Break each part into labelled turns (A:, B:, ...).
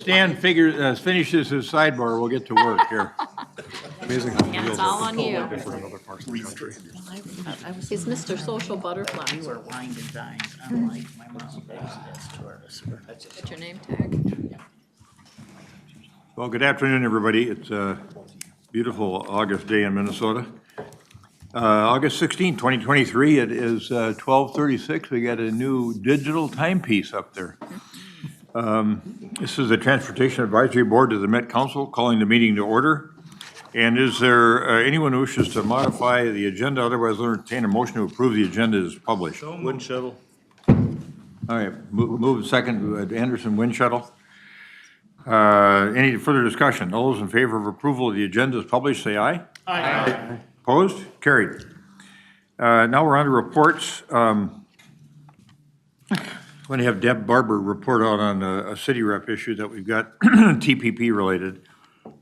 A: Stan finishes his sidebar, we'll get to work here.
B: Amazing how
C: Yeah, it's
B: wheels
C: all
B: are
C: on you.
B: different in other parts of the country.
C: He's Mr. Social Butterfly.
D: We were wine and dine, unlike my mom as tourists.
C: What's your name tag?
A: Well, good afternoon, everybody. It's a beautiful August day in Minnesota. August 16, 2023, it is 12:36. We got a new digital timepiece up there. This is the Transportation Advisory Board to the Met Council calling the meeting to order. And is there anyone who wishes to modify the agenda? Otherwise, I'll entertain a motion to approve the agenda as published.
E: Wind shuttle.
A: All right, move second, Anderson, wind shuttle. Any further discussion? All those in favor of approval of the agenda as published, say aye.
E: Aye.
A: Opposed? Carried. Now we're on to reports. I'm going to have Deb Barber report out on a city rep issue that we've got TPP related.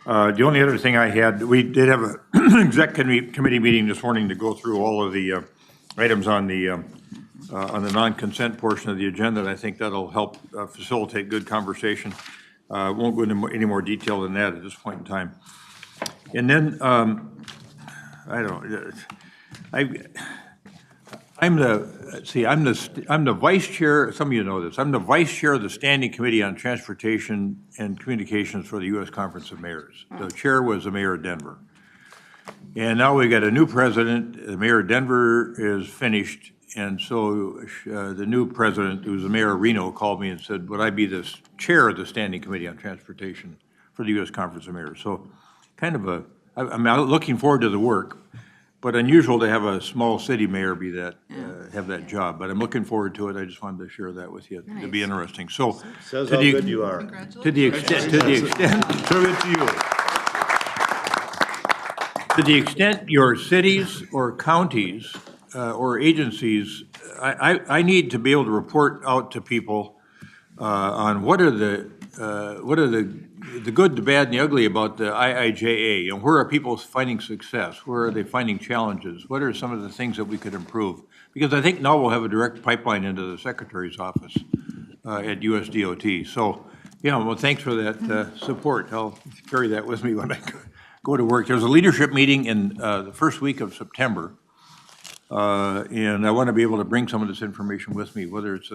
A: The only other thing I had, we did have an exec committee meeting this morning to go through all of the items on the non-consent portion of the agenda, and I think that'll help facilitate good conversation. Won't go into any more detail than that at this point in time. And then, I'm the vice chair, some of you know this, I'm the vice chair of the Standing Committee on Transportation and Communications for the U.S. Conference of Mayors. The chair was the mayor of Denver. And now we got a new president, the mayor of Denver is finished, and so the new president, who's the mayor of Reno, called me and said, would I be the chair of the Standing Committee on Transportation for the U.S. Conference of Mayors? So kind of I'm looking forward to the work, but unusual to have a small city mayor be that, have that job. But I'm looking forward to it. I just wanted to share that with you. It'd be interesting. So
E: Says how good you are.
A: to the extent, to the extent your cities or counties or agencies, I need to be able to report out to people on what are the good, the bad, and the ugly about the IIJA, and where are people finding success? Where are they finding challenges? What are some of the things that we could improve? Because I think now we'll have a direct pipeline into the Secretary's office at USDOT. So, yeah, well, thanks for that support. I'll carry that with me when I go to work. There's a leadership meeting in the first week of September, and I want to be able to bring some of this information with me, whether it's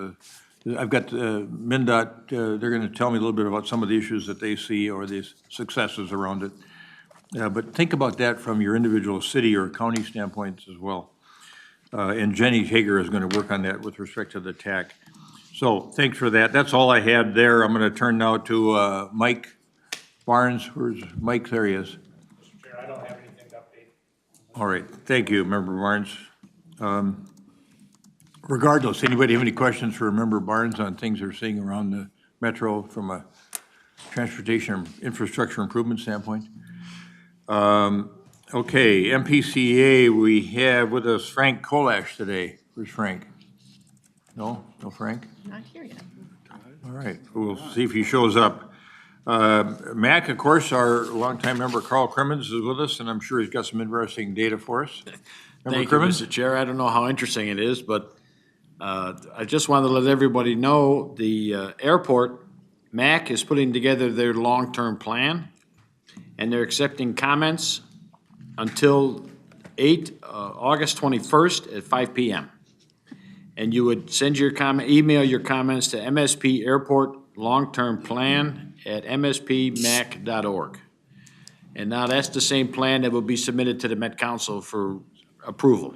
A: I've got MnDOT, they're going to tell me a little bit about some of the issues that they see or the successes around it. But think about that from your individual city or county standpoints as well. And Jeni Hager is going to work on that with respect to the TAC. So thanks for that. That's all I had there. I'm going to turn now to Mike Barnes. Where's Mike? There he is.
F: Mr. Chair, I don't have anything to update.
A: All right. Thank you, Member Barnes. Regardless, anybody have any questions for Member Barnes on things they're seeing around the metro from a transportation infrastructure improvement standpoint? Okay, MPCA, we have with us Frank Kolash today. Where's Frank? No Frank?
C: Not here yet.
A: All right, we'll see if he shows up. Mac, of course, our longtime member Carl Crimmins is with us, and I'm sure he's got some interesting data for us.
G: Thank you, Mr. Chair. I don't know how interesting it is, but I just wanted to let everybody know the airport, MAC, is putting together their long-term plan, and they're accepting comments until August 21st at 5 p.m. And you would send your email your comments to MSP Airport Long-Term Plan at mspmac.org. And now that's the same plan that will be submitted to the Met Council for approval.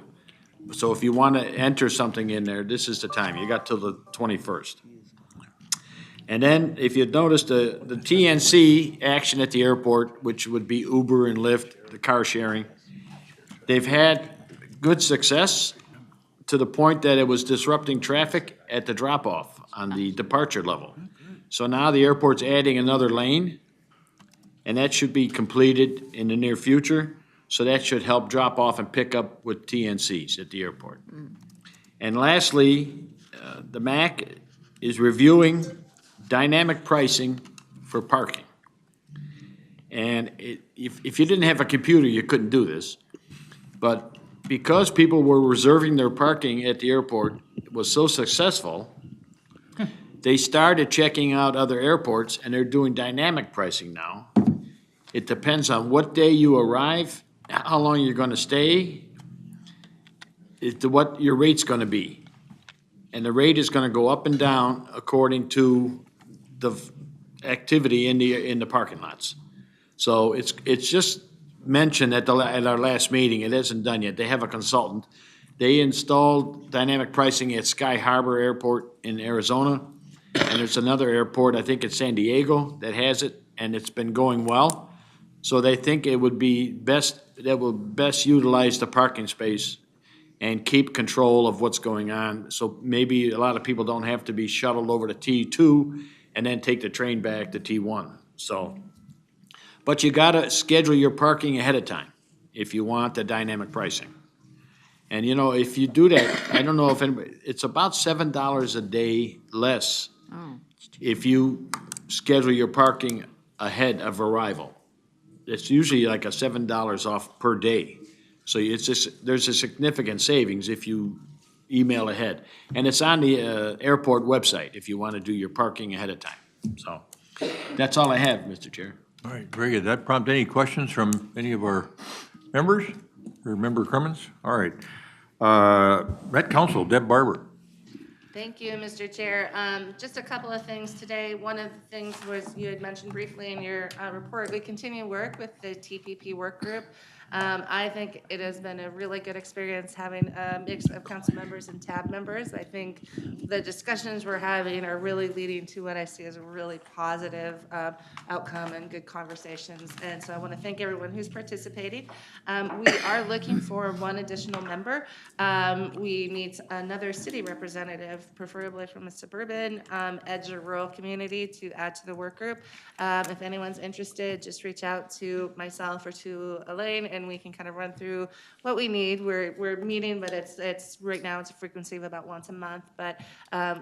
G: So if you want to enter something in there, this is the time. You got till the 21st. And then if you notice the TNC action at the airport, which would be Uber and Lyft, the car sharing, they've had good success to the point that it was disrupting traffic at the drop-off on the departure level. So now the airport's adding another lane, and that should be completed in the near future. So that should help drop off and pick up with TNCs at the airport. And lastly, the MAC is reviewing dynamic pricing for parking. And if you didn't have a computer, you couldn't do this. But because people were reserving their parking at the airport, it was so successful They started checking out other airports, and they're doing dynamic pricing now. It depends on what day you arrive, how long you're gonna stay, what your rate's gonna be. And the rate is gonna go up and down according to the activity in the parking lots. So it's just mentioned at our last meeting, it isn't done yet. They have a consultant. They installed dynamic pricing at Sky Harbor Airport in Arizona. And there's another airport, I think it's San Diego, that has it, and it's been going well. So they think it would be best, that will best utilize the parking space and keep control of what's going on. So maybe a lot of people don't have to be shuttled over to T2 and then take the train back to T1. So, but you gotta schedule your parking ahead of time if you want the dynamic pricing. And you know, if you do that, I don't know if anybody, it's about $7 a day less
C: Oh,
G: if you schedule your parking ahead of arrival. It's usually like $7 off per day. So it's just, there's a significant savings if you email ahead. And it's on the airport website if you want to do your parking ahead of time. So that's all I have, Mr. Chair.
A: All right, very good. That prompt any questions from any of our members or Member Crimmins? All right. Met Council, Deb Barber.
H: Thank you, Mr. Chair. Just a couple of things today. One of the things was you had mentioned briefly in your report, we continue work with the TPP work group. I think it has been a really good experience having a mix of council members and tab members. I think the discussions we're having are really leading to what I see as a really positive outcome and good conversations. And so I want to thank everyone who's participating. We are looking for one additional member. We need another city representative, preferably from a suburban, edge or rural community, to add to the work group. If anyone's interested, just reach out to myself or to Elaine, and we can kind of run through what we need. We're meeting, but it's right now it's a frequency of about once a month, but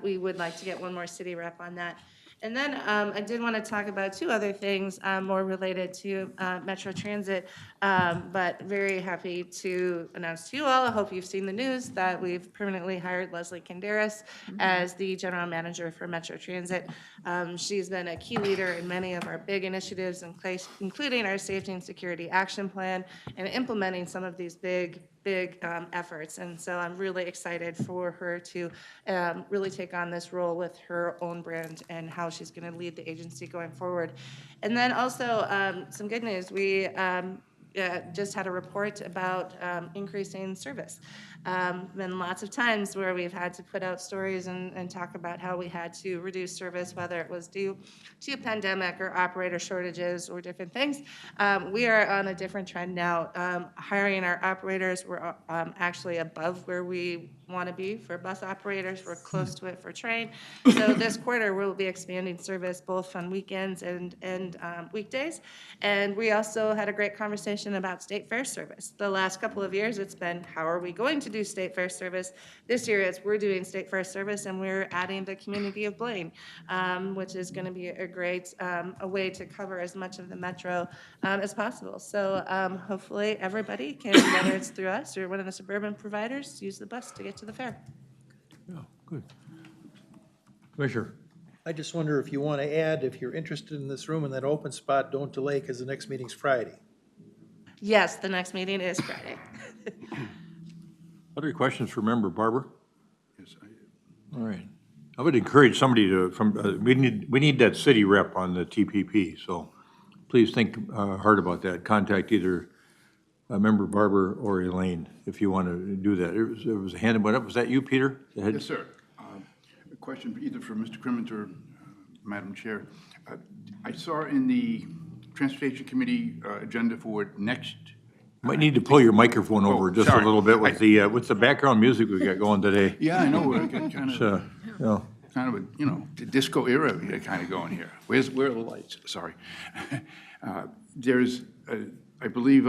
H: we would like to get one more city rep on that. And then I did want to talk about two other things more related to Metro Transit, but very happy to announce to you all, I hope you've seen the news, that we've permanently hired Leslie Canderas as the general manager for Metro Transit. She's been a key leader in many of our big initiatives in place, including our safety and security action plan and implementing some of these big efforts. And so I'm really excited for her to really take on this role with her own brand and how she's going to lead the agency going forward. And then also some good news. We just had a report about increasing service. Been lots of times where we've had to put out stories and talk about how we had to reduce service, whether it was due to a pandemic or operator shortages or different things. We are on a different trend now. Hiring our operators, we're actually above where we want to be for bus operators. We're close to it for train. So this quarter, we'll be expanding service both on weekends and weekdays. And we also had a great conversation about state fair service. The last couple of years, it's been, how are we going to do state fair service? This year, we're doing state fair service, and we're adding the community of Blaine, which is going to be a great a way to cover as much of the metro as possible. So hopefully everybody can, whether it's through us or one of the suburban providers, use the bus to get to the fair.
A: Yeah, good. Commissioner.
I: I just wonder if you want to add, if you're interested in this room in that open spot, don't delay, because the next meeting's Friday.
H: Yes, the next meeting is Friday.
A: Other questions for Member Barber? Yes, all right. I would encourage somebody to, we need that city rep on the TPP, so please think hard about that. Contact either Member Barber or Elaine if you want to do that. There was a hand went up. Was that you, Peter?
J: Yes, sir. A question either for Mr. Crimmins or Madam Chair. I saw in the Transportation Committee agenda for next.
A: Might need to pull your microphone over just
J: sorry.
A: a little bit with the background music we got going today.
J: Yeah, I know. We're kind of,
A: Yeah.
J: kind of a, the disco era kind of going here. Where are the lights? Sorry. There's, I believe,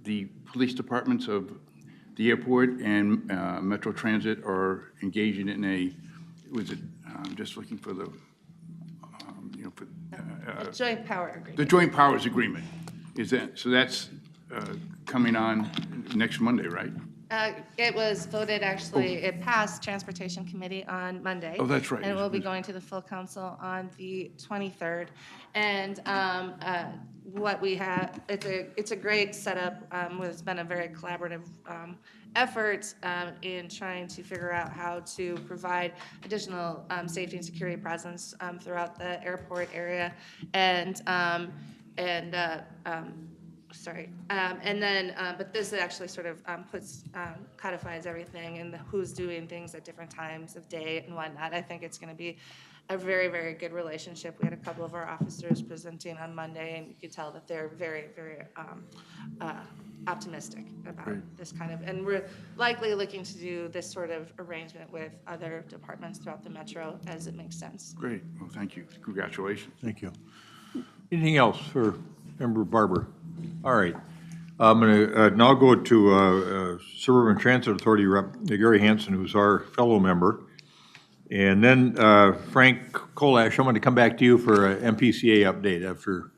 J: the police departments of the airport and Metro Transit are engaging in I'm just looking for the,
H: A joint power agreement.
J: the joint powers agreement. Is that, so that's coming on next Monday, right?
H: It was voted, actually, it passed Transportation Committee on Monday.
J: Oh, that's right.
H: And it will be going to the full council on the 23rd. And what we have, it's a great setup. It's been a very collaborative effort in trying to figure out how to provide additional safety and security presence throughout the airport area. But this actually sort of codifies everything and who's doing things at different times of day and whatnot. I think it's going to be a very, very good relationship. We had a couple of our officers presenting on Monday, and you could tell that they're very, very optimistic about this kind of, and we're likely looking to do this sort of arrangement with other departments throughout the metro as it makes sense.
J: Great. Well, thank you. Congratulations.
A: Thank you. Anything else for Member Barber? All right. I'm going to now go to Suburban Transit Authority Rep. Gary Hansen, who's our fellow member. And then Frank Kolash, I'm going to come back to you for an MPCA update after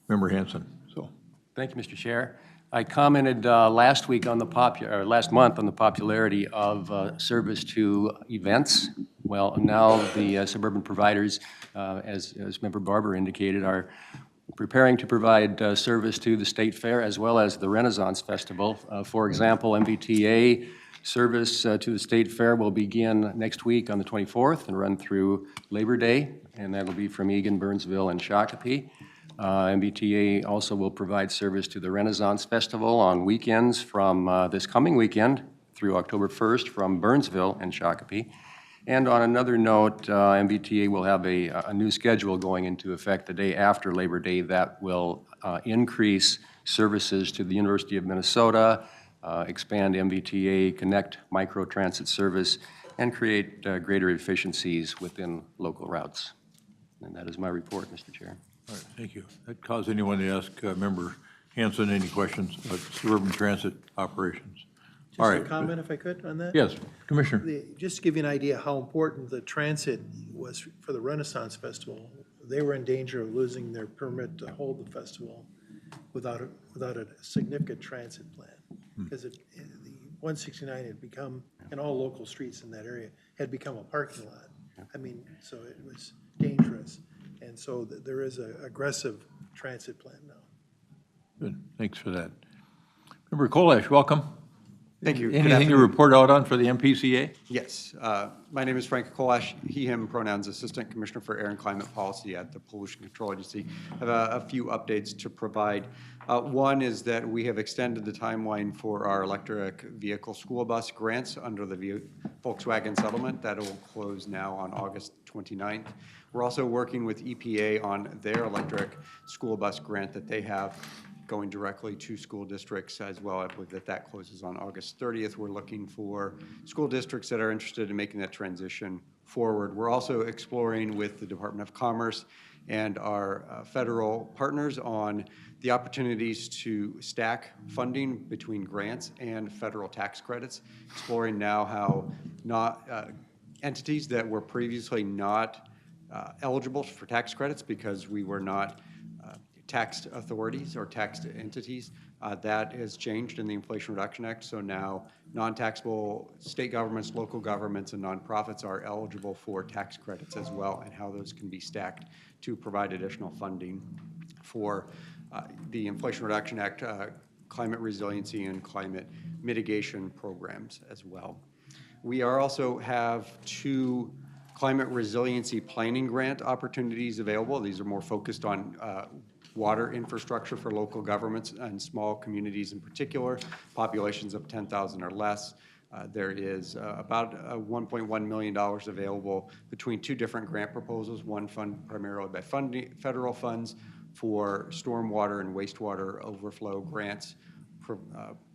A: Member Hansen. So,
K: Thank you, Mr. Chair. I commented last month on the popularity of service to events. Well, now the suburban providers, as Member Barber indicated, are preparing to provide service to the State Fair as well as the Renaissance Festival. For example, MPCA service to the State Fair will begin next week on the 24th and run through Labor Day, and that'll be from Eagan, Burnsville, and Shakopee. MBTA also will provide service to the Renaissance Festival on weekends from this coming weekend through October 1st from Burnsville and Shakopee. And on another note, MBTA will have a new schedule going into effect the day after Labor Day that will increase services to the University of Minnesota, expand MBTA Connect microtransit service, and create greater efficiencies within local routes. And that is my report, Mr. Chair.
A: all right, thank you. That cause anyone to ask Member Hansen any questions about suburban transit operations? All
I: Just
A: right.
I: a comment, if I could, on that?
A: Yes, Commissioner.
I: Just to give you an idea how important the transit was for the Renaissance Festival, they were in danger of losing their permit to hold the festival without a significant transit plan. Because the 169 had become, and all local streets in that area, had become a parking lot. I mean, so it was dangerous. And so there is an aggressive transit plan now.
A: Good, thanks for that. Member Kolash, welcome.
L: Thank you. Good
A: Anything to
L: afternoon.
A: report out on for the MPCA?
L: Yes. My name is Frank Kolash, he, him pronouns, Assistant Commissioner for Air and Climate Policy at the Pollution Control Agency. I have a few updates to provide. One is that we have extended the timeline for our electric vehicle school bus grants under the Volkswagen settlement. That will close now on August 29th. We're also working with EPA on their electric school bus grant that they have going directly to school districts as well. I believe that closes on August 30th. We're looking for school districts that are interested in making that transition forward. We're also exploring with the Department of Commerce and our federal partners on the opportunities to stack funding between grants and federal tax credits, exploring now how entities that were previously not eligible for tax credits because we were not taxed authorities or taxed entities. That has changed in the Inflation Reduction Act, so now non-taxable state governments, local governments, and nonprofits are eligible for tax credits as well, and how those can be stacked to provide additional funding for the Inflation Reduction Act, climate resiliency and climate mitigation programs as well. We also have 2 climate resiliency planning grant opportunities available. These are more focused on water infrastructure for local governments and small communities in particular, populations of 10,000 or less. There is about $1.1 million available between 2 different grant proposals, one fund primarily by federal funds for stormwater and wastewater overflow grants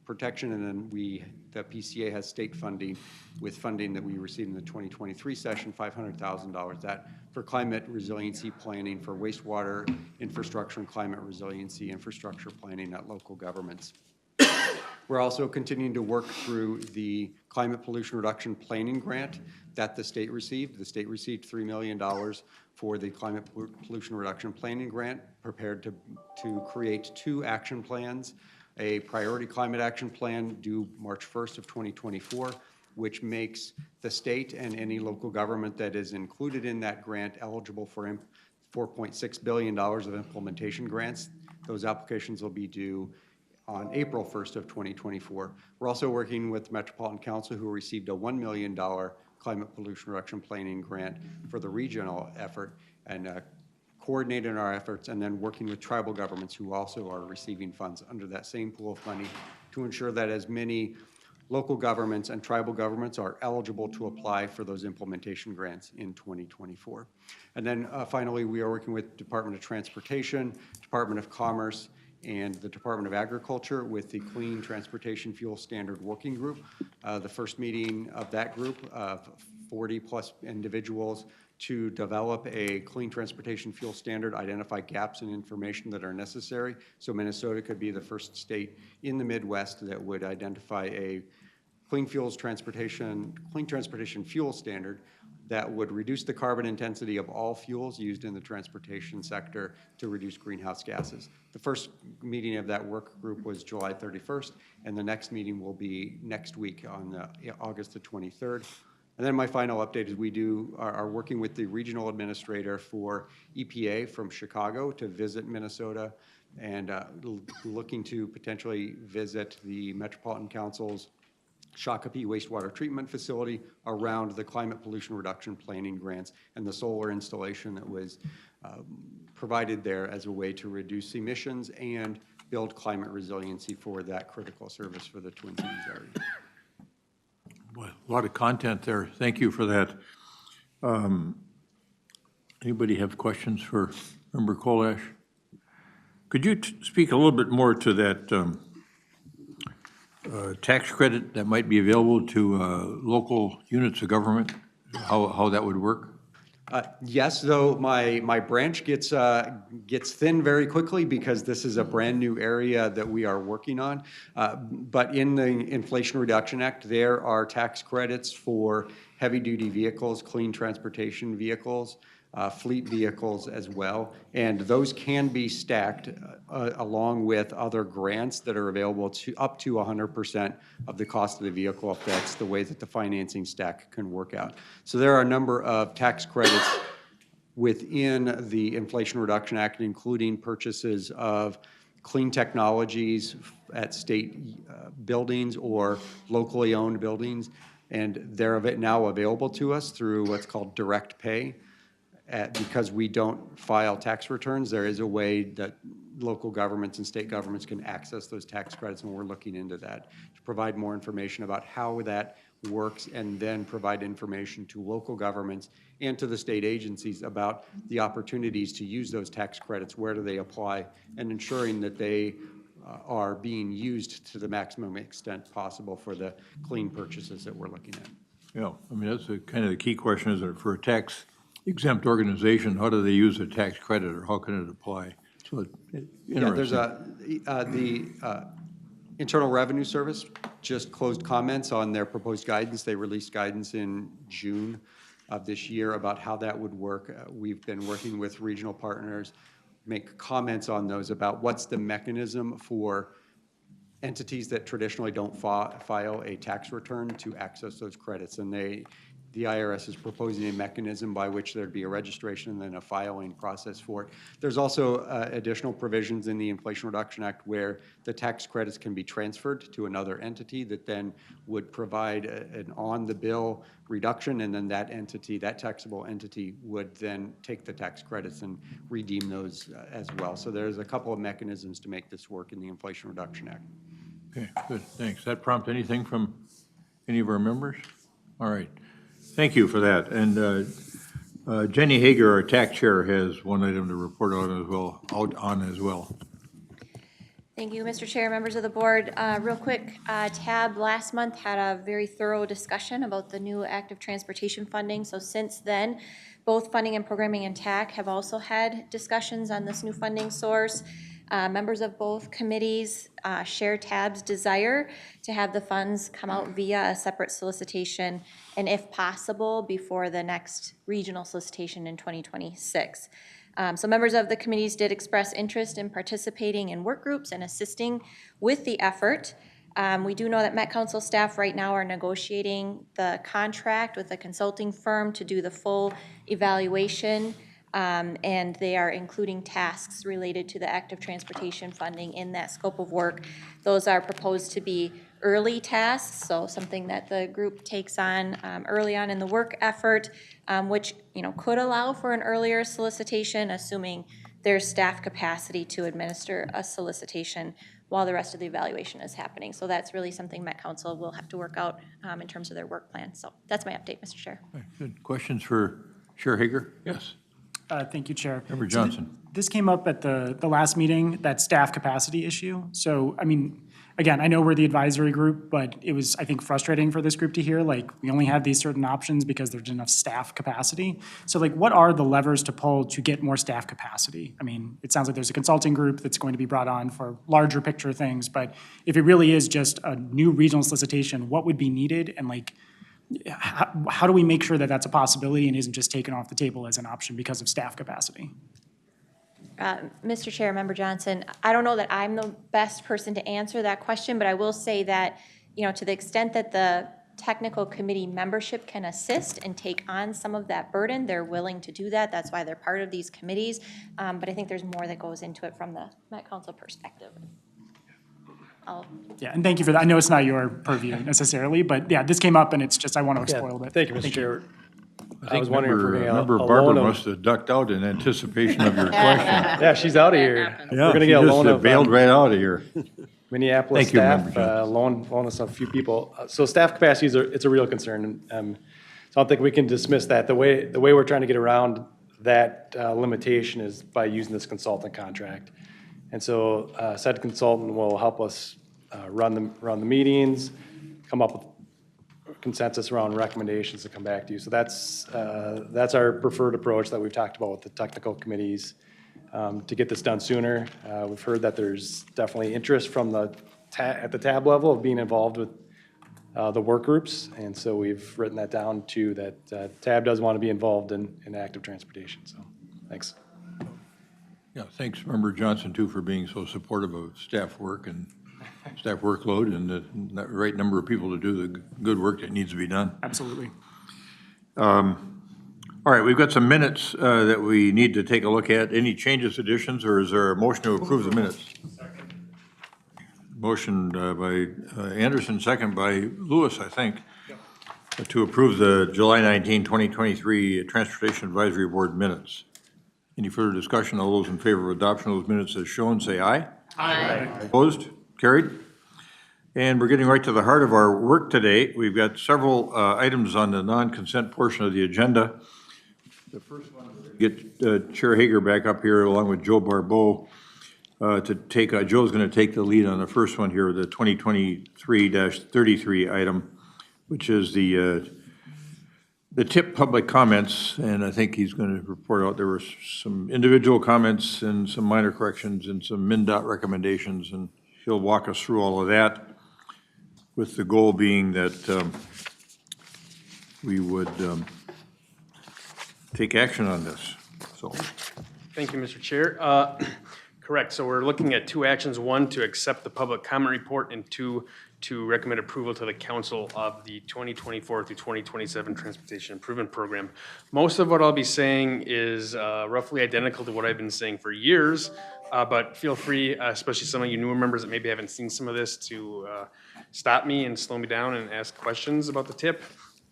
L: protection, and then the PCA has state funding with funding that we received in the 2023 session, $500,000, that for climate resiliency planning for wastewater infrastructure and climate resiliency infrastructure planning at local governments. We're also continuing to work through the climate pollution reduction planning grant that the state received. The state received $3 million for the climate pollution reduction planning grant, prepared to create 2 action plans a priority climate action plan due March 1st of 2024, which makes the state and any local government that is included in that grant eligible for $4.6 billion of implementation grants. Those applications will be due on April 1st of 2024. We're also working with Metropolitan Council, who received a $1 million climate pollution reduction planning grant for the regional effort, and coordinating our efforts, and then working with tribal governments who also are receiving funds under that same pool of money to ensure that as many local governments and tribal governments are eligible to apply for those implementation grants in 2024. And then finally, we are working with Department of Transportation, Department of Commerce, and the Department of Agriculture with the Clean Transportation Fuel Standard Working Group. The first meeting of that group of 40+ individuals to develop a clean transportation fuel standard, identify gaps in information that are necessary. So Minnesota could be the first state in the Midwest that would identify a clean transportation fuel standard that would reduce the carbon intensity of all fuels used in the transportation sector to reduce greenhouse gases. The first meeting of that work group was July 31st, and the next meeting will be next week on August the 23rd. And then my final update is we are working with the regional administrator for EPA from Chicago to visit Minnesota, and looking to potentially visit the Metropolitan Council's Shakopee wastewater treatment facility around the climate pollution reduction planning grants and the solar installation that was provided there as a way to reduce emissions and build climate resiliency for that critical service for the Twin Cities area.
A: Boy, a lot of content there. Thank you for that. Anybody have questions for Member Kolash? Could you speak a little bit more to that tax credit that might be available to local units of government, how that would work?
L: Yes, though my branch gets thin very quickly because this is a brand new area that we are working on. But in the Inflation Reduction Act, there are tax credits for heavy-duty vehicles, clean transportation vehicles, fleet vehicles as well, and those can be stacked along with other grants that are available to up to 100% of the cost of the vehicle if that's the way that the financing stack can work out. So there are a number of tax credits within the Inflation Reduction Act, including purchases of clean technologies at state buildings or locally owned buildings, and they're now available to us through what's called direct pay. Because we don't file tax returns, there is a way that local governments and state governments can access those tax credits, and we're looking into that to provide more information about how that works, and then provide information to local governments and to the state agencies about the opportunities to use those tax credits, where do they apply, and ensuring that they are being used to the maximum extent possible for the clean purchases that we're looking at.
A: Yeah, I mean, that's kind of the key question, isn't it? For a tax exempt organization, how do they use a tax credit, or how can it apply? So
L: yeah, there's the Internal Revenue Service just closed comments on their proposed guidance. They released guidance in June of this year about how that would work. We've been working with regional partners, make comments on those about what's the mechanism for entities that traditionally don't file a tax return to access those credits, and the IRS is proposing a mechanism by which there'd be a registration and then a filing process for it. There's also additional provisions in the Inflation Reduction Act where the tax credits can be transferred to another entity that then would provide an on-the-bill reduction, and then that entity, that taxable entity, would then take the tax credits and redeem those as well. So there's a couple of mechanisms to make this work in the Inflation Reduction Act.
A: Okay, good, thanks. That prompt anything from any of our members? All right. Thank you for that. And Jeni Hager, our TAC chair, has one item to report on as well.
M: Thank you, Mr. Chair, members of the board. Real quick, TAB last month had a very thorough discussion about the new active transportation funding. So since then, both funding and programming and TAC have also had discussions on this new funding source. Members of both committees share TAB's desire to have the funds come out via a separate solicitation, and if possible, before the next regional solicitation in 2026. So members of the committees did express interest in participating in work groups and assisting with the effort. We do know that Met Council staff right now are negotiating the contract with a consulting firm to do the full evaluation, and they are including tasks related to the active transportation funding in that scope of work. Those are proposed to be early tasks, so something that the group takes on early on in the work effort, which could allow for an earlier solicitation, assuming there's staff capacity to administer a solicitation while the rest of the evaluation is happening. So that's really something Met Council will have to work out in terms of their work plan. So that's my update, Mr. Chair.
A: Good. Questions for Chair Hager? Yes.
F: Thank you, Chair.
A: Member Johnson.
F: This came up at the last meeting, that staff capacity issue. So, I mean, again, I know we're the advisory group, but it was, I think, frustrating for this group to hear, like, we only have these certain options because there's enough staff capacity. So, like, what are the levers to pull to get more staff capacity? I mean, it sounds like there's a consulting group that's going to be brought on for larger picture things, but if it really is just a new regional solicitation, what would be needed? And, like, how do we make sure that that's a possibility and isn't just taken off the table as an option because of staff capacity?
M: Mr. Chair, Member Johnson, I don't know that I'm the best person to answer that question, but I will say that, to the extent that the technical committee membership can assist and take on some of that burden, they're willing to do that. That's why they're part of these committees. But I think there's more that goes into it from the Met Council perspective.
F: Yeah, and thank you for that. I know it's not your purview necessarily, but yeah, this came up and it's just, I want to explore a little bit.
B: Thank you, Mr. Chair.
A: I was wondering if we're going to Member Barber must have ducked out in anticipation of your question.
B: Yeah, she's out of here.
A: Yeah,
B: We're going to get a loan of
A: bailed right out of here.
B: Minneapolis
A: Thank you,
B: staff,
A: Member Johnson.
B: loan us a few people. So staff capacity it's a real concern. So I don't think we can dismiss that. The way we're trying to get around that limitation is by using this consultant contract. And so said consultant will help us run the meetings, come up with consensus around recommendations to come back to you. So that's our preferred approach that we've talked about with the technical committees to get this done sooner. We've heard that there's definitely interest from at the tab level of being involved with the work groups, and so we've written that down too, that tab does want to be involved in active transportation. So thanks.
A: Yeah, thanks, Member Johnson, too, for being so supportive of staff work and staff workload and the right number of people to do the good work that needs to be done.
F: Absolutely.
A: All right, we've got some minutes that we need to take a look at. Any changes, additions, or is there a motion to approve the minutes? Motion by Anderson, second by Lewis, I think, to approve the July 19, 2023 Transportation Advisory Board minutes. Any further discussion? All those in favor of adoption of those minutes as shown, say aye.
C: Aye.
A: Opposed? Carried. And we're getting right to the heart of our work today. We've got several items on the non-consent portion of the agenda. The first one, get Chair Hager back up here along with Joe Barbeau to take, Joe's going to take the lead on the first one here, the 2023-33 item, which is the TIP public comments, and I think he's going to report out there were some individual comments and some minor corrections and some MnDOT recommendations, and he'll walk us through all of that, with the goal being that we would take action on this. So,
N: thank you, Mr. Chair. Correct. So we're looking at two actions: one, to accept the public comment report, and two, to recommend approval to the council of the 2024 through 2027 Transportation Improvement Program. Most of what I'll be saying is roughly identical to what I've been saying for years, but feel free, especially some of you newer members that maybe haven't seen some of this, to stop me and slow me down and ask questions about the TIP.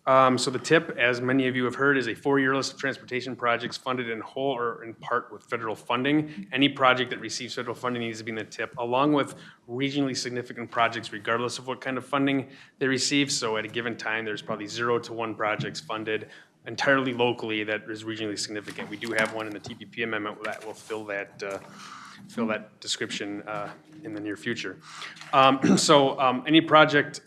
N: So the TIP, as many of you have heard, is a 4-year list of transportation projects funded in whole or in part with federal funding. Any project that receives federal funding needs to be in the TIP, along with regionally significant projects, regardless of what kind of funding they receive. So at a given time, there's probably 0 to 1 projects funded entirely locally that is regionally significant. We do have one in the TPP amendment that will fill that description in the near future. Any project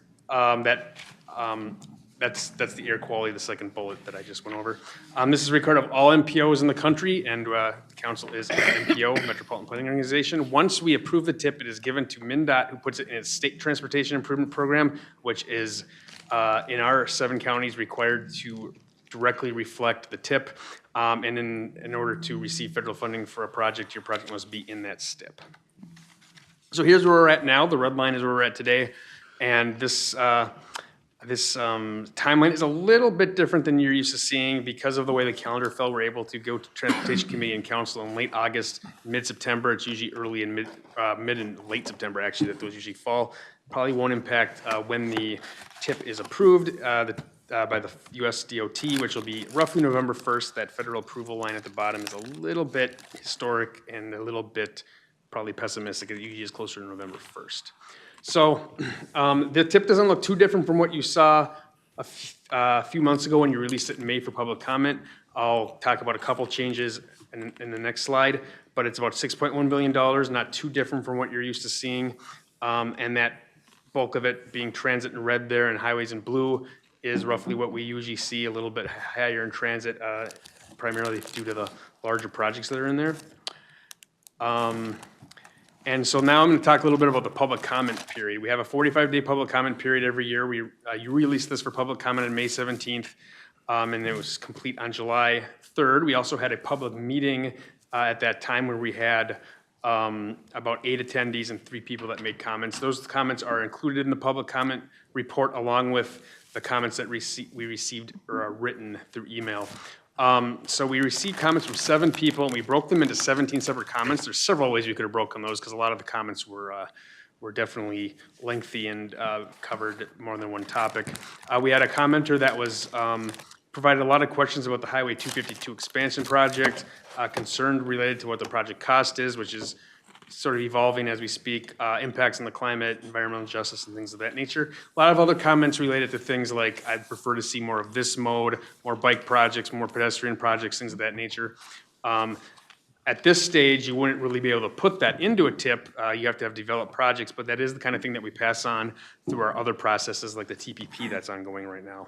N: that's the air quality, the second bullet that I just went over. This is a record of all MPOs in the country, and the council is an MPO, Metropolitan Planning Organization. Once we approve the TIP, it is given to MnDOT, who puts it in its state transportation improvement program, which is in our 7 counties required to directly reflect the tip. And in order to receive federal funding for a project, your project must be in that STIP. So here's where we're at now. The red line is where we're at today. And this timeline is a little bit different than you're used to seeing because of the way the calendar fell. We're able to go to Transportation Committee and Council in late August, mid-September. It's usually early and mid and late September, actually, that those usually fall. Probably won't impact when the TIP is approved by the US DOT, which will be roughly November 1st. That federal approval line at the bottom is a little bit historic and a little bit probably pessimistic. It usually is closer to November 1st. So the tip doesn't look too different from what you saw a few months ago when you released it in May for public comment. I'll talk about a couple changes in the next slide, but it's about $6.1 billion, not too different from what you're used to seeing. And that bulk of it being transit in red there and highways in blue is roughly what we usually see, a little bit higher in transit, primarily due to the larger projects that are in there. And so now I'm going to talk a little bit about the public comment period. We have a 45-day public comment period every year. You released this for public comment on May 17th, and it was complete on July 3rd. We also had a public meeting at that time where we had about 8 attendees and 3 people that made comments. Those comments are included in the public comment report along with the comments that we received or are written through email. So we received comments from 7 people, and we broke them into 17 separate comments. There's several ways we could have broken those because a lot of the comments were definitely lengthy and covered more than one topic. We had a commenter that was provided a lot of questions about the Highway 252 expansion project, concerned related to what the project cost is, which is sort of evolving as we speak, impacts on the climate, environmental justice, and things of that nature. A lot of other comments related to things like, I'd prefer to see more of this mode, more bike projects, more pedestrian projects, things of that nature. At this stage, you wouldn't really be able to put that into a tip. You have to have developed projects, but that is the kind of thing that we pass on through our other processes like the TPP that's ongoing right now.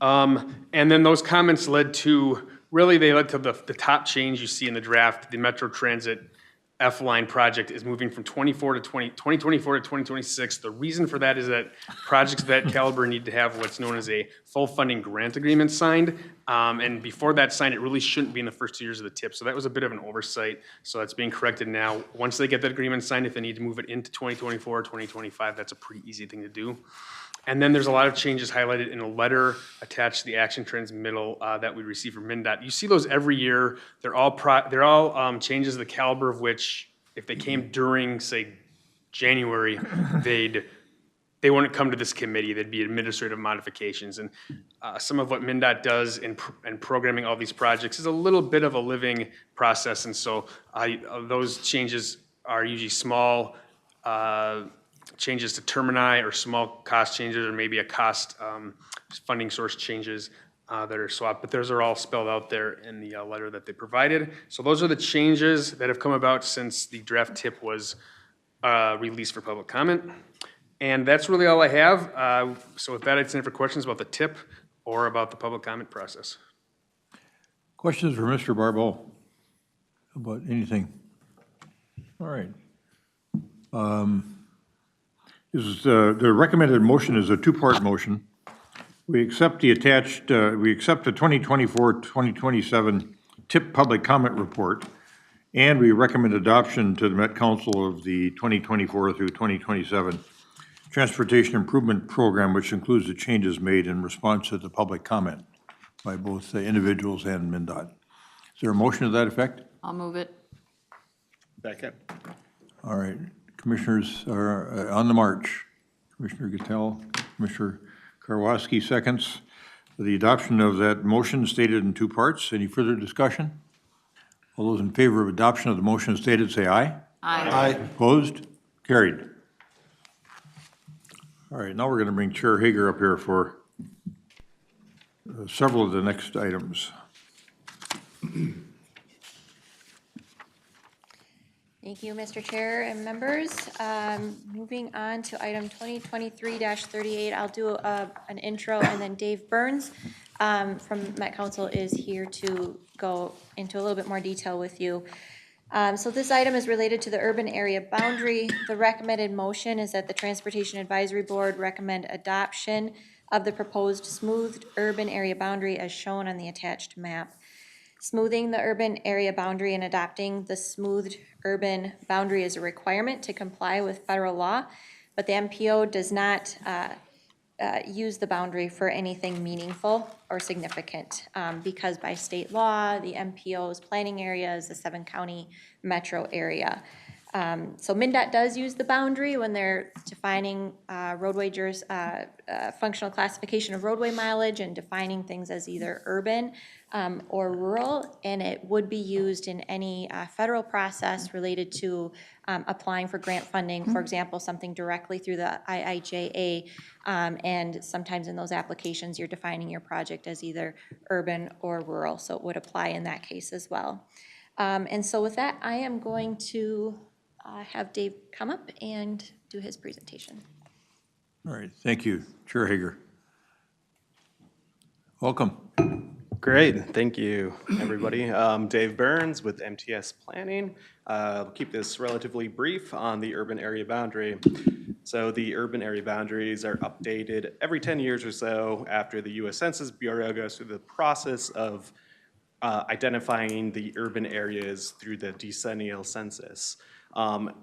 N: And then those comments led to, they led to the top change you see in the draft. The Metro Transit F-line project is moving from 2024 to 2026. The reason for that is that projects of that caliber need to have what's known as a full funding grant agreement signed. And before that's signed, it really shouldn't be in the first 2 years of the TIP. So that was a bit of an oversight. So that's being corrected now. Once they get that agreement signed, if they need to move it into 2024 or 2025, that's a pretty easy thing to do. And then there's a lot of changes highlighted in a letter attached to the action transmittal that we receive from MnDOT. You see those every year. They're all changes of the caliber of which, if they came during, say, January, they wouldn't come to this committee. They'd be administrative modifications. And some of what MnDOT does in programming all these projects is a little bit of a living process. And so those changes are usually small changes to termini or small cost changes or maybe a cost funding source changes that are swapped, but those are all spelled out there in the letter that they provided. So those are the changes that have come about since the draft tip was released for public comment. And that's really all I have. So with that, I'd stand for questions about the tip or about the public comment process.
A: Questions for Mr. Barbeau about anything? All right. The recommended motion is a 2-part motion. We accept the 2024-2027 TIP public comment report, and we recommend adoption to the Met Council of the 2024 through 2027 Transportation Improvement Program, which includes the changes made in response to the public comment by both individuals and MnDOT. Is there a motion to that effect?
C: I'll move it.
E: Second.
A: All right. Commissioners are on the march. Commissioner Gattel, Commissioner Karwoski seconds. The adoption of that motion stated in 2 parts. Any further discussion? All those in favor of adoption of the motion stated, say aye.
C: Aye.
A: Aye. Opposed? Carried. All right, now we're going to bring Chair Hager up here for several of the next items.
M: Thank you, Mr. Chair and members. Moving on to item 2023-38, I'll do an intro, and then Dave Burns from Met Council is here to go into a little bit more detail with you. So this item is related to the urban area boundary. The recommended motion is that the Transportation Advisory Board recommend adoption of the proposed smoothed urban area boundary as shown on the attached map. Smoothing the urban area boundary and adopting the smoothed urban boundary is a requirement to comply with federal law, but the MPO does not use the boundary for anything meaningful or significant, because by state law, the MPO's planning area is the 7-county metro area. So MnDOT does use the boundary when they're defining functional classification of roadway mileage and defining things as either urban or rural, and it would be used in any federal process related to applying for grant funding, for example, something directly through the IIJA, and sometimes in those applications, you're defining your project as either urban or rural, so it would apply in that case as well. And so with that, I am going to have Dave come up and do his presentation.
A: All right, thank you. Chair Hager. Welcome.
O: Great, thank you, everybody. Dave Burns with MTS Planning. I'll keep this relatively brief on the urban area boundary. So the urban area boundaries are updated every 10 years or so after the U.S. Census Bureau goes through the process of identifying the urban areas through the decennial census.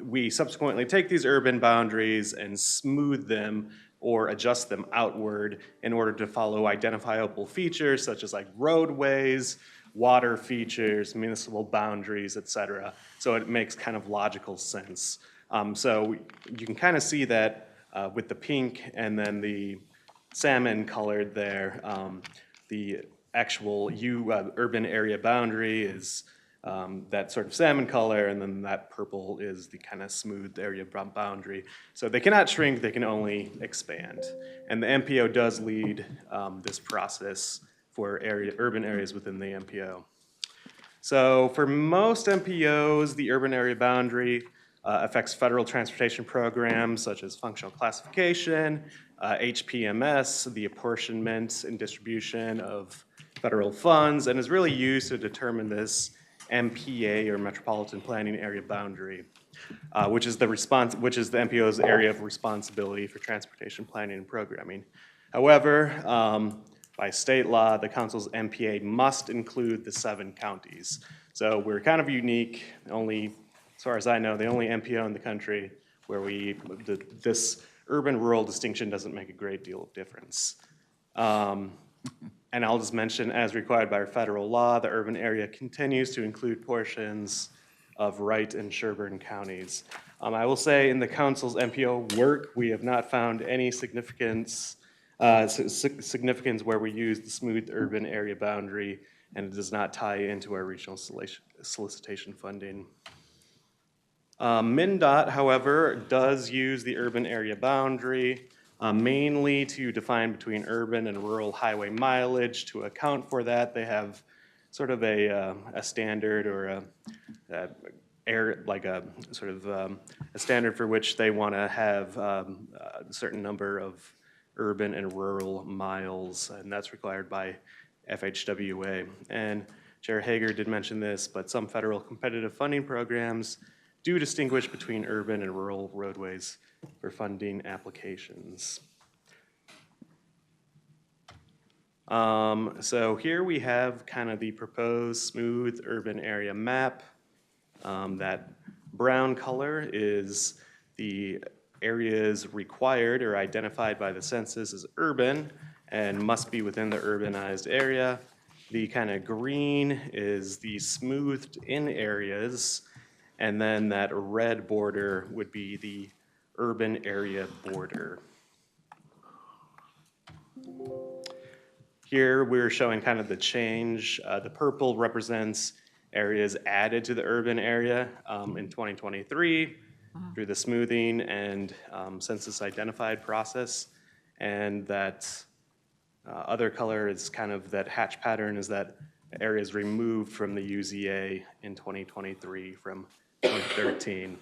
O: We subsequently take these urban boundaries and smooth them or adjust them outward in order to follow identifiable features such as like roadways, water features, municipal boundaries, etc. So it makes kind of logical sense. So you can kind of see that with the pink and then the salmon colored there, the actual urban area boundary is that sort of salmon color, and then that purple is the kind of smooth area boundary. So they cannot shrink, they can only expand. And the MPO does lead this process for urban areas within the MPO. So for most MPOs, the urban area boundary affects federal transportation programs such as functional classification, HPMS, the apportionment and distribution of federal funds, and is really used to determine this MPA or Metropolitan Planning Area Boundary, which is the MPO's area of responsibility for transportation planning and programming. However, by state law, the council's MPA must include the 7 counties. So we're kind of unique, only, as far as I know, the only MPO in the country where this urban-rural distinction doesn't make a great deal of difference. And I'll just mention, as required by our federal law, the urban area continues to include portions of Wright and Sherburne counties. I will say in the council's MPO work, we have not found any significance where we use the smooth urban area boundary, and it does not tie into our regional solicitation funding. MnDOT, however, does use the urban area boundary mainly to define between urban and rural highway mileage. To account for that, they have sort of a standard or a standard for which they want to have a certain number of urban and rural miles, and that's required by FHWA. And Chair Hager did mention this, but some federal competitive funding programs do distinguish between urban and rural roadways for funding applications. So here we have kind of the proposed smooth urban area map. That brown color is the areas required or identified by the census as urban and must be within the urbanized area. The kind of green is the smoothed in areas, and then that red border would be the urban area border. Here we're showing kind of the change. The purple represents areas added to the urban area in 2023 through the smoothing and census identified process. And that other color is kind of that hatch pattern is that areas removed from the UZA in 2023 from 2013.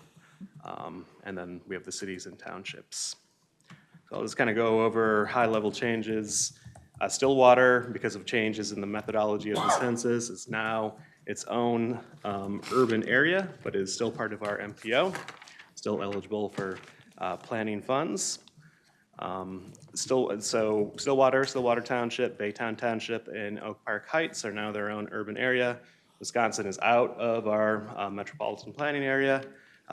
O: And then we have the cities and townships. So I'll just kind of go over high-level changes. Stillwater, because of changes in the methodology of the census, is now its own urban area, but is still part of our MPO, still eligible for planning funds. Stillwater Township, Baytown Township, and Oak Park Heights are now their own urban area. Wisconsin is out of our metropolitan planning area.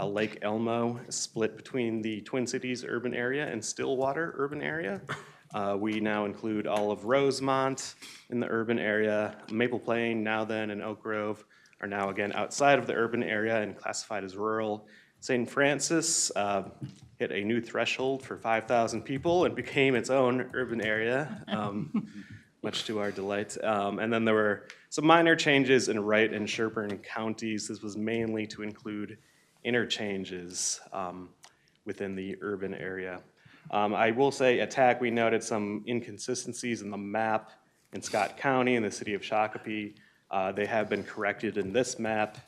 O: Lake Elmo is split between the Twin Cities urban area and Stillwater urban area. We now include all of Rosemont in the urban area. Maple Plain, Now Then, and Oak Grove are now again outside of the urban area and classified as rural. St. Francis hit a new threshold for 5,000 people and became its own urban area, much to our delight. And then there were some minor changes in Wright and Sherburne counties. This was mainly to include interchanges within the urban area. I will say at TAC, we noted some inconsistencies in the map in Scott County and the city of Shakopee. They have been corrected in this map,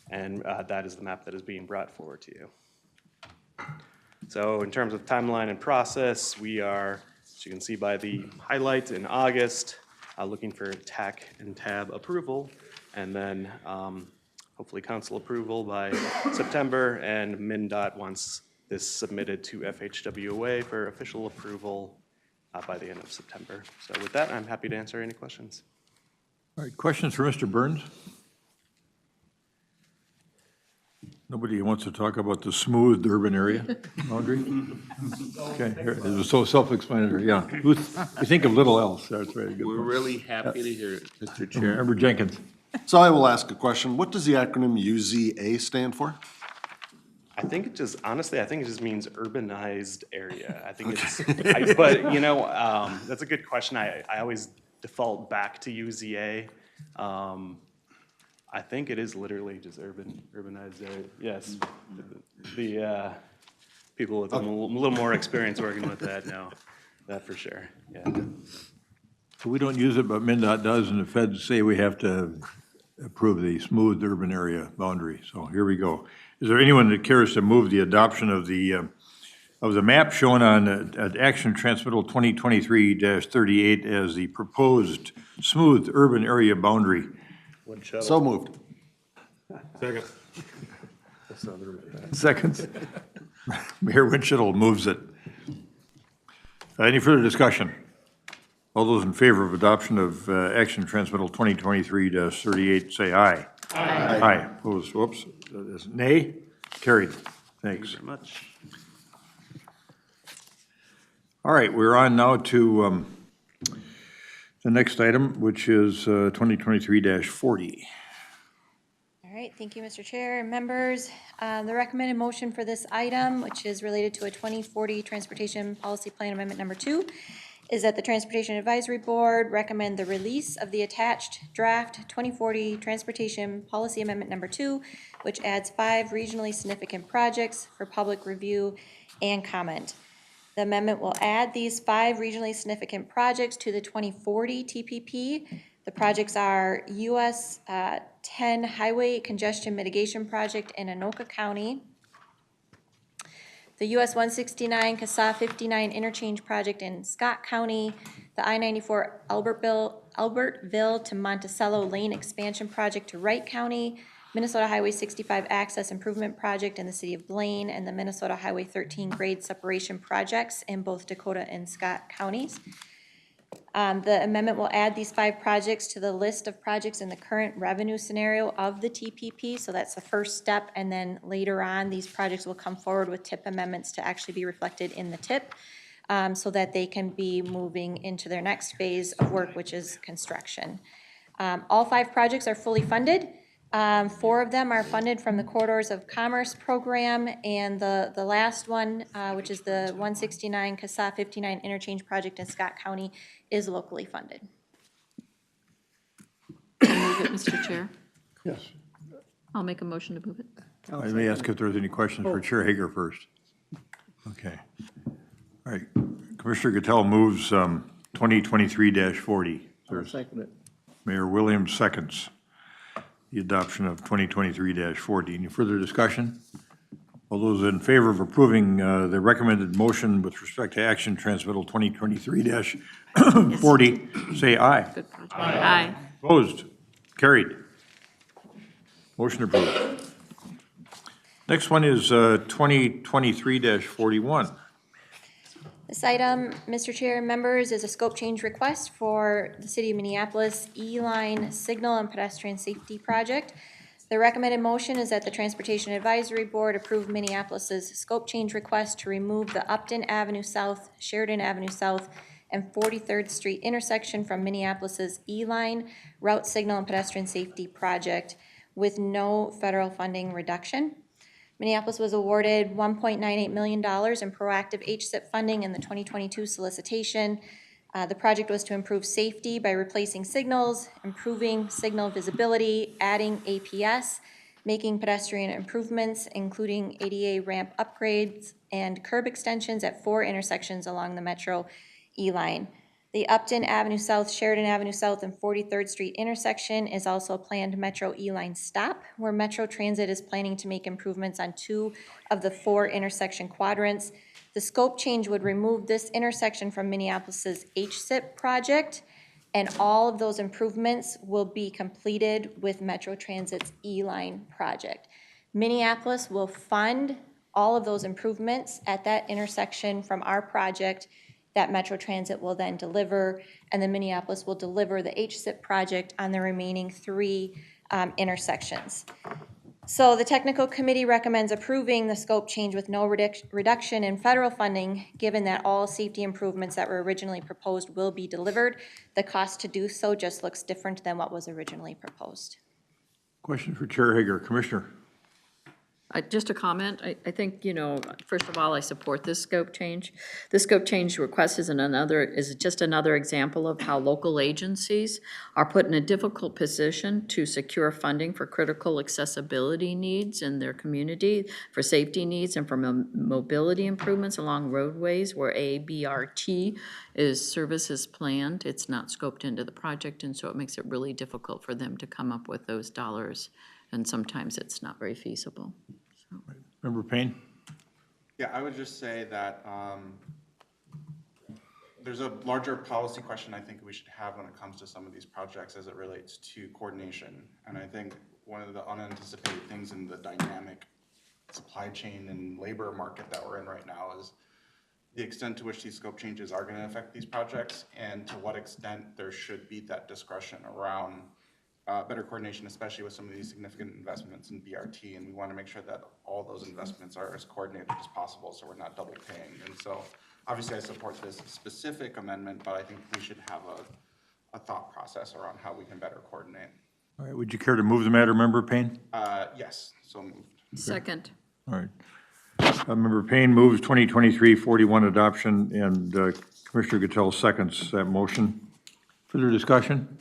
O: and that is the map that is being brought forward to you. So in terms of timeline and process, we are, as you can see by the highlight, in August, looking for TAC and TAB approval, and then hopefully council approval by September, and MnDOT wants this submitted to FHWA for official approval by the end of September. So with that, I'm happy to answer any questions.
A: All right, questions for Mr. Burns? Nobody wants to talk about the smooth urban area boundary? Okay, here, it was so self-explanatory, yeah. You think of little else, that's very good.
E: We're really happy to hear it, Mr. Chair.
A: Member Jenkins.
P: So I will ask a question. What does the acronym UZA stand for?
O: I think it just, honestly, I think it just means urbanized area. I think it's, but you know, that's a good question. I always default back to UZA. I think it is literally just urbanized area. Yes, the people with a little more experience working with that know that for sure. Yeah.
A: So we don't use it, but MnDOT does, and the feds say we have to approve the smooth urban area boundary. So here we go. Is there anyone that cares to move the adoption of the map shown on Action Transmittal 2023-38 as the proposed smooth urban area boundary?
P: So moved.
A: Second. Seconds. Mayor Winchell moves it. Any further discussion? All those in favor of adoption of Action Transmittal 2023-38, say aye. Aye. Aye. Opposed, whoops. Nay? Carried. Thanks.
O: Thank you very much.
A: All right, we're on now to the next item, which is 2023-40.
M: All right, thank you, Mr. Chair and members. The recommended motion for this item, which is related to a 2040 Transportation Policy Plan Amendment Number 2, is that the Transportation Advisory Board recommend the release of the attached draft 2040 Transportation Policy Amendment Number 2, which adds 5 regionally significant projects for public review and comment. The amendment will add these 5 regionally significant projects to the 2040 TPP. The projects are US 10 Highway Congestion Mitigation Project in Anoka County, the US 169 CASA 59 Interchange Project in Scott County, the I-94 Albertville to Monticello Lane Expansion Project to Wright County, Minnesota Highway 65 Access Improvement Project in the city of Blaine, and the Minnesota Highway 13 Grade Separation Projects in both Dakota and Scott counties. The amendment will add these 5 projects to the list of projects in the current revenue scenario of the TPP, so that's the first step, and then later on, these projects will come forward with TIP amendments to actually be reflected in the TIP, so that they can be moving into their next phase of work, which is construction. All 5 projects are fully funded. 4 of them are funded from the Corridors of Commerce program, and the last one, which is the 169 CASA 59 Interchange Project in Scott County, is locally funded.
C: Move it, Mr. Chair.
A: Yes.
C: I'll make a motion to move it.
A: I may ask if there's any questions for Chair Hager first. Okay. All right. Commissioner Gattel moves 2023-40.
E: I'll second it.
A: Mayor Williams seconds the adoption of 2023-40. Any further discussion? All those in favor of approving the recommended motion with respect to Action Transmittal 2023-40, say aye.
C: Good project. Aye.
A: Opposed? Carried. Motion approved. Next one is 2023-41.
M: This item, Mr. Chair and members, is a scope change request for the City of Minneapolis E-Line Signal and Pedestrian Safety Project. The recommended motion is that the Transportation Advisory Board approve Minneapolis's scope change request to remove the Upton Avenue South, Sheridan Avenue South, and 43rd Street intersection from Minneapolis's E-Line Route Signal and Pedestrian Safety Project with no federal funding reduction. Minneapolis was awarded $1.98 million in proactive HSIP funding in the 2022 solicitation. The project was to improve safety by replacing signals, improving signal visibility, adding APS, making pedestrian improvements, including ADA ramp upgrades and curb extensions at 4 intersections along the Metro E-Line. The Upton Avenue South, Sheridan Avenue South, and 43rd Street intersection is also a planned Metro E-Line stop, where Metro Transit is planning to make improvements on 2 of the 4 intersection quadrants. The scope change would remove this intersection from Minneapolis's HSIP project, and all of those improvements will be completed with Metro Transit's E-Line project. Minneapolis will fund all of those improvements at that intersection from our project that Metro Transit will then deliver, and then Minneapolis will deliver the HSIP project on the remaining 3 intersections. So the technical committee recommends approving the scope change with no reduction in federal funding, given that all safety improvements that were originally proposed will be delivered. The cost to do so just looks different than what was originally proposed.
A: Question for Chair Hager. Commissioner.
C: Just a comment. I think, first of all, I support this scope change. This scope change request is just another example of how local agencies are put in a difficult position to secure funding for critical accessibility needs in their community, for safety needs, and for mobility improvements along roadways where ABRT service is planned. It's not scoped into the project, and so it makes it really difficult for them to come up with those dollars. And sometimes it's not very feasible.
A: Member Payne?
Q: Yeah, I would just say that there's a larger policy question I think we should have when it comes to some of these projects as it relates to coordination. And I think one of the unanticipated things in the dynamic supply chain and labor market that we're in right now is the extent to which these scope changes are going to affect these projects, and to what extent there should be that discretion around better coordination, especially with some of these significant investments in BRT, and we want to make sure that all those investments are as coordinated as possible so we're not double paying. And so obviously I support this specific amendment, but I think we should have a thought process around how we can better coordinate.
A: All right, would you care to move the matter, Member Payne?
Q: Yes, so moved.
C: Second.
A: All right. Member Payne moves 2023-41 adoption, and Commissioner Gattel seconds that motion. Further discussion?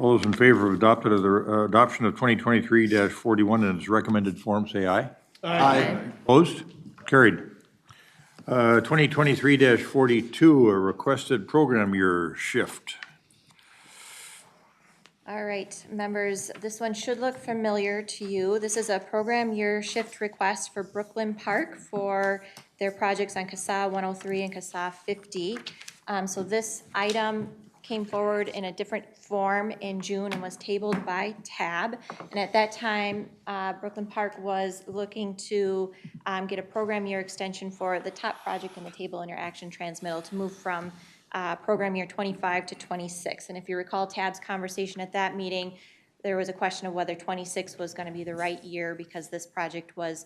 A: All those in favor of adoption of 2023-41 in its recommended form, say aye.
P: Aye.
A: Opposed? Carried. 2023-42, a requested program year shift.
M: All right, members, this one should look familiar to you. This is a program year shift request for Brooklyn Park for their projects on CASA 103 and CASA 50. So this item came forward in a different form in June and was tabled by TAB. And at that time, Brooklyn Park was looking to get a program year extension for the top project in the table interaction transmittal to move from program year 25 to 26. And if you recall TAB's conversation at that meeting, there was a question of whether 26 was going to be the right year because this project was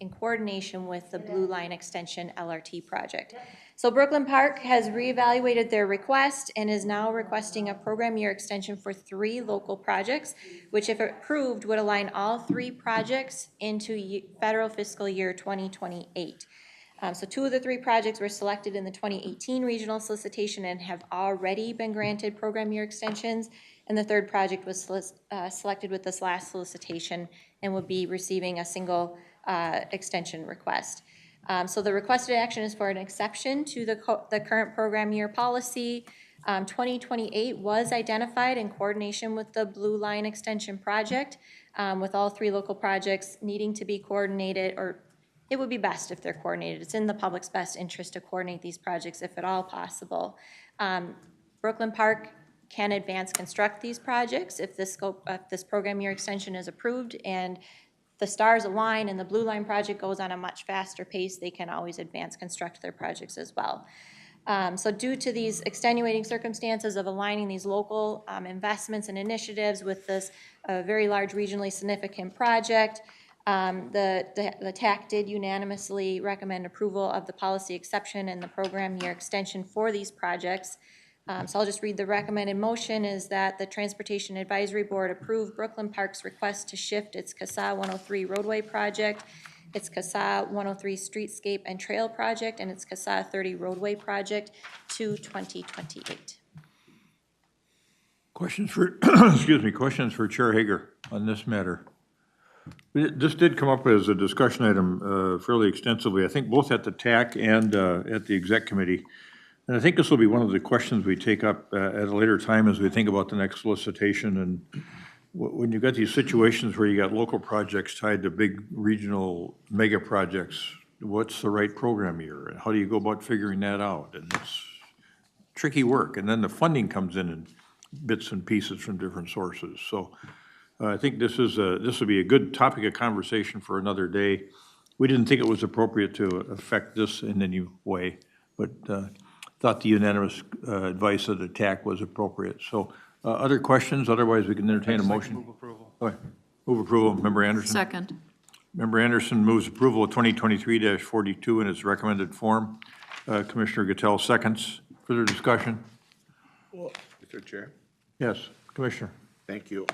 M: in coordination with the Blue Line Extension LRT project. So Brooklyn Park has reevaluated their request and is now requesting a program year extension for 3 local projects, which if approved would align all 3 projects into federal fiscal year 2028. So 2 of the 3 projects were selected in the 2018 regional solicitation and have already been granted program year extensions. And the 3rd project was selected with this last solicitation and will be receiving a single extension request. So the requested action is for an exception to the current program year policy. 2028 was identified in coordination with the Blue Line Extension project, with all 3 local projects needing to be coordinated, or it would be best if they're coordinated. It's in the public's best interest to coordinate these projects if at all possible. Brooklyn Park can advance construct these projects if this program year extension is approved, and the stars align and the Blue Line project goes on a much faster pace, they can always advance construct their projects as well. So due to these extenuating circumstances of aligning these local investments and initiatives with this very large regionally significant project, the TAC did unanimously recommend approval of the policy exception and the program year extension for these projects. So I'll just read the recommended motion is that the Transportation Advisory Board approve Brooklyn Park's request to shift its CASA 103 roadway project, its CASA 103 streetscape and trail project, and its CASA 30 roadway project to 2028.
A: Questions for, excuse me, questions for Chair Hager on this matter? This did come up as a discussion item fairly extensively, I think both at the TAC and at the exec committee. And I think this will be one of the questions we take up at a later time as we think about the next solicitation. And when you've got these situations where you got local projects tied to big regional mega projects, what's the right program year? And how do you go about figuring that out? And it's tricky work. And then the funding comes in bits and pieces from different sources. So I think this would be a good topic of conversation for another day. We didn't think it was appropriate to affect this in any way, but thought the unanimous advice of the TAC was appropriate. So other questions? Otherwise, we can entertain a motion.
B: Move approval.
A: Okay. Move approval. Member Anderson?
C: Second.
A: Member Anderson moves approval of 2023-42 in its recommended form. Commissioner Gattel seconds. Further discussion?
E: Mr. Chair?
A: Yes, Commissioner.
E: Thank you.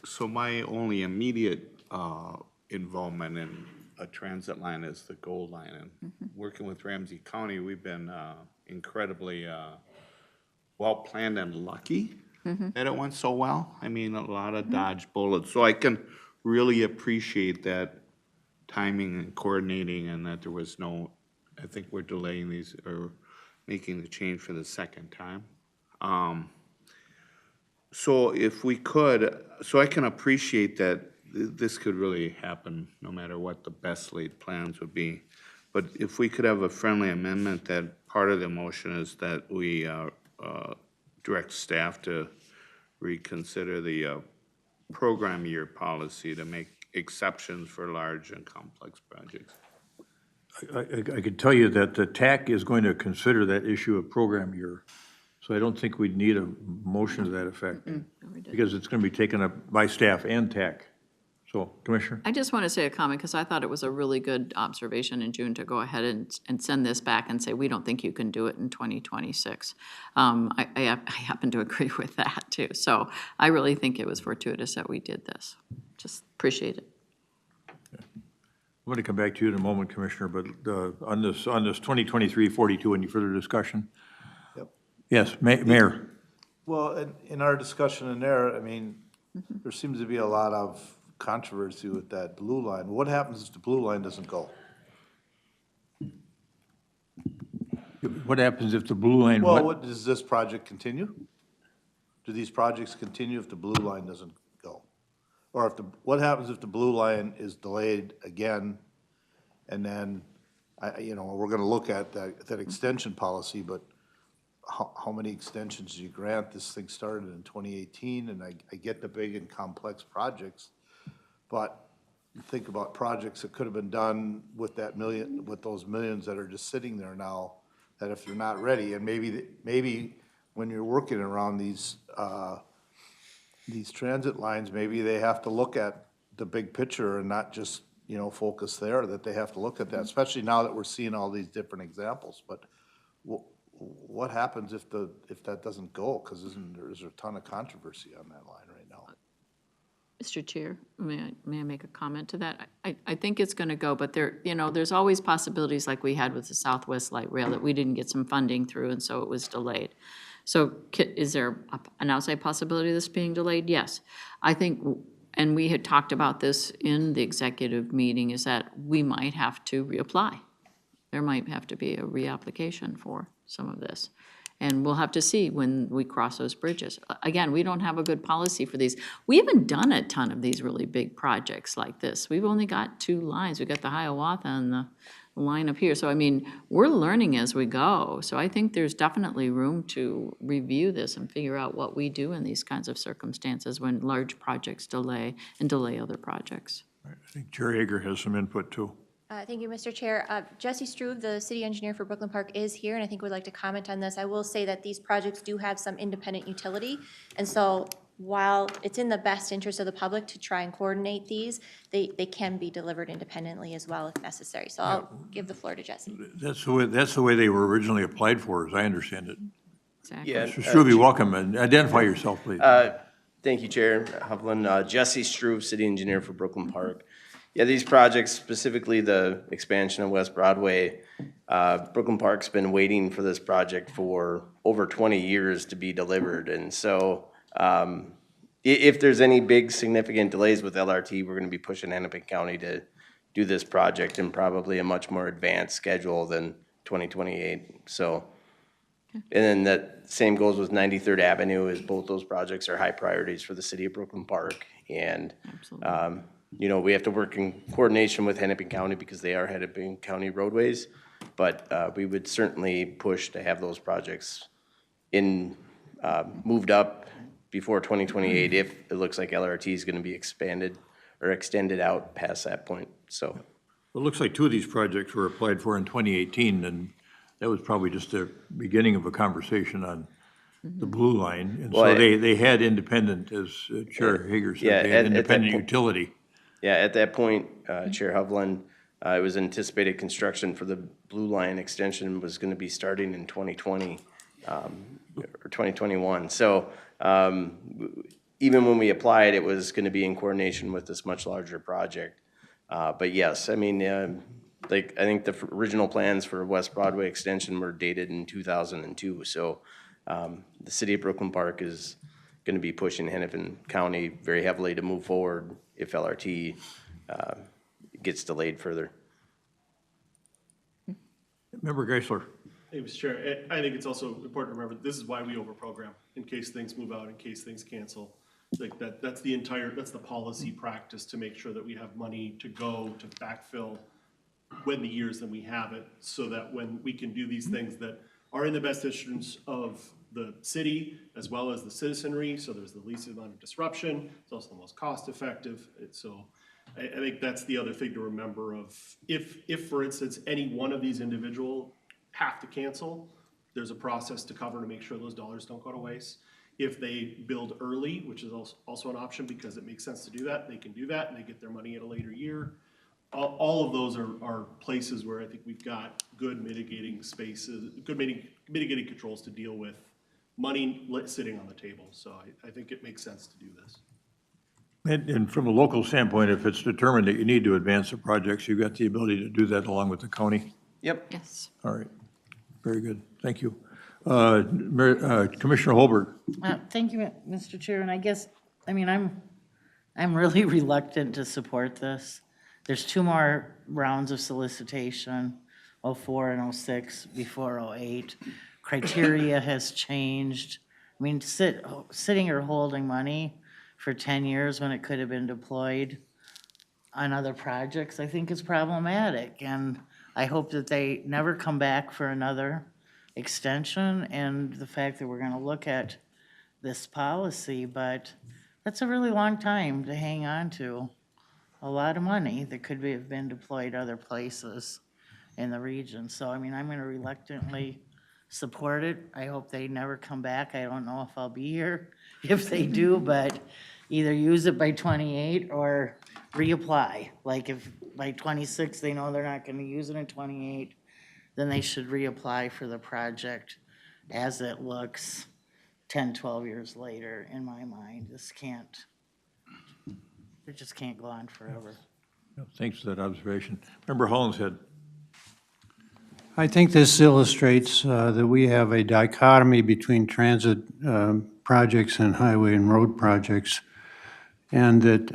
E: So my only immediate involvement in a transit line is the Gold Line. And working with Ramsey County, we've been incredibly well-planned and lucky that it went so well. I mean, a lot of dodged bullets. So I can really appreciate that timing and coordinating and that there was no, I think we're delaying these or making the change for the second time. So if we could, so I can appreciate that this could really happen no matter what the best laid plans would be. But if we could have a friendly amendment that part of the motion is that we direct staff to reconsider the program year policy to make exceptions for large and complex projects.
A: I could tell you that the TAC is going to consider that issue of program year. So I don't think we'd need a motion to that effect because it's going to be taken up by staff and TAC. So, Commissioner?
C: I just want to say a comment because I thought it was a really good observation in June to go ahead and send this back and say, we don't think you can do it in 2026. I happen to agree with that too. So I really think it was fortuitous that we did this. Just appreciate it.
A: I'm going to come back to you in a moment, Commissioner, but on this 2023-42, any further discussion?
R: Yep.
A: Yes, Mayor.
R: Well, in our discussion in there, I mean, there seems to be a lot of controversy with that blue line. What happens if the blue line doesn't go?
A: What happens if the blue line?
R: Well, does this project continue? Do these projects continue if the blue line doesn't go? Or if what happens if the blue line is delayed again? And then, we're gonna look at that extension policy, but how many extensions do you grant? This thing started in 2018, and I get the big and complex projects, but think about projects that could have been done with with those millions that are just sitting there now, that if they're not ready, and maybe when you're working around these transit lines, maybe they have to look at the big picture and not just, focus there, that they have to look at that, especially now that we're seeing all these different examples. But what happens if that doesn't go? Because there's a ton of controversy on that line right now.
C: Mr. Chair, may I make a comment to that? I think it's going to go, but there's always possibilities like we had with the Southwest Light Rail that we didn't get some funding through, and so it was delayed. So is there an outside possibility of this being delayed? Yes. I think, and we had talked about this in the executive meeting, is that we might have to reapply. There might have to be a reapplication for some of this. And we'll have to see when we cross those bridges. Again, we don't have a good policy for these. We haven't done a ton of these really big projects like this. We've only got 2 lines. We've got the Hiawatha and line up here. So I mean, we're learning as we go. So I think there's definitely room to review this and figure out what we do in these kinds of circumstances when large projects delay and delay other projects.
A: I think Chair Hager has some input too.
M: Thank you, Mr. Chair. Jesse Struve, the city engineer for Brooklyn Park, is here, and I think would like to comment on this. I will say that these projects do have some independent utility, and so while it's in the best interest of the public to try and coordinate these, they can be delivered independently as well if necessary. So I'll give the floor to Jesse.
A: That's the way they were originally applied for, as I understand it.
C: Exactly.
S: Yeah,
A: Mr. Struve, welcome, and identify yourself, please.
S: Thank you, Chair Hovland. Jesse Struve, city engineer for Brooklyn Park. Yeah, these projects, specifically the expansion of West Broadway, Brooklyn Park's been waiting for this project for over 20 years to be delivered. And so if there's any big significant delays with LRT, we're going to be pushing Hennepin County to do this project in probably a much more advanced schedule than 2028. So, and then that same goes with 93rd Avenue, as both those projects are high priorities for the city of Brooklyn Park. And you know, we have to work in coordination with Hennepin County because they are Hennepin County roadways, but we would certainly push to have those projects moved up before 2028 if it looks like LRT is going to be expanded or extended out past that point. So
A: It looks like two of these projects were applied for in 2018, and that was probably just the beginning of a conversation on the blue line. And so they had independent, as Chair Hager said, they had independent utility.
S: Yeah, at that point, Chair Hovland, it was anticipated construction for the Blue Line extension was going to be starting in 2020 or 2021. So even when we applied, it was going to be in coordination with this much larger project. But yes, I mean, like I think the original plans for West Broadway extension were dated in 2002. So the city of Brooklyn Park is going to be pushing Hennepin County very heavily to move forward if LRT gets delayed further.
A: Member Geisler.
T: Hey, Mr. Chair, I think it's also important to remember, this is why we overprogram, in case things move out, in case things cancel. Like that's the policy practice to make sure that we have money to go to backfill when the years that we have it, so that when we can do these things that are in the best interest of the city as well as the citizenry, so there's the least amount of disruption, it's also the most cost effective. So I think that's the other thing to remember of if for instance, any one of these individual have to cancel, there's a process to cover to make sure those dollars don't go to waste. If they build early, which is also an option because it makes sense to do that, they can do that and they get their money at a later year. All of those are places where I think we've got good mitigating spaces, good mitigating controls to deal with money sitting on the table. So I think it makes sense to do this.
A: And from a local standpoint, if it's determined that you need to advance the projects, you've got the ability to do that along with the county?
S: Yep.
C: Yes.
A: All right. Very good. Thank you. Commissioner Holberg.
D: Thank you, Mr. Chair, and I guess, I mean, I'm really reluctant to support this. There's 2 more rounds of solicitation, 04 and 06 before 08. Criteria has changed. I mean, sitting or holding money for 10 years when it could have been deployed on other projects, I think is problematic. And I hope that they never come back for another extension, and the fact that we're gonna look at this policy, but that's a really long time to hang on to. A lot of money that could have been deployed other places in the region. So, I mean, I'm gonna reluctantly support it. I hope they never come back. I don't know if I'll be here if they do, but either use it by 28 or reapply. Like if by 26 they know they're not gonna use it in 28, then they should reapply for the project as it looks 10, 12 years later, in my mind. It just can't go on forever.
A: Thanks for that observation. Member Hollinshead.
U: I think this illustrates that we have a dichotomy between transit projects and highway and road projects, and that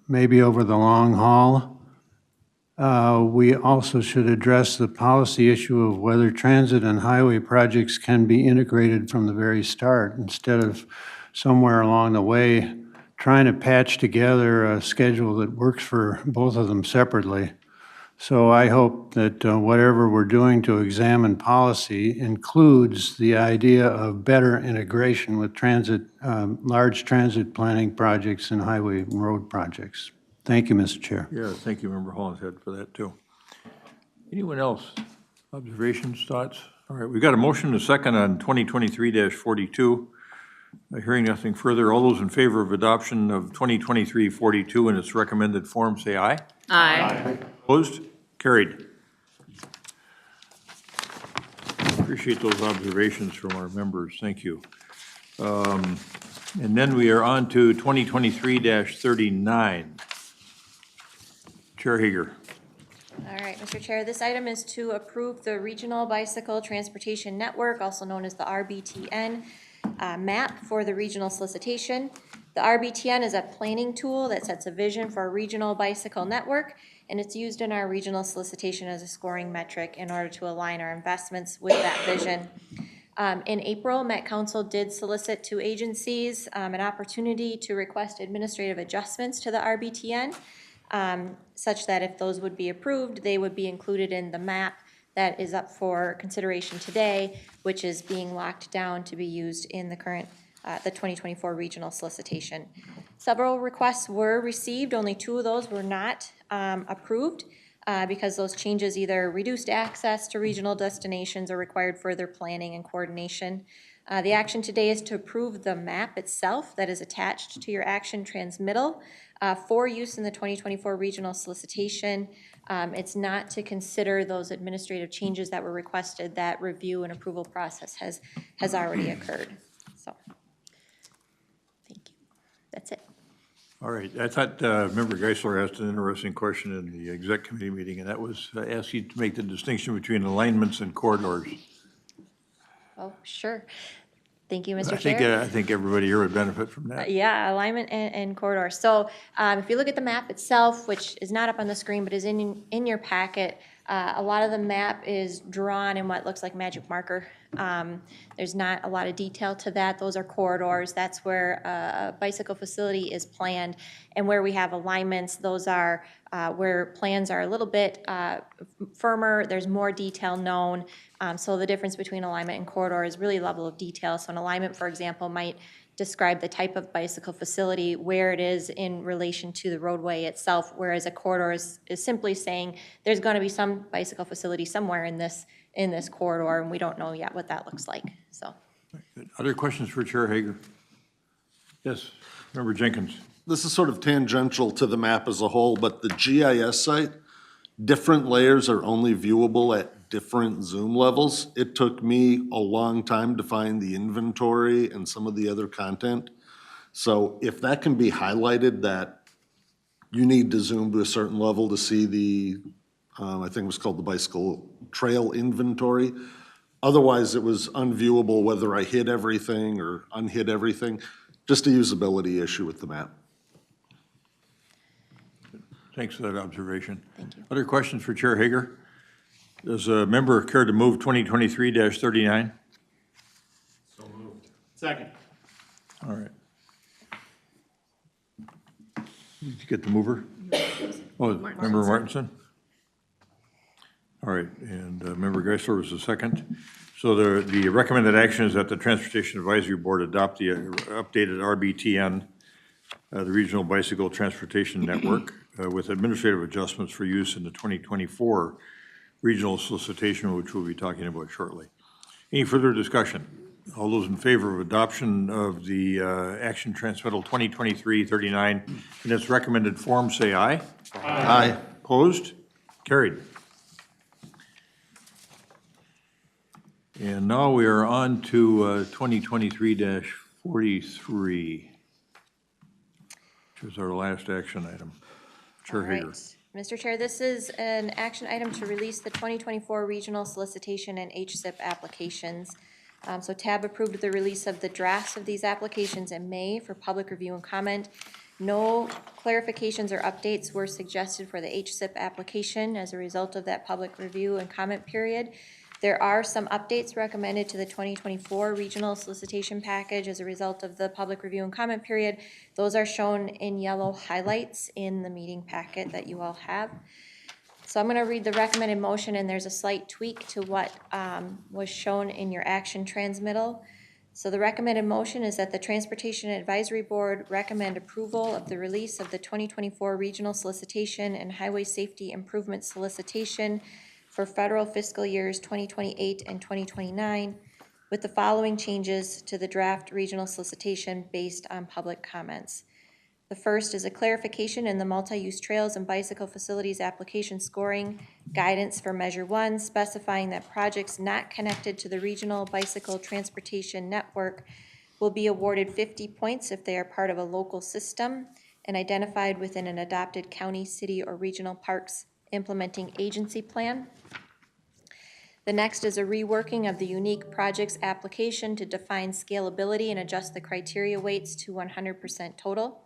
U: maybe over the long haul, we also should address the policy issue of whether transit and highway projects can be integrated from the very start, instead of somewhere along the way trying to patch together a schedule that works for both of them separately. So I hope that whatever we're doing to examine policy includes the idea of better integration with transit, large transit planning projects and highway and road projects. Thank you, Mr. Chair.
A: Yeah, thank you, Member Hollinshead, for that, too. Anyone else? Observations, thoughts? All right, we've got a motion and a second on 2023-42. Hearing nothing further, all those in favor of adoption of 2023-42 in its recommended form, say aye.
C: Aye.
A: Opposed? Carried. Appreciate those observations from our members. Thank you. And then we are on to 2023-39. Chair Hager.
M: All right, Mr. Chair, this item is to approve the Regional Bicycle Transportation Network, also known as the RBTN, map for the regional solicitation. The RBTN is a planning tool that sets a vision for a regional bicycle network, and it's used in our regional solicitation as a scoring metric in order to align our investments with that vision. In April, Met Council did solicit to agencies an opportunity to request administrative adjustments to the RBTN, such that if those would be approved, they would be included in the map that is up for consideration today, which is being locked down to be used in the current, the 2024 regional solicitation. Several requests were received, only 2 of those were not approved because those changes either reduced access to regional destinations or required further planning and coordination. The action today is to approve the map itself that is attached to your action transmittal for use in the 2024 regional solicitation. It's not to consider those administrative changes that were requested. That review and approval process has already occurred. So, thank you. That's it.
A: All right, I thought Member Geisler asked an interesting question in the exec committee meeting, and that was ask you to make the distinction between alignments and corridors.
M: Oh, sure. Thank you, Mr. Chair.
A: I think everybody here would benefit from that.
M: Yeah, alignment and corridor. So if you look at the map itself, which is not up on the screen but is in your packet, a lot of the map is drawn in what looks like magic marker. There's not a lot of detail to that. Those are corridors. That's where a bicycle facility is planned. And where we have alignments, those are where plans are a little bit firmer. There's more detail known. So the difference between alignment and corridor is really level of detail. So an alignment, for example, might describe the type of bicycle facility, where it is in relation to the roadway itself, whereas a corridor is simply saying there's going to be some bicycle facility somewhere in this corridor, and we don't know yet what that looks like. So,
A: Other questions for Chair Hager? Yes, Member Jenkins.
P: This is sort of tangential to the map as a whole, but the GIS site, different layers are only viewable at different zoom levels. It took me a long time to find the inventory and some of the other content. So if that can be highlighted, that you need to zoom to a certain level to see the, I think it was called the bicycle trail inventory. Otherwise, it was unviewable whether I hit everything or unhit everything. Just a usability issue with the map.
A: Thanks for that observation.
M: Thank you.
A: Other questions for Chair Hager? Does a member care to move 2023-39?
T: So moved. Second.
A: All right. Did you get the mover? Oh, Member Martinson? All right, and Member Geisler was the second. So the recommended action is that the Transportation Advisory Board adopt the updated RBTN, the Regional Bicycle Transportation Network, with administrative adjustments for use in the 2024 regional solicitation, which we'll be talking about shortly. Any further discussion? All those in favor of adoption of the action transmittal 2023-39 in its recommended form, say aye.
P: Aye.
A: Opposed? Carried. And now we are on to 2023-43, which is our last action item. Chair Hager.
M: right. Mr. Chair, this is an action item to release the 2024 regional solicitation and HSIP applications. So TAB approved the release of the drafts of these applications in May for public review and comment. No clarifications or updates were suggested for the HSIP application as a result of that public review and comment period. There are some updates recommended to the 2024 regional solicitation package as a result of the public review and comment period. Those are shown in yellow highlights in the meeting packet that you all have. So I'm going to read the recommended motion, and there's a slight tweak to what was shown in your action transmittal. So the recommended motion is that the Transportation Advisory Board recommend approval of the release of the 2024 Regional Solicitation and Highway Safety Improvement Solicitation for federal fiscal years 2028 and 2029, with the following changes to the draft regional solicitation based on public comments. The first is a clarification in the multi-use trails and bicycle facilities application scoring guidance for Measure 1, specifying that projects not connected to the regional bicycle transportation network will be awarded 50 points if they are part of a local system and identified within an adopted county, city, or regional parks implementing agency plan. The next is a reworking of the unique projects application to define scalability and adjust the criteria weights to 100% total.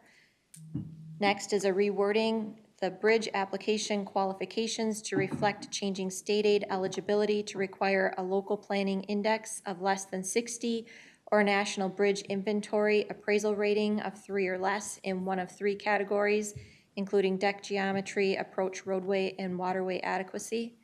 M: Next is a rewording the bridge application qualifications to reflect changing state aid eligibility to require a local planning index of less than 60 or a national bridge inventory appraisal rating of 3 or less in one of 3 categories, including deck geometry, approach roadway, and waterway adequacy.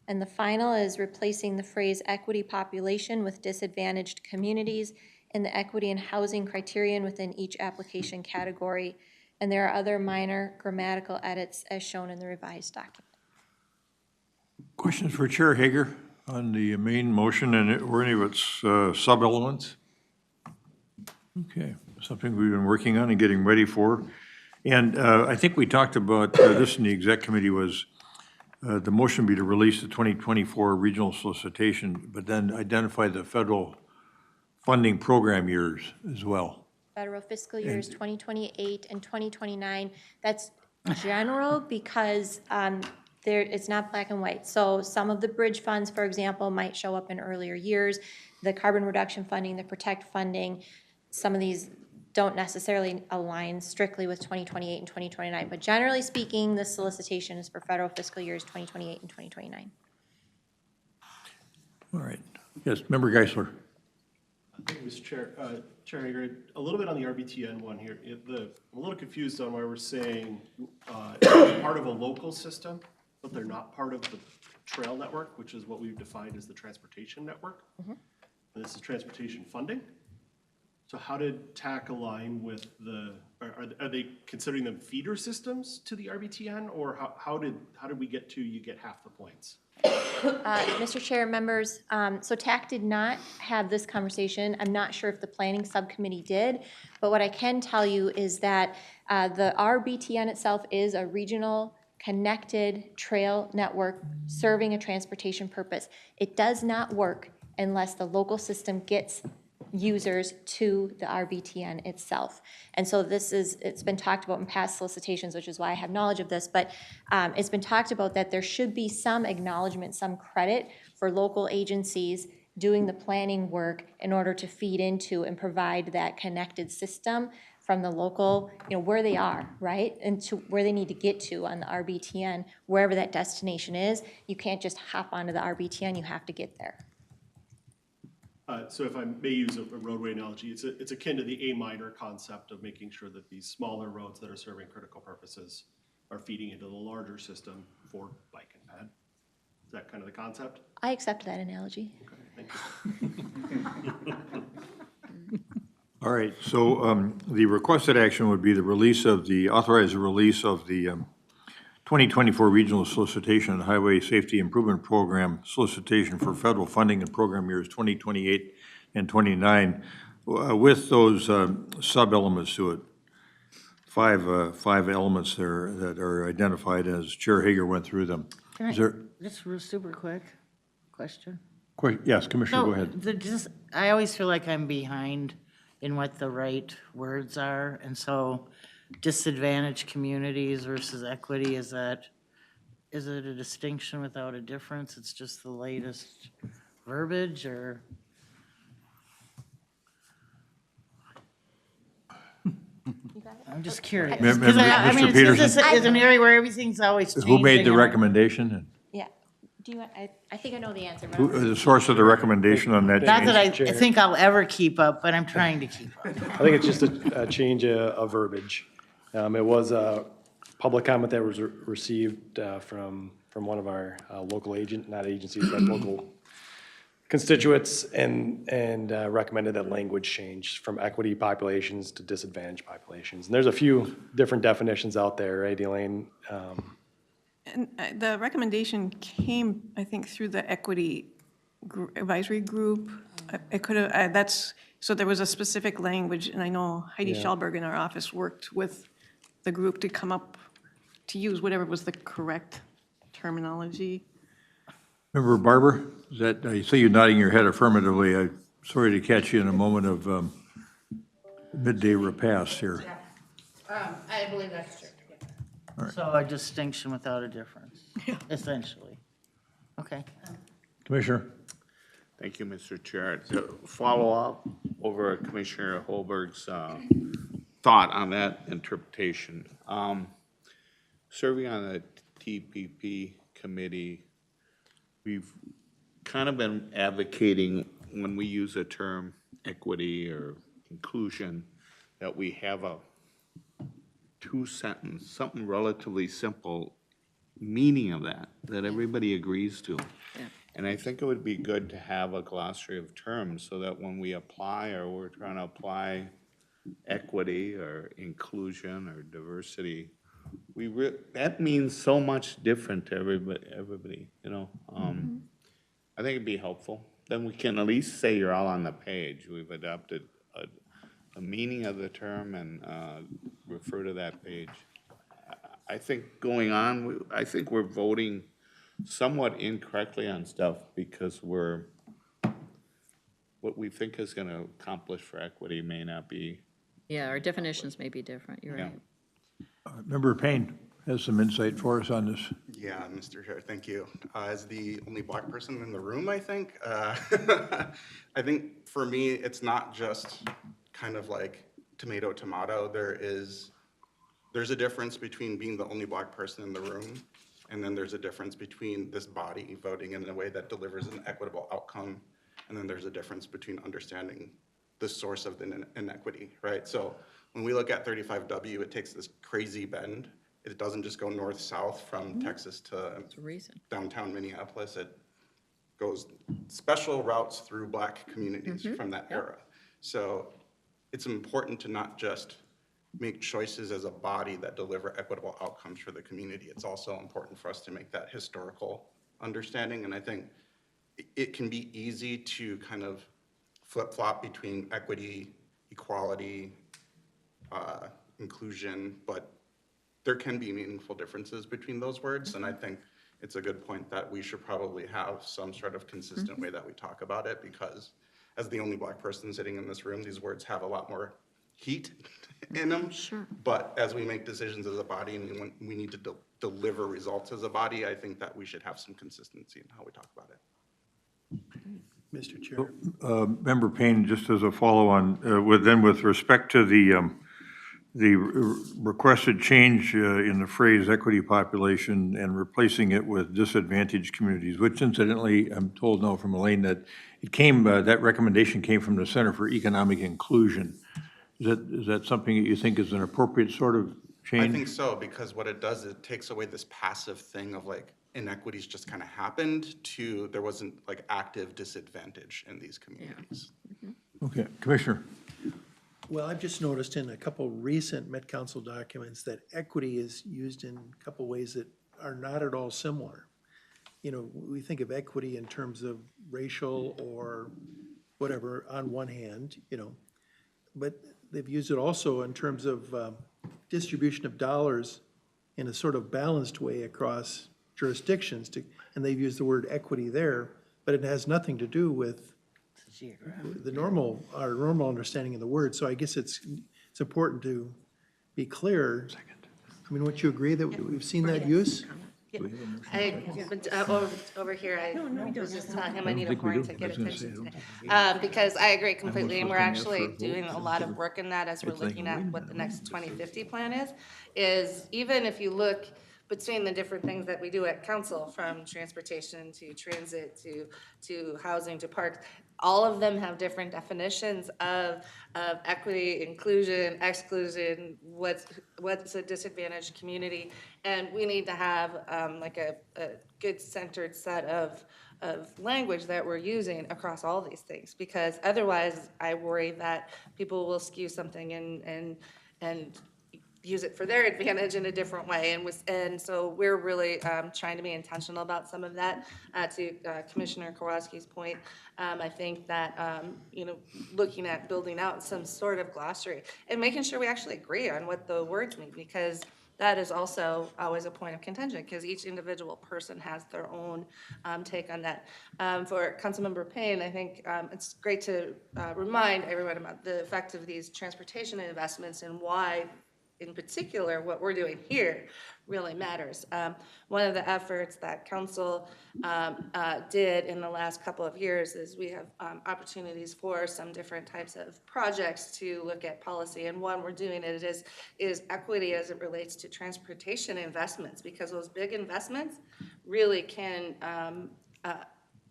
M: And the final is replacing the phrase equity population with disadvantaged communities in the equity and housing criterion within each application category. And there are other minor grammatical edits as shown in the revised document.
A: Questions for Chair Hager on the main motion or any of its sub-elements? Okay, something we've been working on and getting ready for. And I think we talked about this in the exec committee was the motion be to release the 2024 regional solicitation, but then identify the federal funding program years as well.
M: Federal fiscal years 2028 and 2029. That's general because it's not black and white. So some of the bridge funds, for example, might show up in earlier years. The carbon reduction funding, the protect funding, some of these don't necessarily align strictly with 2028 and 2029. But generally speaking, the solicitation is for federal fiscal years 2028 and 2029.
A: All right. Yes, Member Geisler.
T: Thank you, Mr. Chair. Chair Hager, a little bit on the RBTN one here. I'm a little confused on why we're saying part of a local system, but they're not part of the trail network, which is what we've defined as the transportation network. And this is transportation funding. So how did TAC align with are they considering them feeder systems to the RBTN, or how did we get to you get half the points?
M: Mr. Chair, members, so TAC did not have this conversation. I'm not sure if the planning subcommittee did, but what I can tell you is that the RBTN itself is a regional connected trail network serving a transportation purpose. It does not work unless the local system gets users to the RBTN itself. And so it's been talked about in past solicitations, which is why I have knowledge of this, but it's been talked about that there should be some acknowledgement, some credit for local agencies doing the planning work in order to feed into and provide that connected system from the local, where they are, right? And to where they need to get to on the RBTN, wherever that destination is. You can't just hop onto the RBTN, you have to get there.
T: So if I may use a roadway analogy, it's akin to the A minor concept of making sure that these smaller roads that are serving critical purposes are feeding into the larger system for bike and ped. Is that kind of the concept?
M: I accept that analogy.
T: Okay, thank you.
A: All right, so the requested action would be authorize the release of the 2024 Regional Solicitation and Highway Safety Improvement Program solicitation for federal funding and program years 2028 and 29 with those sub-elements to it. Five elements there that are identified as Chair Hager went through them.
D: Can
A: Is there,
D: just real super quick question?
A: yes, Commissioner, go ahead.
D: I always feel like I'm behind in what the right words are, and so disadvantaged communities versus equity, is it a distinction without a difference? It's just the latest verbiage, or? I'm just curious. Because
A: Mr. Peterson?
D: This is an area where everything's always changing.
A: Who made the recommendation?
M: Yeah. Do you want, I think I know the answer. But
A: Who, the source of the recommendation on that
D: Not
A: change?
D: that I think I'll ever keep up, but I'm trying to keep up.
B: I think it's just a change of verbiage. It was a public comment that was received from from one of our local not agencies, but local constituents, and recommended that language change from equity populations to disadvantaged populations. And there's a few different definitions out there, right, Elaine?
G: And the recommendation came, I think, through the equity advisory group. It could have, so there was a specific language, and I know Heidi
B: Yeah.
G: Schallberg in our office worked with the group to come up, to use whatever was the correct terminology.
A: Member Barber, is that, I see you nodding your head affirmatively. I'm sorry to catch you in a moment of midday repast here.
H: I believe that's true.
D: So a distinction without a difference, essentially. Okay.
A: Commissioner?
E: Thank you, Mr. Chair. To follow up over Commissioner Holberg's thought on that interpretation. Serving on the TPP committee, we've kind of been advocating when we use the term equity or inclusion, that we have a two-sentence, something relatively simple meaning of that everybody agrees to.
C: Yeah.
E: And I think it would be good to have a glossary of terms so that when we apply or we're trying to apply equity or inclusion or diversity, that means so much different to everybody, you know. I think it'd be helpful. Then we can at least say you're all on the page. We've adopted a meaning of the term and refer to that page. I think going on, I think we're voting somewhat incorrectly on stuff because what we think is going to accomplish for equity may not be.
C: Yeah, our definitions may be different, you're right.
A: Member Payne has some insight for us on this.
Q: Yeah, Mr. Chair, thank you. As the only Black person in the room, I think, I think for me, it's not just kind of like tomato, tomato. There's a difference between being the only Black person in the room, and then there's a difference between this body voting in a way that delivers an equitable outcome, and then there's a difference between understanding the source of the inequity, right? So when we look at 35W, it takes this crazy bend. It doesn't just go north-south from Texas to downtown Minneapolis. It goes special routes through Black communities from that era. So it's important to not just make choices as a body that deliver equitable outcomes for the community. It's also important for us to make that historical understanding. And I think it can be easy to kind of flip-flop between equity, equality, inclusion, but there can be meaningful differences between those words. And I think it's a good point that we should probably have some sort of consistent way that we talk about it, because as the only Black person sitting in this room, these words have a lot more heat in them.
C: Sure.
Q: But as we make decisions as a body and we need to deliver results as a body, I think that we should have some consistency in how we talk about it.
I: Mr. Chair.
A: Member Payne, just as a follow-on, with respect to the requested change in the phrase equity population and replacing it with disadvantaged communities, which incidentally, I'm told now from Elaine that it came, that recommendation came from the Center for Economic Inclusion. Is that something that you think is an appropriate sort of change?
Q: I think so, because what it does is it takes away this passive thing of like inequities just kind of happened to there wasn't like active disadvantage in these communities.
A: Okay, Commissioner.
I: Well, I've just noticed in a couple recent Met Council documents that equity is used in a couple ways that are not at all similar. You know, we think of equity in terms of racial or whatever on one hand, you know, but they've used it also in terms of distribution of dollars in a sort of balanced way across jurisdictions, and they've used the word equity there, but it has nothing to do with our normal understanding of the word. So I guess it's important to be clear. I mean, would you agree that we've seen that use?
H: Over here, I was just telling him I need a horn to get attention today. Because I agree completely, and we're actually doing a lot of work in that as we're looking at what the next 2050 plan is even if you look between the different things that we do at council, from transportation to transit to housing to parks, all of them have different definitions of equity, inclusion, exclusion, what's a disadvantaged community. And we need to have like a good centered set of language that we're using across all these things, because otherwise I worry that people will skew something and use it for their advantage in a different way. And so we're really trying to be intentional about some of that. To Commissioner Kowalski's point, I think that, looking at building out some sort of glossary and making sure we actually agree on what the words mean, because that is also always a point of contention, because each individual person has their own take on that. For Councilmember Payne, I think it's great to remind everyone about the effect of these transportation investments and why, in particular, what we're doing here really matters. One of the efforts that council did in the last couple of years is we have opportunities for some different types of projects to look at policy, and one we're doing it is equity as it relates to transportation investments, because those big investments really can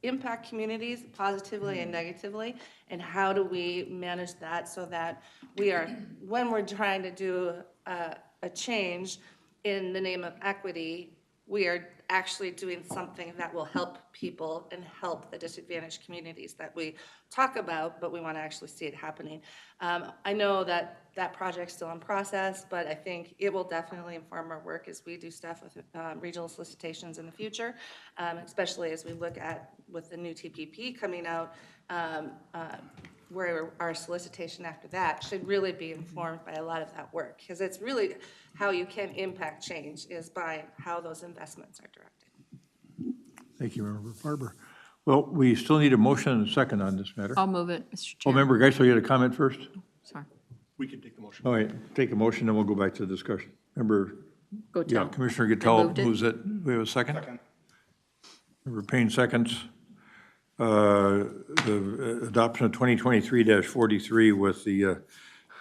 H: impact communities positively and negatively, and how do we manage that so that we are, when we're trying to do a change in the name of equity, we are actually doing something that will help people and help the disadvantaged communities that we talk about, but we want to actually see it happening. I know that that project's still in process, but I think it will definitely inform our work as we do stuff with regional solicitations in the future, especially as we look at with the new TPP coming out, where our solicitation after that should really be informed by a lot of that work, because it's really how you can impact change is by how those investments are directed.
A: Thank you, Member Barber. Well, we still need a motion and a second on this matter.
C: I'll move it, Mr.
A: Oh,
C: Chair.
A: Member Geisler, you had a comment first?
C: Sorry.
T: We can take the motion.
A: All right, take a motion, then we'll go back to the discussion. Member,
C: Go
A: yeah,
C: tell.
A: Commissioner
C: I
A: Gattel
C: moved it.
A: moves it. We have a second? Member Payne seconds. The adoption of 2023-43 with the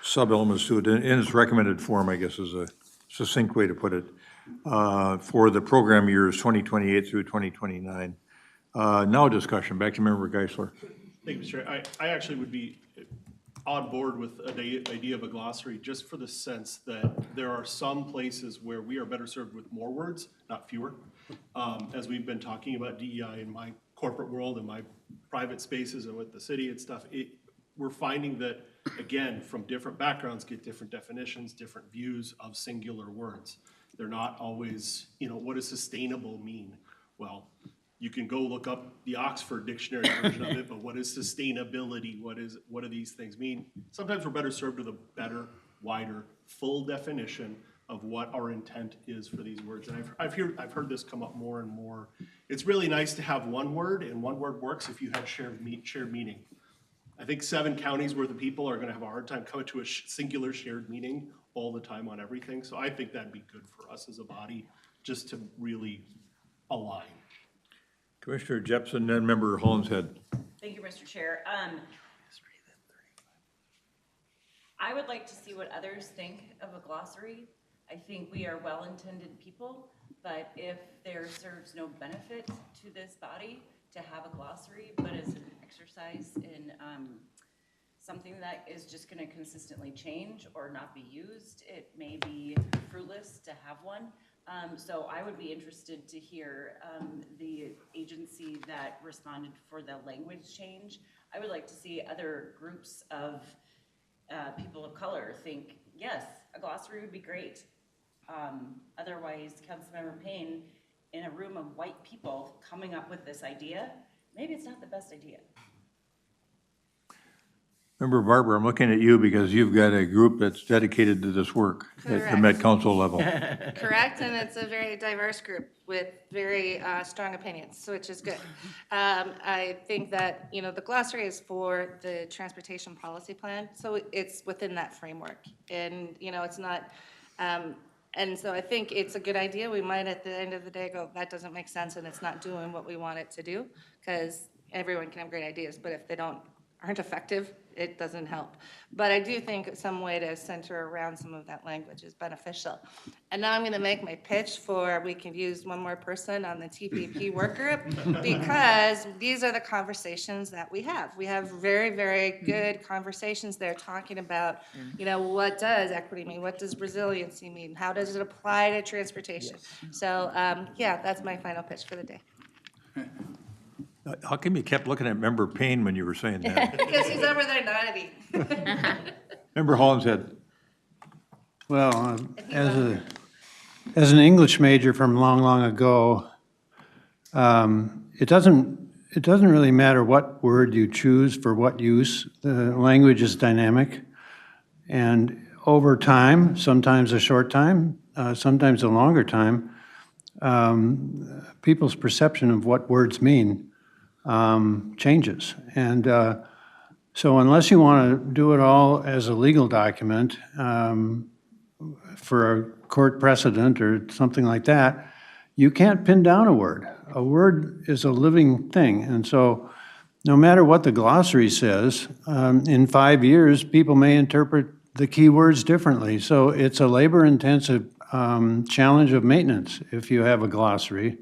A: sub-elements to it in its recommended form, I guess is a succinct way to put it, for the program years 2028 through 2029. Now discussion, back to Member Geisler.
T: Thank you, Mr. Chair. I actually would be on board with the idea of a glossary, just for the sense that there are some places where we are better served with more words, not fewer. As we've been talking about DEI in my corporate world and my private spaces and with the city and stuff, we're finding that, again, from different backgrounds, get different definitions, different views of singular words. They're not always, what does sustainable mean? Well, you can go look up the Oxford Dictionary version of it, but what is sustainability? What do these things mean? Sometimes we're better served with a better, wider, full definition of what our intent is for these words. And I've heard this come up more and more. It's really nice to have one word, and one word works if you have shared meaning. I think 7 counties worth of people are gonna have a hard time coming to a singular shared meaning all the time on everything. So I think that'd be good for us as a body, just to really align.
A: Commissioner Jepson, then Member Hollinshead.
J: Thank you, Mr. Chair. I would like to see what others think of a glossary. I think we are well-intended people, but if there serves no benefit to this body to have a glossary, but as an exercise in something that is just going to consistently change or not be used, it may be fruitless to have one. So I would be interested to hear the agency that responded for the language change. I would like to see other groups of people of color think, yes, a glossary would be great. Otherwise, Councilmember Payne, in a room of white people coming up with this idea, maybe it's not the best idea.
A: Member Barber, I'm looking at you because you've got a group that's dedicated to this work at the Met Council level.
H: Correct, and it's a very diverse group with very strong opinions, which is good. I think that, the glossary is for the transportation policy plan, so it's within that framework. And, it's not, and so I think it's a good idea. We might at the end of the day go, that doesn't make sense and it's not doing what we want it to do, because everyone can have great ideas, but if they aren't effective, it doesn't help. But I do think some way to center around some of that language is beneficial. And now I'm going to make my pitch for we can use one more person on the TPP work group, because these are the conversations that we have. We have very, very good conversations there talking about, you know, what does equity mean? What does resiliency mean? How does it apply to transportation? So, yeah, that's my final pitch for the day.
A: How come you kept looking at Member Payne when you were saying that?
H: Because he's over there nodding.
A: Member Hollingshead.
U: Well, as an English major from long, long ago, it doesn't really matter what word you choose for what use. The language is dynamic, and over time, sometimes a short time, sometimes a longer time, people's perception of what words mean changes. And so unless you want to do it all as a legal document for a court precedent or something like that, you can't pin down a word. A word is a living thing. And so no matter what the glossary says, in 5 years, people may interpret the key words differently. So it's a labor-intensive challenge of maintenance if you have a glossary.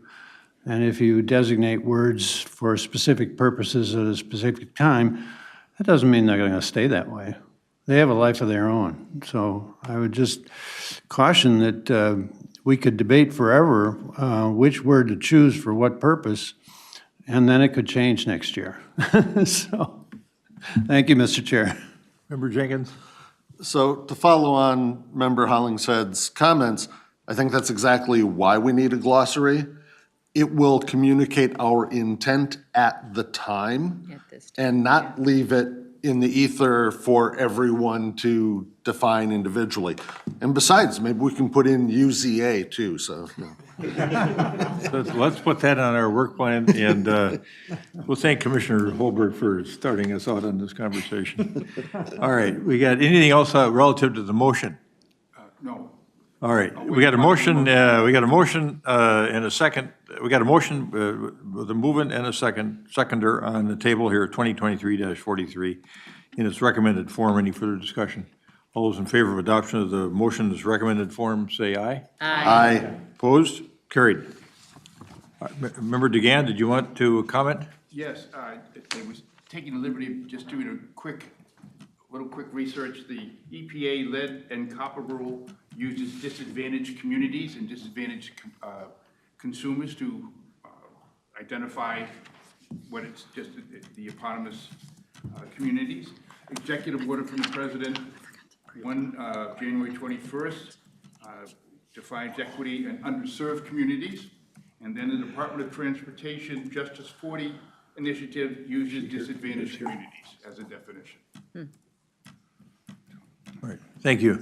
U: And if you designate words for specific purposes at a specific time, that doesn't mean they're going to stay that way. They have a life of their own. So I would just caution that we could debate forever which word to choose for what purpose, and then it could change next year. So, thank you, Mr. Chair.
A: Member Jenkins?
P: So to follow on Member Hollingshead's comments, I think that's exactly why we need a glossary. It will communicate our intent at the time and not leave it in the ether for everyone to define individually. And besides, maybe we can put in UZA too, so.
A: So let's put that on our work plan, and we'll thank Commissioner Holbert for starting us out on this conversation. All right, we got anything else relative to the motion?
K: No.
A: All right, we got a motion and a second. We got a motion with a movement and a seconder on the table here, 2023-43, in its recommended form. Any further discussion? All those in favor of adoption of the motion as recommended form, say aye.
P: Aye.
A: Opposed? Carried. Member DeGan, did you want to comment?
K: Yes, I was taking the liberty of just doing a little quick research. The EPA lead and copper rule uses disadvantaged communities and disadvantaged consumers to identify what it's just the eponymous communities. Executive order from the President, January 21st, defines equity and underserved communities. And then the Department of Transportation Justice 40 initiative uses disadvantaged communities as a definition.
A: All right, thank you.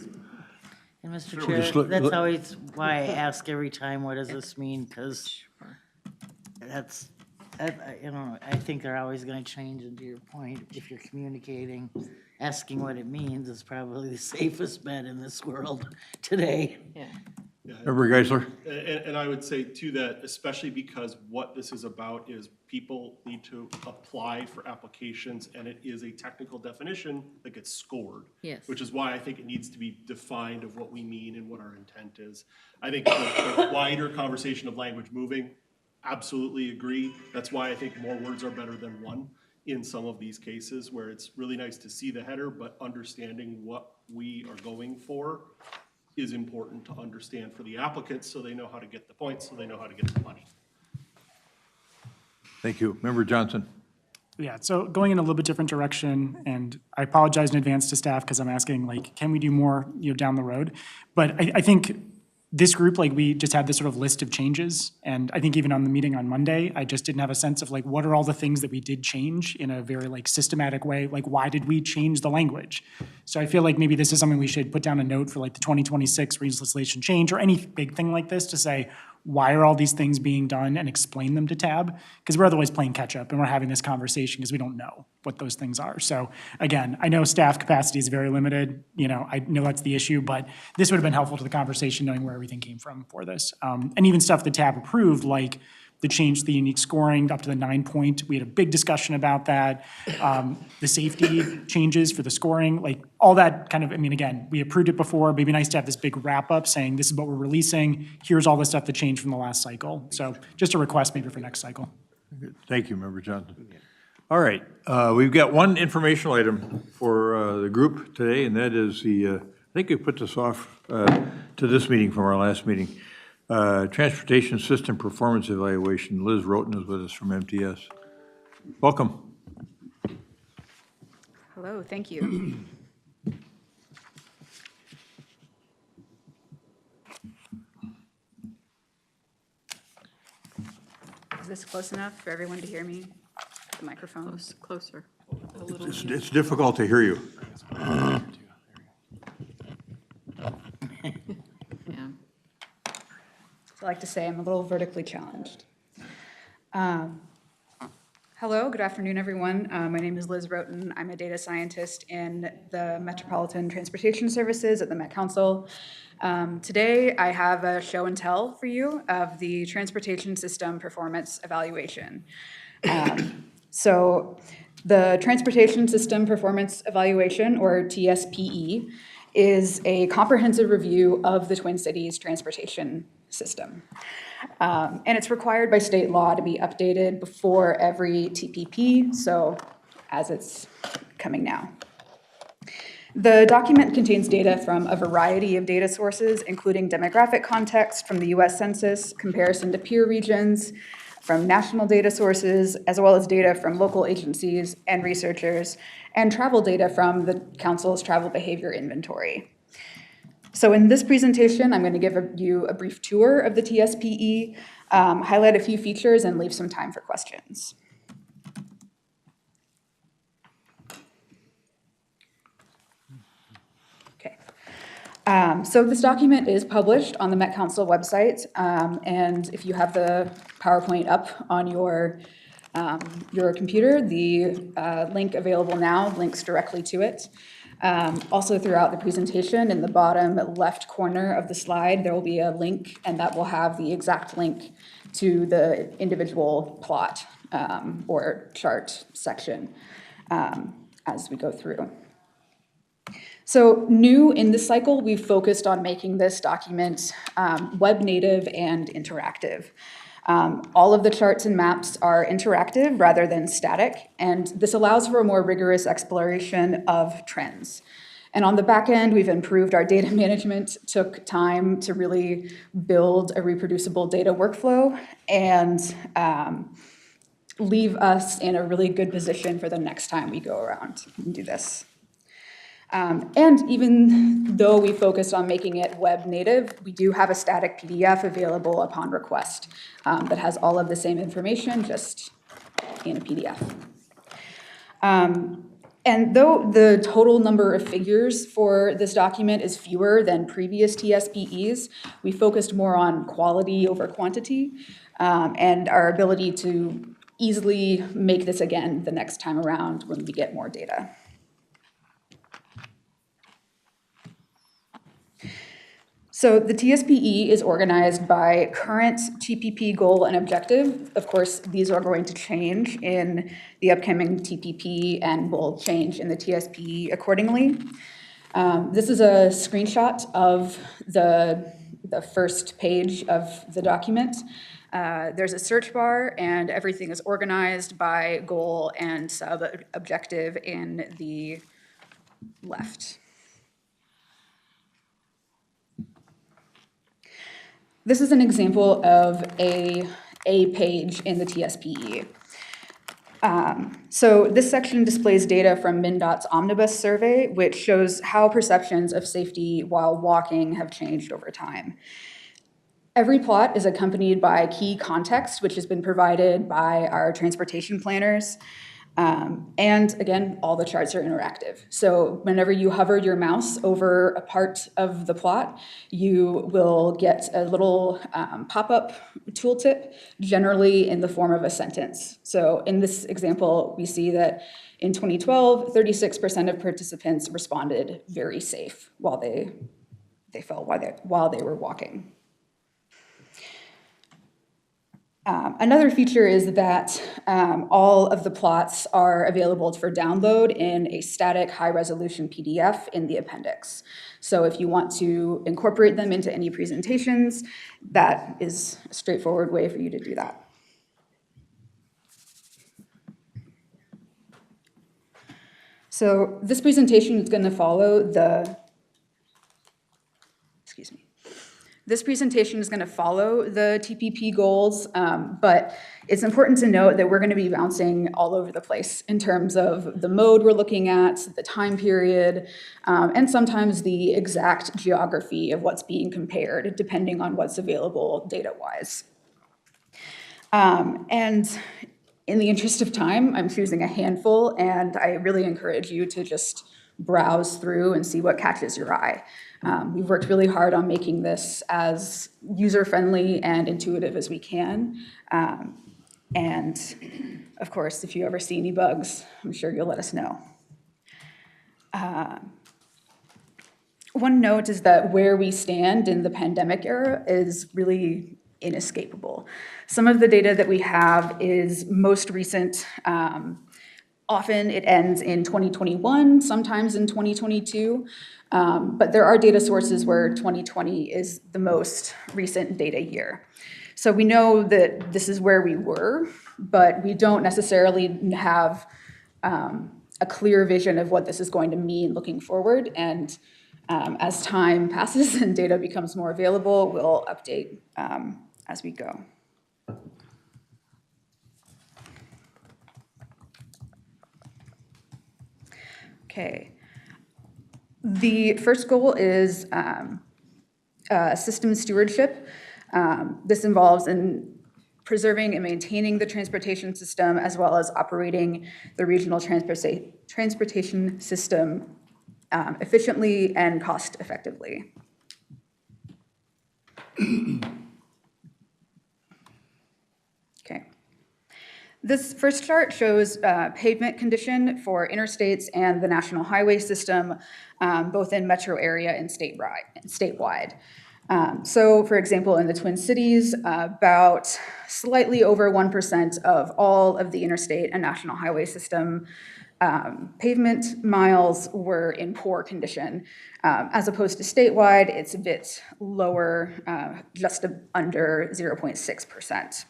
D: And Mr.
A: Sure.
D: Chair, that's always why I ask every time, what does this mean? Because that's, you know, I think they're always going to change, and to your point, if you're communicating, asking what it means is probably the safest bet in this world today.
G: Yeah.
A: Member Geisler?
T: And I would say too that, especially because what this is about is people need to apply for applications, and it is a technical definition that gets scored.
C: Yes.
T: Which is why I think it needs to be defined of what we mean and what our intent is. I think the wider conversation of language moving, absolutely agree. That's why I think more words are better than one in some of these cases, where it's really nice to see the header, but understanding what we are going for is important to understand for the applicants, so they know how to get the points, so they know how to get the money.
A: Thank you. Member Johnson?
F: Yeah, so going in a little bit different direction, and I apologize in advance to staff because I'm asking, like, can we do more, you know, down the road? But I think this group, like, we just had this sort of list of changes, and I think even on the meeting on Monday, I just didn't have a sense of, like, what are all the things that we did change in a very, like, systematic way? Like, why did we change the language? So I feel like maybe this is something we should put down a note for, like, the 2026 legislation change or any big thing like this to say, why are all these things being done, and explain them to TAB? Because we're otherwise playing catch up, and we're having this conversation because we don't know what those things are. So again, I know staff capacity is very limited. You know, I know that's the issue, but this would have been helpful to the conversation knowing where everything came from for this. And even stuff that TAB approved, like the change to the unique scoring up to the 9-point. We had a big discussion about that. The safety changes for the scoring, like all that kind of, I mean, again, we approved it before, but it'd be nice to have this big wrap-up saying this is what we're releasing, here's all the stuff that changed from the last cycle. So just a request maybe for next cycle.
A: Thank you, Member Johnson. All right, we've got one informational item for the group today, and that is I think we put this off to this meeting from our last meeting. Transportation System Performance Evaluation. Liz Roten is with us from MTS. Welcome.
L: Hello, thank you. Is this close enough for everyone to hear me? The microphone?
C: Closer.
A: It's difficult to hear you.
L: Yeah. So I like to say I'm a little vertically challenged. Hello, good afternoon, everyone. My name is Liz Roten. I'm a data scientist in the Metropolitan Transportation Services at the Met Council. Today, I have a show and tell for you of the Transportation System Performance Evaluation. So the Transportation System Performance Evaluation, or TSPE, is a comprehensive review of the Twin Cities transportation system. And it's required by state law to be updated before every TPP, so as it's coming now. The document contains data from a variety of data sources, including demographic context from the US Census, comparison to peer regions, from national data sources, as well as data from local agencies and researchers, and travel data from the Council's Travel Behavior Inventory. So in this presentation, I'm going to give you a brief tour of the TSPE, highlight a few features, and leave some time for questions. Okay. So this document is published on the Met Council website, and if you have the PowerPoint up on your computer, the link available now links directly to it. Also throughout the presentation, in the bottom left corner of the slide, there will be a link, and that will have the exact link to the individual plot or chart section as we go through. So new in this cycle, we've focused on making this document web native and interactive. All of the charts and maps are interactive rather than static, and this allows for a more rigorous exploration of trends. And on the back end, we've improved our data management, took time to really build a reproducible data workflow, and leave us in a really good position for the next time we go around and do this. And even though we focused on making it web native, we do have a static PDF available upon request that has all of the same information, just in a PDF. And though the total number of figures for this document is fewer than previous TSPEs, we focused more on quality over quantity and our ability to easily make this again the next time around when we get more data. So the TSPE is organized by current TPP goal and objective. Of course, these are going to change in the upcoming TPP and will change in the TSPE accordingly. This is a screenshot of the first page of the document. There's a search bar, and everything is organized by goal and sub-objective in the left. This is an example of a page in the TSPE. So this section displays data from MnDOT's Omnibus survey, which shows how perceptions of safety while walking have changed over time. Every plot is accompanied by key context, which has been provided by our transportation planners. And again, all the charts are interactive. So whenever you hover your mouse over a part of the plot, you will get a little pop-up tooltip, generally in the form of a sentence. So in this example, we see that in 2012, 36% of participants responded very safe while they fell while they were walking. Another feature is that all of the plots are available for download in a static high-resolution PDF in the appendix. So if you want to incorporate them into any presentations, that is a straightforward way for you to do that. So this presentation is going to follow the, excuse me. This presentation is going to follow the TPP goals, but it's important to note that we're going to be bouncing all over the place in terms of the mode we're looking at, the time period, and sometimes the exact geography of what's being compared, depending on what's available data-wise. And in the interest of time, I'm choosing a handful, and I really encourage you to just browse through and see what catches your eye. We've worked really hard on making this as user-friendly and intuitive as we can. And of course, if you ever see any bugs, I'm sure you'll let us know. One note is that where we stand in the pandemic era is really inescapable. Some of the data that we have is most recent. Often it ends in 2021, sometimes in 2022. But there are data sources where 2020 is the most recent data year. So we know that this is where we were, but we don't necessarily have a clear vision of what this is going to mean looking forward. And as time passes and data becomes more available, we'll update as we go. Okay. The first goal is system stewardship. This involves in preserving and maintaining the transportation system as well as operating the regional transportation system efficiently and cost effectively. Okay. This first chart shows pavement condition for interstates and the national highway system, both in metro area and statewide. So for example, in the Twin Cities, about slightly over 1% of all of the interstate and national highway system pavement miles were in poor condition. As opposed to statewide, it's a bit lower, just under 0.6%.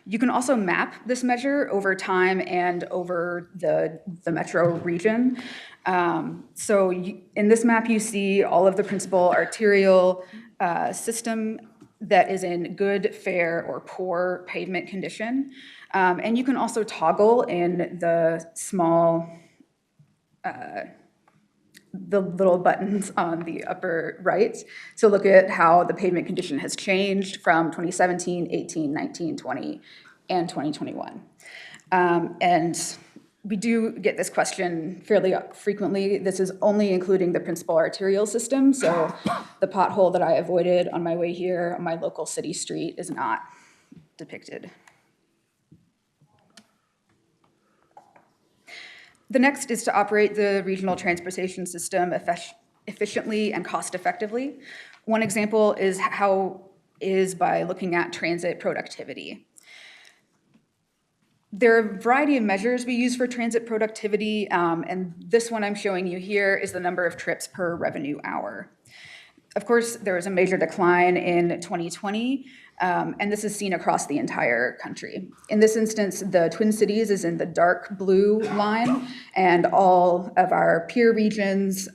L: You can also map this measure over time and over the metro region. So in this map, you see all of the principal arterial system that is in good, fair, or poor pavement condition. And you can also toggle in the small, the little buttons on the upper right to look at how the pavement condition has changed from 2017, 18, 19, 20, and 2021. And we do get this question fairly frequently. This is only including the principal arterial system, so the pothole that I avoided on my way here on my local city street is not depicted. The next is to operate the regional transportation system efficiently and cost effectively. One example is by looking at transit productivity. There are a variety of measures we use for transit productivity, and this one I'm showing you here is the number of trips per revenue hour. Of course, there was a major decline in 2020, and this is seen across the entire country. In this instance, the Twin Cities is in the dark blue line, and all of our peer regions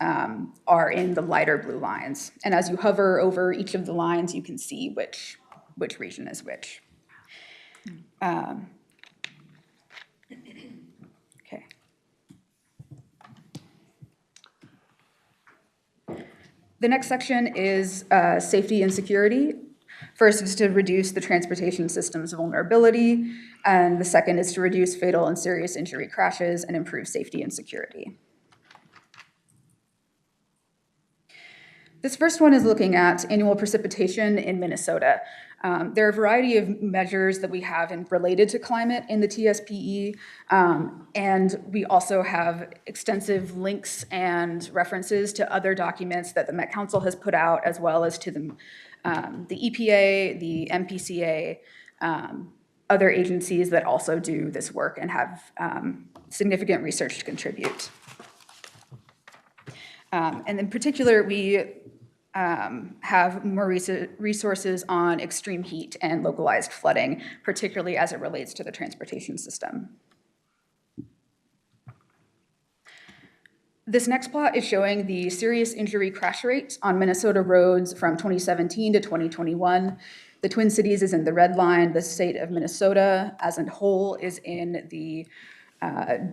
L: are in the lighter blue lines. And as you hover over each of the lines, you can see which region is which. Okay. The next section is safety and security. First is to reduce the transportation system's vulnerability, and the second is to reduce fatal and serious injury crashes and improve safety and security. This first one is looking at annual precipitation in Minnesota. There are a variety of measures that we have related to climate in the TSPE, and we also have extensive links and references to other documents that the Met Council has put out, as well as to the EPA, the MPCA, other agencies that also do this work and have significant research to contribute. And in particular, we have more resources on extreme heat and localized flooding, particularly as it relates to the transportation system. This next plot is showing the serious injury crash rates on Minnesota roads from 2017 to 2021. The Twin Cities is in the red line. The state of Minnesota as a whole is in the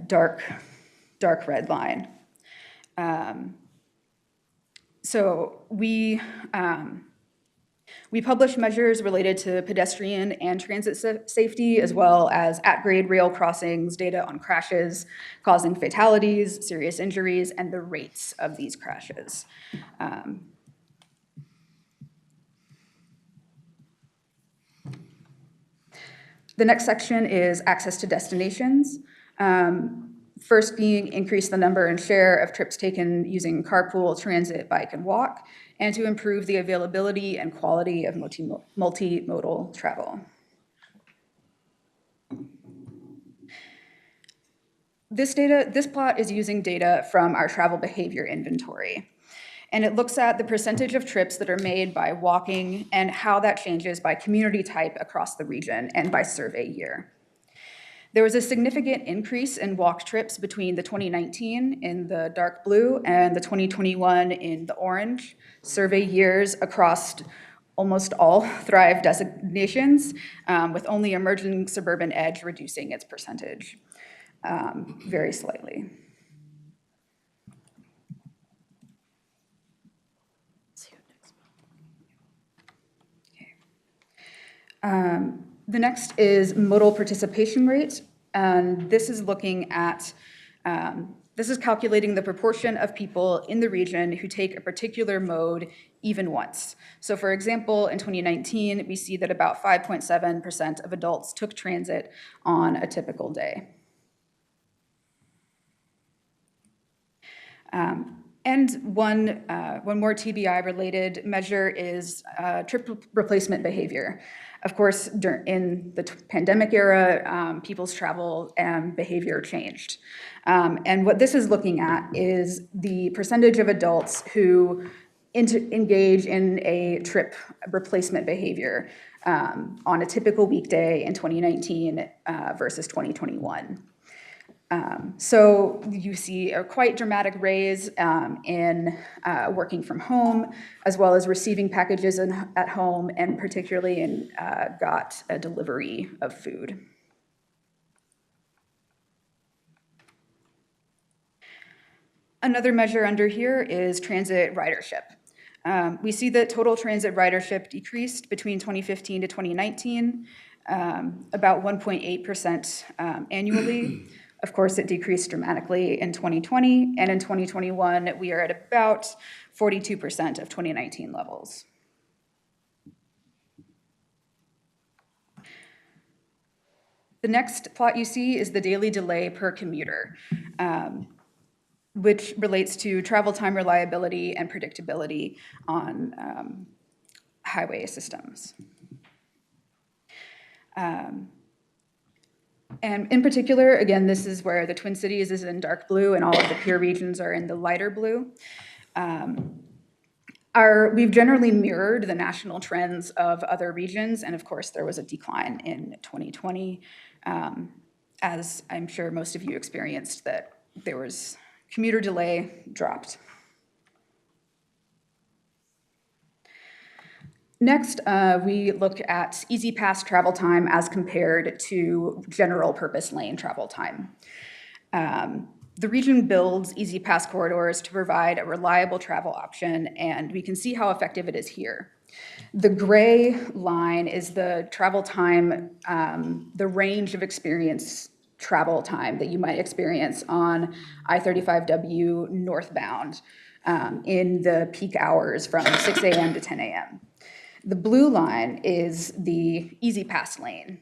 L: dark red line. So we publish measures related to pedestrian and transit safety, as well as at-grade rail crossings, data on crashes causing fatalities, serious injuries, and the rates of these crashes. The next section is access to destinations. First being increase the number and share of trips taken using carpool, transit, bike, and walk, and to improve the availability and quality of multimodal travel. This plot is using data from our travel behavior inventory, and it looks at the percentage of trips that are made by walking and how that changes by community type across the region and by survey year. There was a significant increase in walk trips between the 2019 in the dark blue and the 2021 in the orange survey years across almost all Thrive designations, with only emerging suburban edge reducing its percentage very slightly. The next is modal participation rate, and this is looking at, this is calculating the proportion of people in the region who take a particular mode even once. So for example, in 2019, we see that about 5.7% of adults took transit on a typical day. And one more TBI-related measure is trip replacement behavior. Of course, in the pandemic era, people's travel behavior changed. And what this is looking at is the percentage of adults who engage in a trip replacement behavior on a typical weekday in 2019 versus 2021. So you see a quite dramatic raise in working from home, as well as receiving packages at home, and particularly in got a delivery of food. Another measure under here is transit ridership. We see that total transit ridership decreased between 2015 to 2019, about 1.8% annually. Of course, it decreased dramatically in 2020, and in 2021, we are at about 42% of 2019 levels. The next plot you see is the daily delay per commuter, which relates to travel time reliability and predictability on highway systems. And in particular, again, this is where the Twin Cities is in dark blue and all of the peer regions are in the lighter blue. We've generally mirrored the national trends of other regions, and of course, there was a decline in 2020, as I'm sure most of you experienced, that there was commuter delay dropped. Next, we look at Easy Pass travel time as compared to general purpose lane travel time. The region builds Easy Pass corridors to provide a reliable travel option, and we can see how effective it is here. The gray line is the travel time, the range of travel time that you might experience on I-35W northbound in the peak hours from 6 a.m. to 10 a.m. The blue line is the easy pass lane.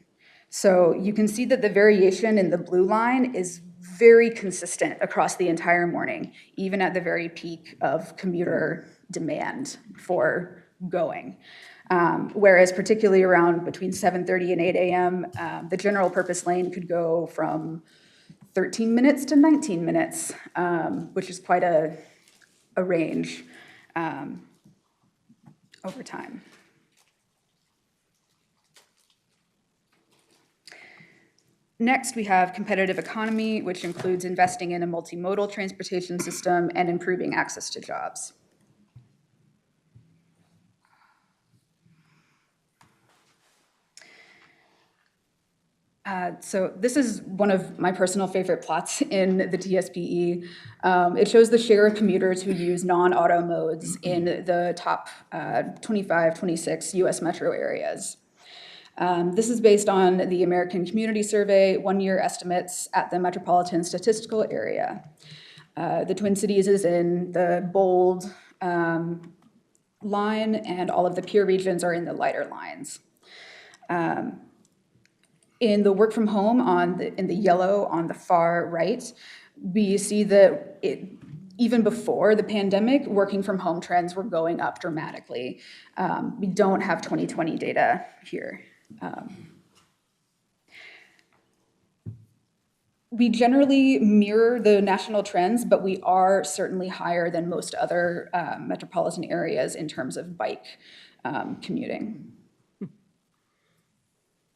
L: So you can see that the variation in the blue line is very consistent across the entire morning, even at the very peak of commuter demand for going. Whereas particularly around between 7:30 and 8 a.m., the general purpose lane could go from 13 minutes to 19 minutes, which is quite a range over time. Next, we have competitive economy, which includes investing in a multimodal transportation system and improving access to jobs. So this is one of my personal favorite plots in the TSPE. It shows the share of commuters who use non-auto modes in the top 25, 26 US metro areas. This is based on the American Community Survey, one-year estimates at the metropolitan statistical area. The Twin Cities is in the bold line, and all of the peer regions are in the lighter lines. In the work from home in the yellow on the far right, we see that even before the pandemic, working from home trends were going up dramatically. We don't have 2020 data here. We generally mirror the national trends, but we are certainly higher than most other metropolitan areas in terms of bike commuting.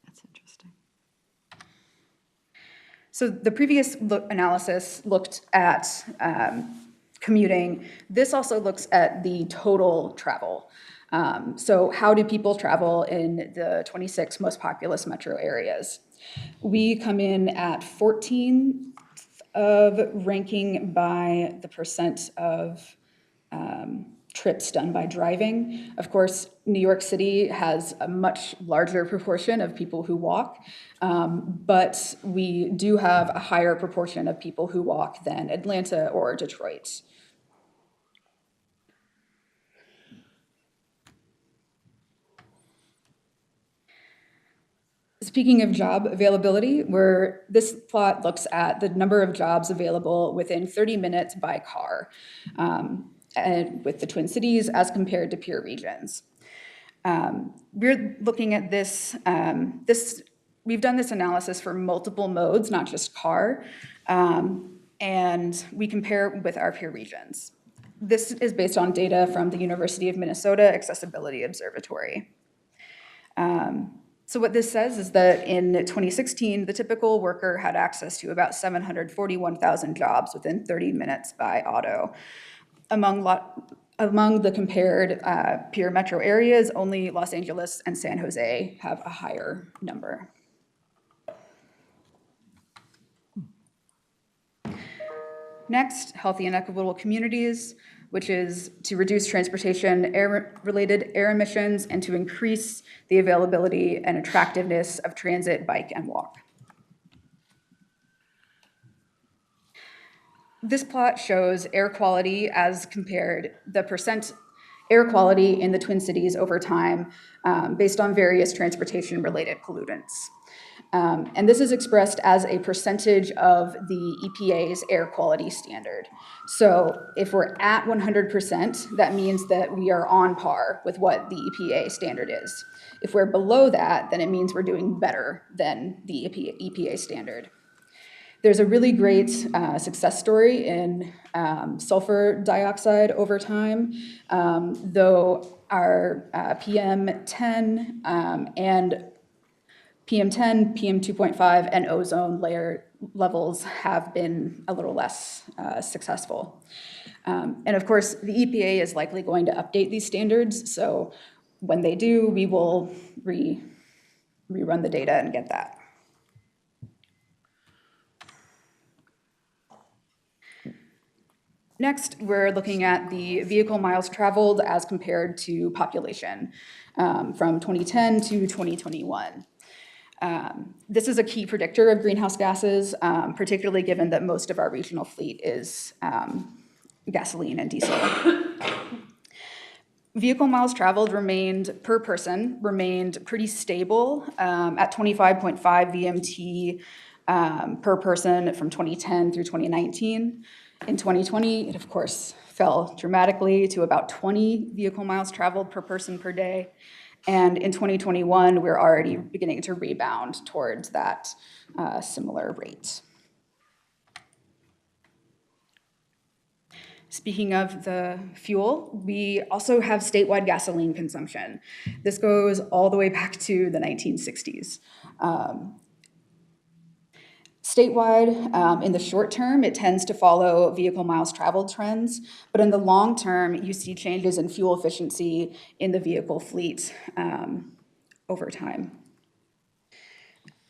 C: That's interesting.
L: So the previous analysis looked at commuting. This also looks at the total travel. So how do people travel in the 26 most populous metro areas? We come in at 14th of ranking by the percent of trips done by driving. Of course, New York City has a much larger proportion of people who walk, but we do have a higher proportion of people who walk than Atlanta or Detroit. Speaking of job availability, this plot looks at the number of jobs available within 30 minutes by car, and with the Twin Cities as compared to peer regions. We're looking at this, we've done this analysis for multiple modes, not just car, and we compare with our peer regions. This is based on data from the University of Minnesota Accessibility Observatory. So what this says is that in 2016, the typical worker had access to about 741,000 jobs within 30 minutes by auto. Among the compared peer metro areas, only Los Angeles and San Jose have a higher number. Next, healthy and equitable communities, which is to reduce transportation related air emissions and to increase the availability and attractiveness of transit, bike, and walk. This plot shows air quality as compared, the percent air quality in the Twin Cities over time based on various transportation related pollutants. And this is expressed as a percentage of the EPA's air quality standard. So if we're at 100%, that means that we are on par with what the EPA standard is. If we're below that, then it means we're doing better than the EPA standard. There's a really great success story in sulfur dioxide over time, though our PM10 and PM10, PM2.5, and ozone layer levels have been a little less successful. And of course, the EPA is likely going to update these standards, so when they do, we will rerun the data and get that. Next, we're looking at the vehicle miles traveled as compared to population from 2010 to 2021. This is a key predictor of greenhouse gases, particularly given that most of our regional fleet is gasoline and diesel. Vehicle miles traveled per person remained pretty stable at 25.5 VMT per person from 2010 through 2019. In 2020, it of course fell dramatically to about 20 vehicle miles traveled per person per day. And in 2021, we're already beginning to rebound towards that similar rate. Speaking of the fuel, we also have statewide gasoline consumption. This goes all the way back to the 1960s. Statewide, in the short term, it tends to follow vehicle miles traveled trends, but in the long term, you see changes in fuel efficiency in the vehicle fleet over time.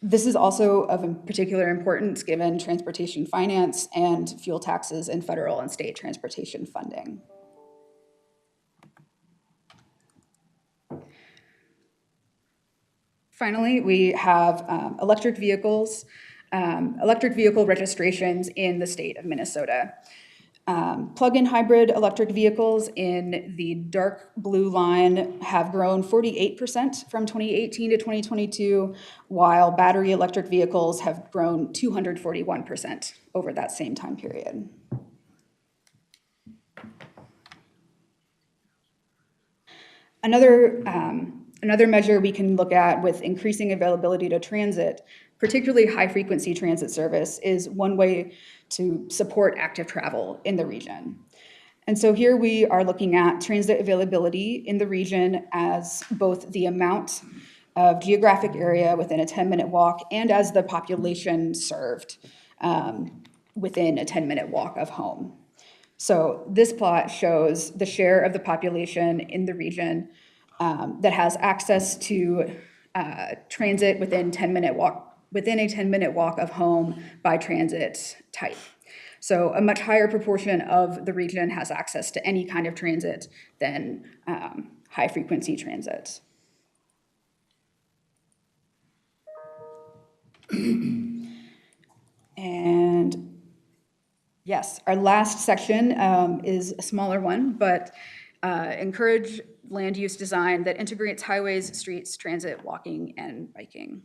L: This is also of particular importance given transportation finance and fuel taxes in federal and state transportation funding. Finally, we have electric vehicle registrations in the state of Minnesota. Plug-in hybrid electric vehicles in the dark blue line have grown 48% from 2018 to 2022, while battery electric vehicles have grown 241% over that same time period. Another measure we can look at with increasing availability to transit, particularly high-frequency transit service, is one way to support active travel in the region. And so here we are looking at transit availability in the region as both the amount of geographic area within a 10-minute walk and as the population served within a 10-minute walk of home. So this plot shows the share of the population in the region that has access to transit within a 10-minute walk of home by transit type. So a much higher proportion of the region has access to any kind of transit than high-frequency transit. And yes, our last section is a smaller one, but encourage land use design that integrates highways, streets, transit, walking, and biking.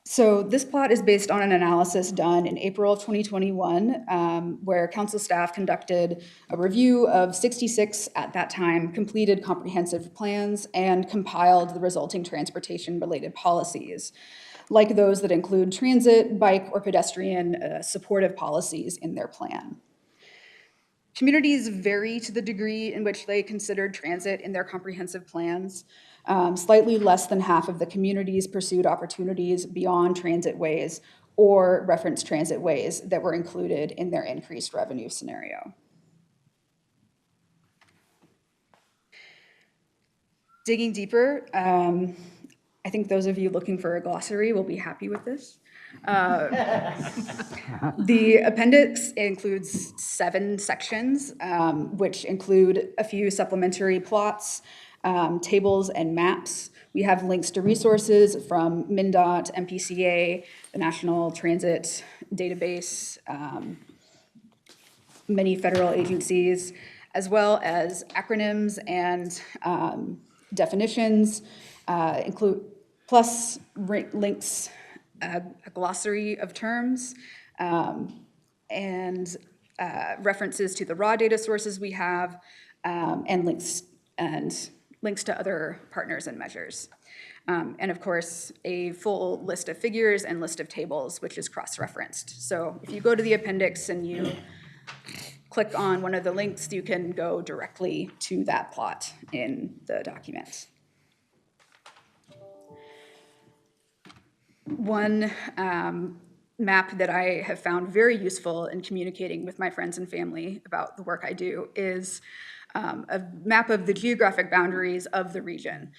L: So this plot is based on an analysis done in April of 2021, where council staff conducted a review of 66, at that time, completed comprehensive plans and compiled the resulting transportation-related policies, like those that include transit, bike, or pedestrian supportive policies in their plan. Communities vary to the degree in which they considered transit in their comprehensive plans. Slightly less than half of the communities pursued opportunities beyond transit ways or referenced transit ways that were included in their increased revenue scenario. Digging deeper, I think those of you looking for a glossary will be happy with this. The appendix includes 7 sections, which include a few supplementary plots, tables, and maps. We have links to resources from MnDOT, MPCA, the National Transit Database, many federal agencies, as well as acronyms and definitions, plus links, a glossary of terms, and references to the raw data sources we have, and links to other partners and measures. And of course, a full list of figures and list of tables, which is cross-referenced. So if you go to the appendix and you click on one of the links, you can go directly to that plot in the document. One map that I have found very useful in communicating with my friends and family about the work I do is a map of the geographic boundaries of the region.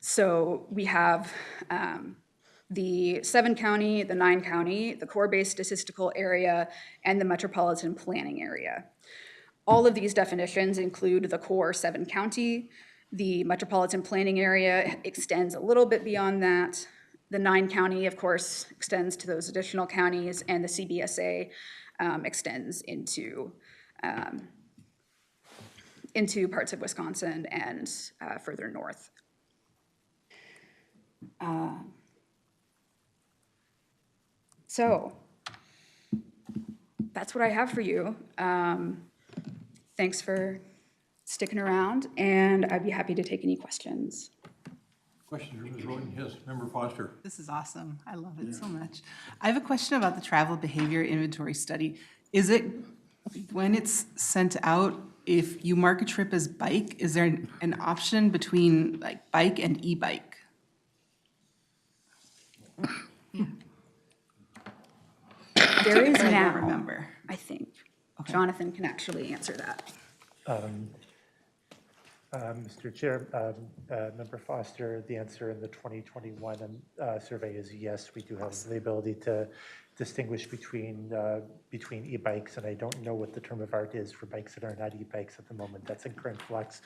L: So we have the 7-county, the 9-county, the core-based statistical area, and the metropolitan planning area. All of these definitions include the core 7-county. The metropolitan planning area extends a little bit beyond that. The 9-county, of course, extends to those additional counties, and the CBSA extends into parts of Wisconsin and further north. So that's what I have for you. Thanks for sticking around, and I'd be happy to take any questions.
A: Question, Ms. Roden? Yes, Member Foster.
N: This is awesome. I love it so much. I have a question about the travel behavior inventory study. Is it, when it's sent out, if you mark a trip as bike, is there an option between like bike and e-bike?
L: There is
N: I don't
L: now,
N: remember.
L: I think. Jonathan can actually answer that.
V: Mr. Chair, Member Foster, the answer in the 2021 survey is yes. We do have the ability to distinguish between e-bikes, and I don't know what the term of art is for bikes that are not e-bikes at the moment. That's in current flux,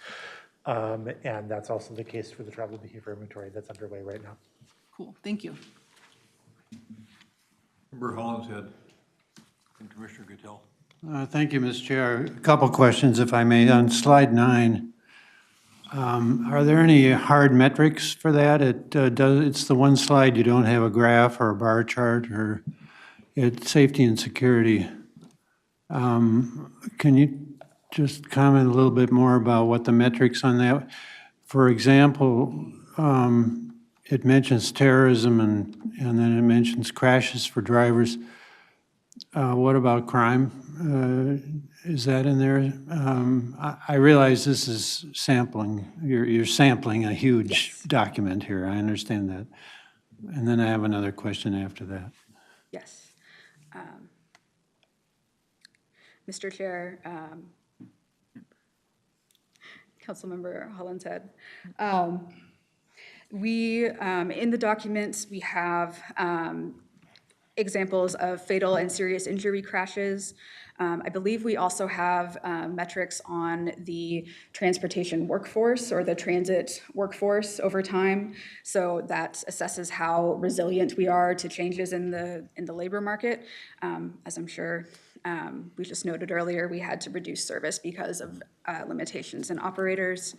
V: and that's also the case for the travel behavior inventory that's underway right now.
N: Cool, thank you.
A: Member Hollinshead and Commissioner Guttel.
U: Thank you, Mr. Chair. A couple questions, if I may. On slide 9, are there any hard metrics for that? It's the one slide you don't have a graph or a bar chart, or it's safety and security. Can you just comment a little bit more about what the metrics on that? For example, it mentions terrorism and then it mentions crashes for drivers. What about crime? Is that in there? I realize this is sampling. You're sampling a huge document here. I understand that. And then I have another question after that.
L: Yes. Mr. Chair, Councilmember Hollinshead. We, in the documents, we have examples of fatal and serious injury crashes. I believe we also have metrics on the transportation workforce or the transit workforce over time. So that assesses how resilient we are to changes in the labor market. As I'm sure we just noted earlier, we had to reduce service because of limitations in operators.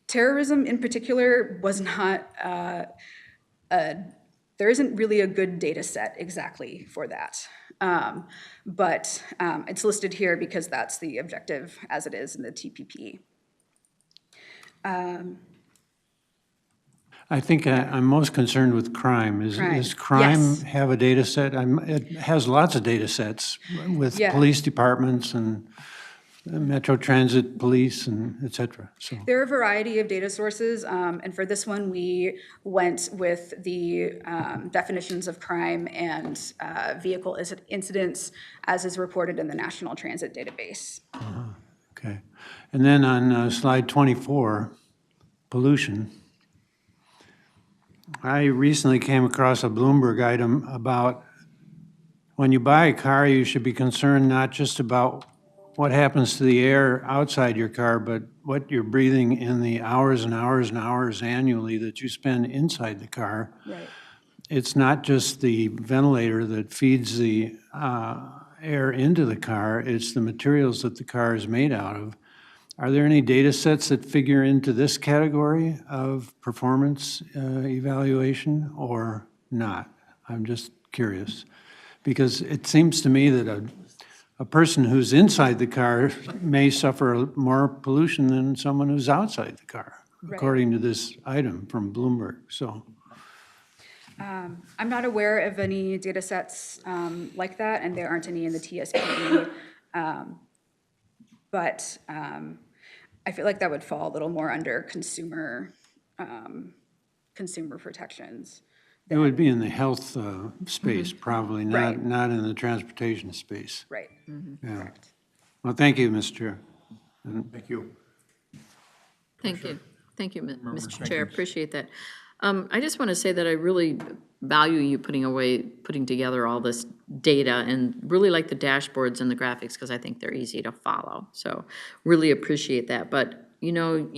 L: Terrorism in particular was not, there isn't really a good data set exactly for that. But it's listed here because that's the objective as it is in the TPP.
U: I think I'm most concerned with crime. Does crime
L: Yes.
U: have a data set? It has lots of data sets with
L: Yeah.
U: police departments and Metro Transit Police and et cetera. So
L: There are a variety of data sources, and for this one, we went with the definitions of crime and vehicle incidents as is reported in the National Transit Database.
U: okay. And then on slide 24, pollution. I recently came across a Bloomberg item about when you buy a car, you should be concerned not just about what happens to the air outside your car, but what you're breathing in the hours and hours and hours annually that you spend inside the car.
L: Right.
U: It's not just the ventilator that feeds the air into the car, it's the materials that the car is made out of. Are there any data sets that figure into this category of performance evaluation or not? I'm just curious. Because it seems to me that a person who's inside the car may suffer more pollution than someone who's outside the car, according to this item from Bloomberg. So,
L: I'm not aware of any data sets like that, and there aren't any in the TSPE. But I feel like that would fall a little more under consumer protections.
U: it would be in the health space, probably,
L: Right.
U: not in the transportation space.
L: Right.
U: Yeah. Well, thank you, Mr. Chair.
A: Thank you.
C: Thank you. Thank you,
A: Members,
C: Mr.
A: thank
C: Chair.
A: you.
C: Appreciate that. I just want to say that I really value you putting together all this data and really like the dashboards and the graphics because I think they're easy to follow. So really appreciate that. But, you know,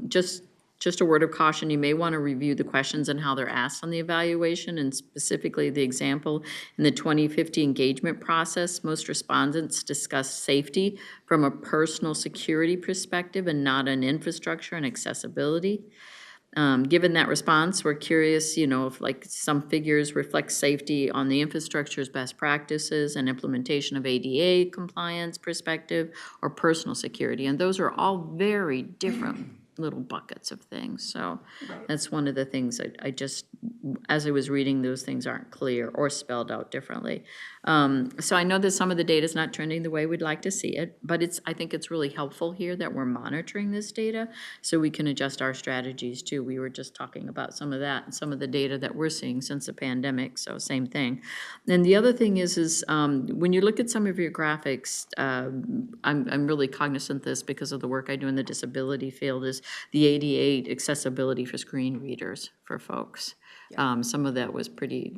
C: just Just a word of caution, you may want to review the questions and how they're asked on the evaluation, and specifically the example in the 2050 engagement process. Most respondents discuss safety from a personal security perspective and not an infrastructure and accessibility. Given that response, we're curious, if like some figures reflect safety on the infrastructure's best practices and implementation of ADA compliance perspective or personal security. And those are all very different little buckets of things. So that's one of the things I just, as I was reading, those things aren't clear or spelled out differently. So I know that some of the data is not trending the way we'd like to see it, but I think it's really helpful here that we're monitoring this data so we can adjust our strategies too. We were just talking about some of that and some of the data that we're seeing since the pandemic, so same thing. And the other thing is when you look at some of your graphics, I'm really cognizant of this because of the work I do in the disability field, is the ADA accessibility for screen readers for folks. Some of that was pretty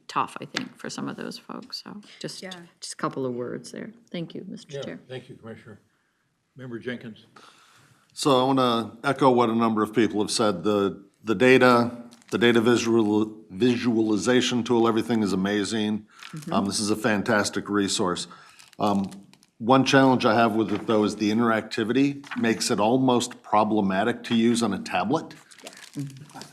C: tough, I think, for some of those folks. So just a couple of words there. Thank you, Mr. Chair.
A: Thank you, Commissioner. Member Jenkins.
P: So I want to echo what a number of people have said. The data visualization tool, everything is amazing. This is a fantastic resource. One challenge I have with it, though, is the interactivity makes it almost problematic to use on a tablet.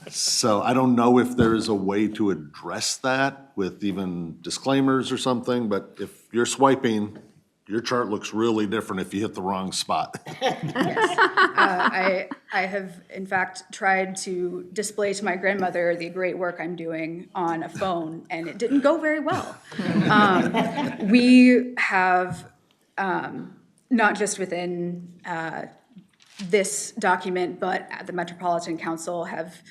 P: So I don't know if there is a way to address that with even disclaimers or something, but if you're swiping, your chart looks really different if you hit the wrong spot.
L: I have, in fact, tried to display to my grandmother the great work I'm doing on a phone, and it didn't go very well. We have, not just within this document, but at the Metropolitan Council have,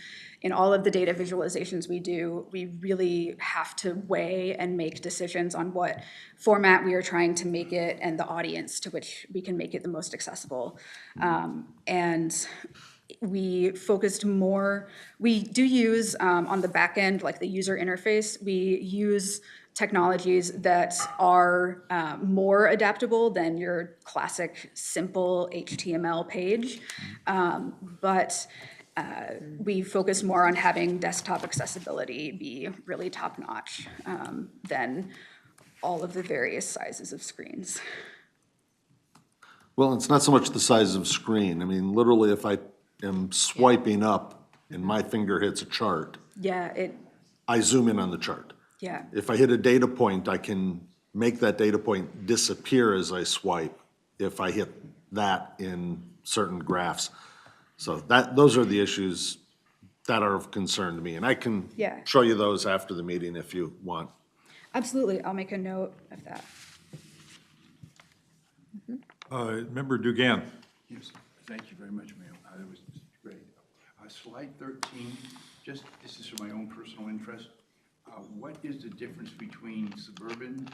L: in all of the data visualizations we do, we really have to weigh and make decisions on what format we are trying to make it and the audience to which we can make it the most accessible. And we focused more, we do use on the back end, like the user interface, we use technologies that are more adaptable than your classic simple HTML page. But we focus more on having desktop accessibility be really top-notch than all of the various sizes of screens.
P: Well, it's not so much the size of screen. I mean, literally, if I am swiping up and my finger hits a chart, I zoom in on the chart.
L: Yeah.
P: If I hit a data point, I can make that data point disappear as I swipe if I hit that in certain graphs. So those are the issues that are of concern to me, and I can show you those after the meeting if you want.
L: Absolutely, I'll make a note of that.
A: Member Dugan.
K: Yes, thank you very much, ma'am. That was great. Slide 13, this is for my own personal interest. What is the difference between suburban,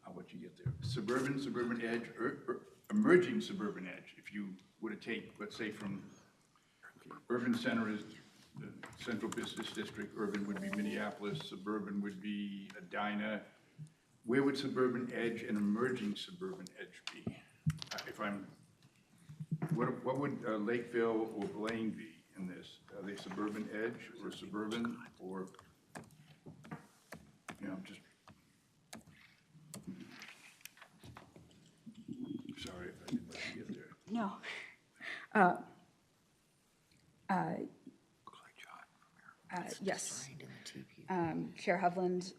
K: I'll let you get there, suburban edge, or emerging suburban edge? If you were to take, let's say, from urban center is the central business district, urban would be Minneapolis, suburban would be Edina. Where would suburban edge and emerging suburban edge be? What would Lakeville or Blaine be in this? Are they suburban edge or suburban, or, just, sorry if I didn't let you get there.
L: No. Yes. Chair Hovland,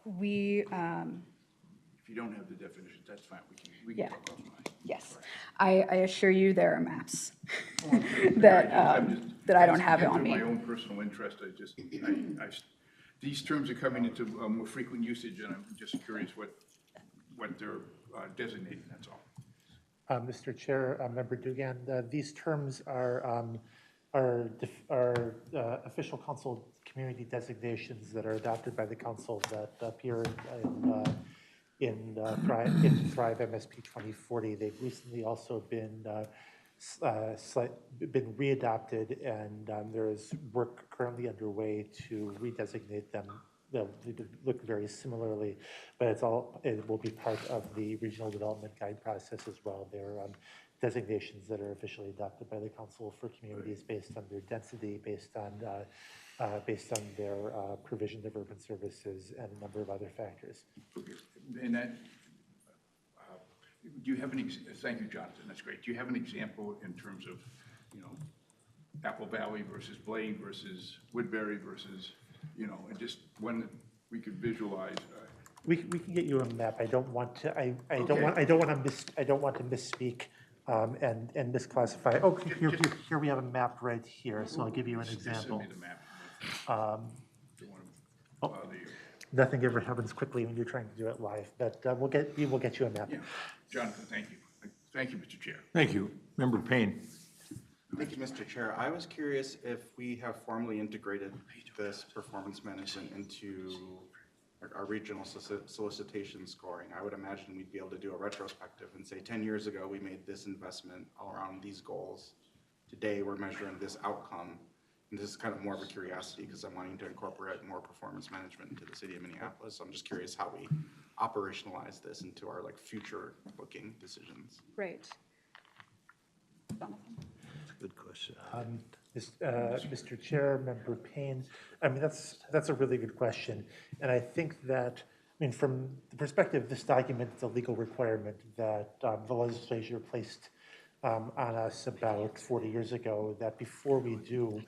L: we,
K: If you don't have the definitions, that's fine, we can talk offline.
L: Yes, I assure you there are maps that I don't have on me.
K: My own personal interest, these terms are coming into more frequent usage, and I'm just curious what they're designating, that's all.
V: Mr. Chair, Member Dugan, these terms are official council community designations that are adopted by the council that appear in Thrive MSP 2040. They've recently also been readopted, and there is work currently underway to redesignate them. They'll look very similarly, but it will be part of the regional development guide process as well. They're designations that are officially adopted by the council for communities based on their density, based on their provision of urban services and a number of other factors.
K: And that, do you have thank you, Jonathan, that's great. Do you have an example in terms of, Apple Valley versus Blaine versus Woodbury versus, and just one we could visualize?
V: We can get you a map. I don't want to, I don't
K: Okay.
V: want to misspeak and misclassify. Oh, here we have a map right here, so I'll give you an example.
K: Send me the map. Don't want to bother you.
V: Nothing ever happens quickly when you're trying to do it live, but we'll get you a map.
K: Yeah. Jonathan, thank you. Thank you, Mr. Chair.
A: Thank you. Member Payne.
Q: Thank you, Mr. Chair. I was curious if we have formally integrated this performance management into our regional solicitation scoring. I would imagine we'd be able to do a retrospective and say 10 years ago we made this investment all around these goals. Today we're measuring this outcome. And this is kind of more of a curiosity because I'm wanting to incorporate more performance management into the city of Minneapolis. So I'm just curious how we operationalize this into our future looking decisions.
L: Right.
P: Good question.
V: Mr. Chair, Member Payne, I mean, that's a really good question. And I think that, from the perspective of this document, it's a legal requirement that the legislature placed on us about 40 years ago, that before we do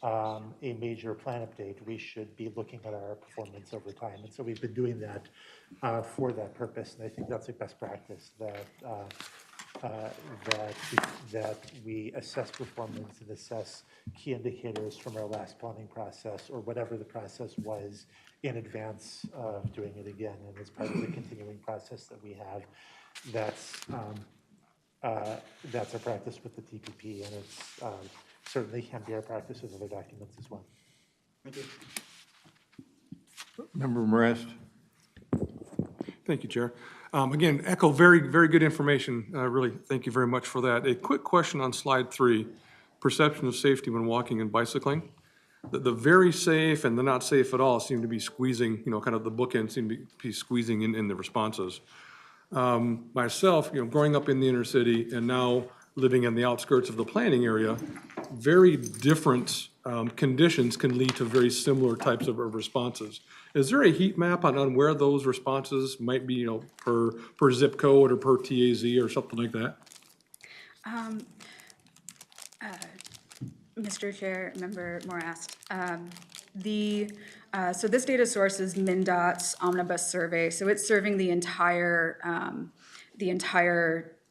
V: a major plan update, we should be looking at our performance over time. And so we've been doing that for that purpose. And I think that's a best practice that we assess performance and assess key indicators from our last planning process or whatever the process was in advance of doing it again. And as part of the continuing process that we have, that's our practice with the TPP, and it's certainly can be our practice with other documents as well.
Q: Thank you.
A: Member Marest.
O: Thank you, Chair. Again, echo very, very good information. Really, thank you very much for that. A quick question on slide 3, perception of safety when walking and bicycling. The very safe and the not safe at all seem to be squeezing, kind of the bookends seem to be squeezing in the responses. Myself, growing up in the inner city and now living in the outskirts of the planning area, very different conditions can lead to very similar types of responses. Is there a heat map on where those responses might be, per zip code or per TAZ or something like that?
L: Mr. Chair, Member Morast, so this data source is MnDOT's omnibus survey. So it's serving the entire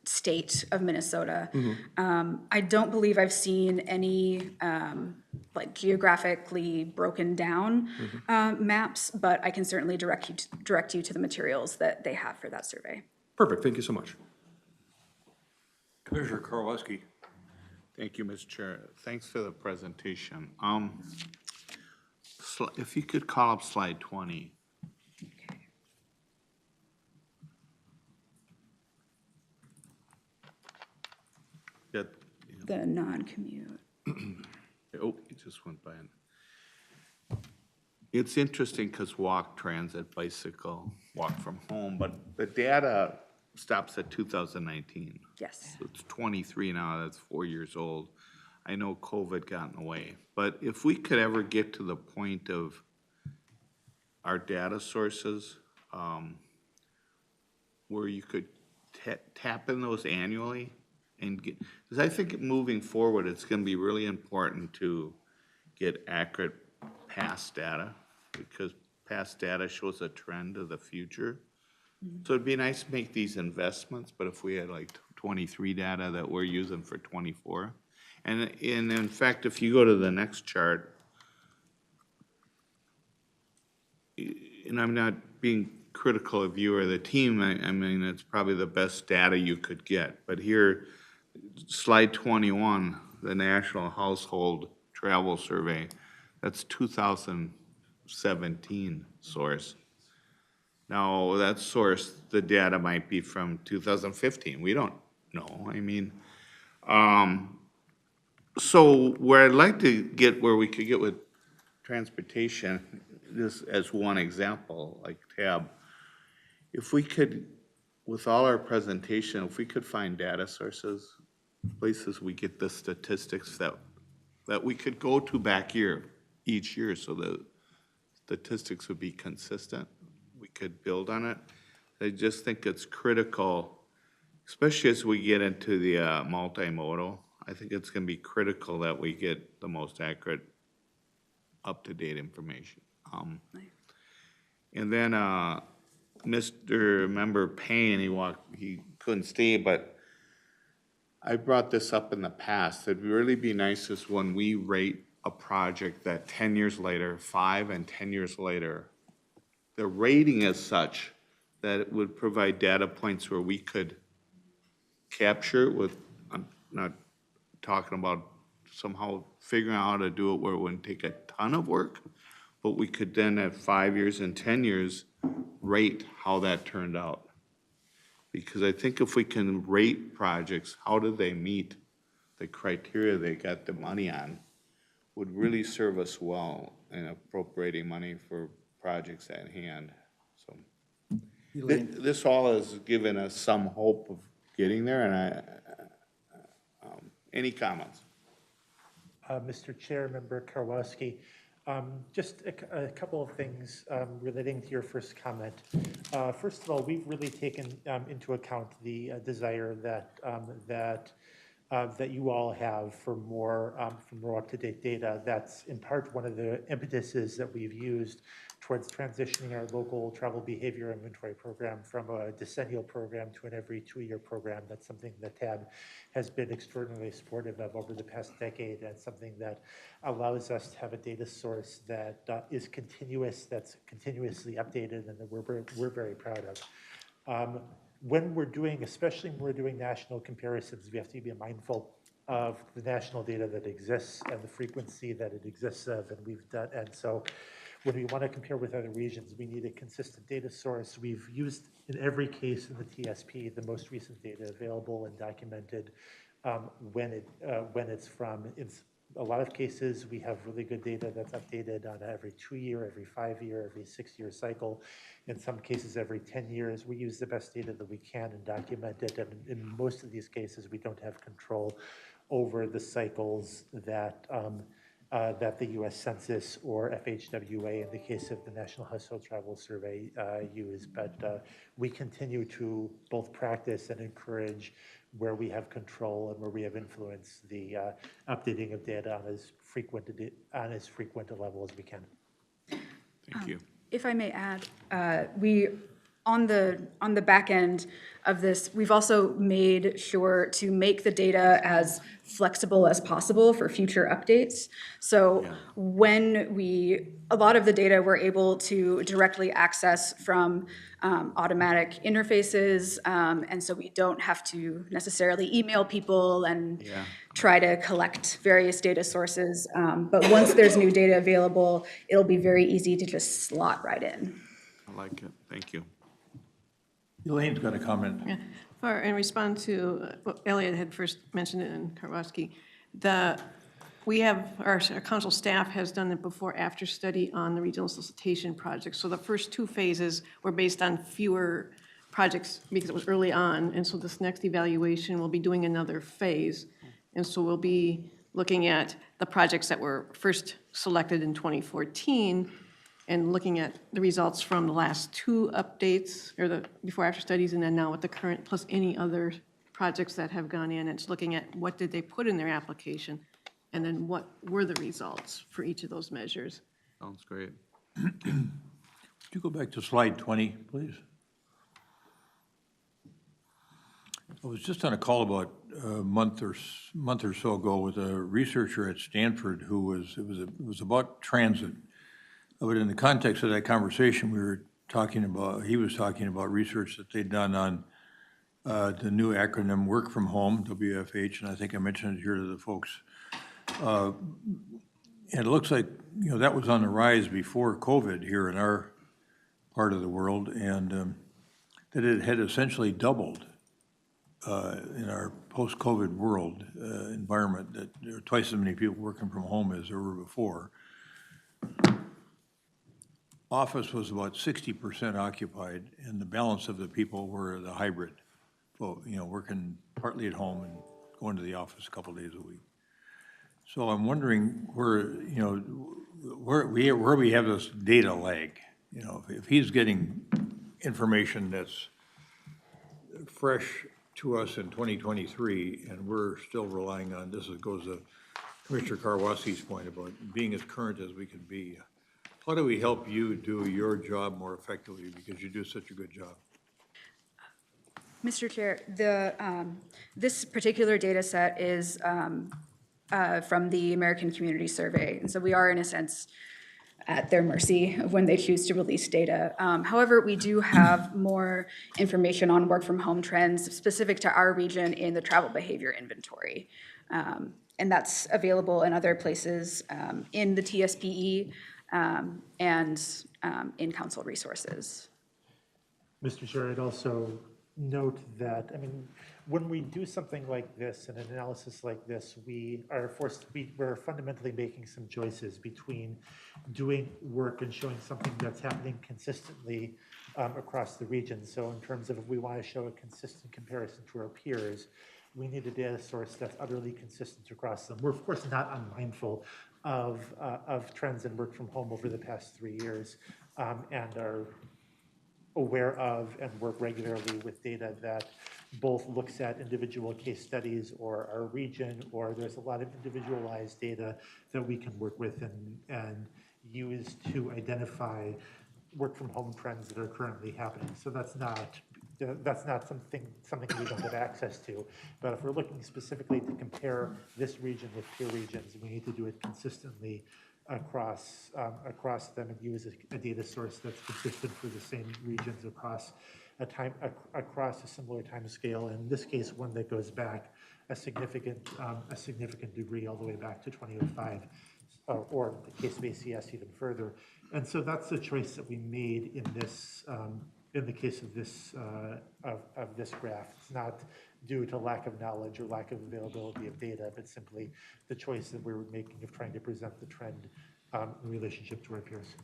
L: state of Minnesota. I don't believe I've seen any geographically broken down maps, but I can certainly direct you to the materials that they have for that survey.
O: Perfect, thank you so much.
A: Commissioner Karleski.
E: Thank you, Mr. Chair. Thanks for the presentation. If you could call up slide 20.
L: The non-commute.
E: Oh, it just went by. It's interesting because walk, transit, bicycle, walk from home, but the data stops at 2019.
L: Yes.
E: So it's 23 now, that's 4 years old. I know COVID got in the way, but if we could ever get to the point of our data sources, where you could tap in those annually and get, because I think moving forward, it's going to be really important to get accurate past data, because past data shows a trend of the future. So it'd be nice to make these investments, but if we had 23 data that we're using for 24. And in fact, if you go to the next chart, and I'm not being critical of you or the team, I mean, it's probably the best data you could get. But here, slide 21, the National Household Travel Survey, that's 2017 source. Now, that source, the data might be from 2015. We don't know. I mean, so where I'd like to get, where we could get with transportation, this as one example, like tab, if we could, with all our presentation, if we could find data sources places we get the statistics that we could go to back each year, so the statistics would be consistent. We could build on it. I just think it's critical, especially as we get into the multimodal. I think it's gonna be critical that we get the most accurate, up-to-date information. And then, Mr. Member Payne, he couldn't stay, but I brought this up in the past. It'd really be nice is when we rate a project that 10 years later, 5 and 10 years later, the rating is such that it would provide data points where we could capture it with, I'm not talking about somehow figuring out how to do it where it wouldn't take a ton of work, but we could then at 5 years and 10 years rate how that turned out. Because I think if we can rate projects, how do they meet the criteria they got the money on, would really serve us well in appropriating money for projects at hand. So this all has given us some hope of getting there, and any comments?
V: Mr. Chair, Member Karwoski, just a couple of things relating to your first comment. First of all, we've really taken into account the desire that you all have for more up-to-date data. That's in part one of the impetuses that we've used towards transitioning our local travel behavior inventory program from a decennial program to an every 2-year program. That's something that TAB has been extraordinarily supportive of over the past decade, and something that allows us to have a data source that is continuous, that's continuously updated, and that we're very proud of. When we're doing, especially when we're doing national comparisons, we have to be mindful of the national data that exists and the frequency that it exists of, and so when we want to compare with other regions, we need a consistent data source. We've used, in every case in the TSP, the most recent data available and documented when it's from. In a lot of cases, we have really good data that's updated on every 2-year, every 5-year, every 6-year cycle. In some cases, every 10 years. We use the best data that we can and document it. And in most of these cases, we don't have control over the cycles that the U.S. Census or FHWA, in the case of the National Household Travel Survey, use. But we continue to both practice and encourage, where we have control and where we have influence, the updating of data on as frequent a level as we can.
E: Thank you.
L: If I may add, we, on the back end of this, we've also made sure to make the data as flexible as possible for future updates. So a lot of the data we're able to directly access from automatic interfaces, and so we don't have to necessarily email people and try to collect various data sources. But once there's new data available, it'll be very easy to just slot right in.
E: I like it. Thank you.
A: Elaine's got a comment.
G: Yeah. In response to what Elliot had first mentioned and Karwoski, we have, our council staff has done the before-after study on the regional solicitation project. So the first 2 phases were based on fewer projects because it was early on. And so this next evaluation, we'll be doing another phase. And so we'll be looking at the projects that were first selected in 2014 and looking at the results from the last 2 updates, or the before-after studies, and then now with the current, plus any other projects that have gone in. It's looking at what did they put in their application, and then what were the results for each of those measures.
E: Sounds great.
A: Could you go back to slide 20, please? I was just on a call about a month or so ago with a researcher at Stanford who was, it was about transit. But in the context of that conversation, he was talking about research that they'd done on the new acronym Work From Home, WFH, and I think I mentioned it here to the folks. And it looks like, that was on the rise before COVID here in our part of the world, and that it had essentially doubled in our post-COVID world environment, that there are twice as many people working from home as there were before. Office was about 60% occupied, and the balance of the people were the hybrid, working partly at home and going to the office a couple days a week. So I'm wondering where, where we have this data lag. If he's getting information that's fresh to us in 2023, and we're still relying on, goes to Commissioner Karwowski's point about being as current as we can be. How do we help you do your job more effectively, because you do such a good job?
L: Mr. Chair, this particular data set is from the American Community Survey. And so we are, in a sense, at their mercy of when they choose to release data. However, we do have more information on work from home trends specific to our region in the travel behavior inventory. And that's available in other places in the TSPE and in council resources.
V: Mr. Chair, I'd also note that, I mean, when we do something like this, an analysis like this, we're fundamentally making some choices between doing work and showing something that's happening consistently across the region. So in terms of if we want to show a consistent comparison to our peers, we need a data source that's utterly consistent across them. We're of course not unmindful of trends in work from home over the past 3 years and are aware of and work regularly with data that both looks at individual case studies or our region, or there's a lot of individualized data that we can work with and use to identify work from home trends that are currently happening. So that's not something we don't have access to. But if we're looking specifically to compare this region with peer regions, we need to do it consistently across them and use a data source that's consistent for the same regions across a similar time scale. In this case, one that goes back a significant degree all the way back to 2005, or the case of ACS even further. And so that's the choice that we made in this in the case of this graph. It's not due to lack of knowledge or lack of availability of data, but simply the choice that we were making of trying to present the trend in relationship to our peers.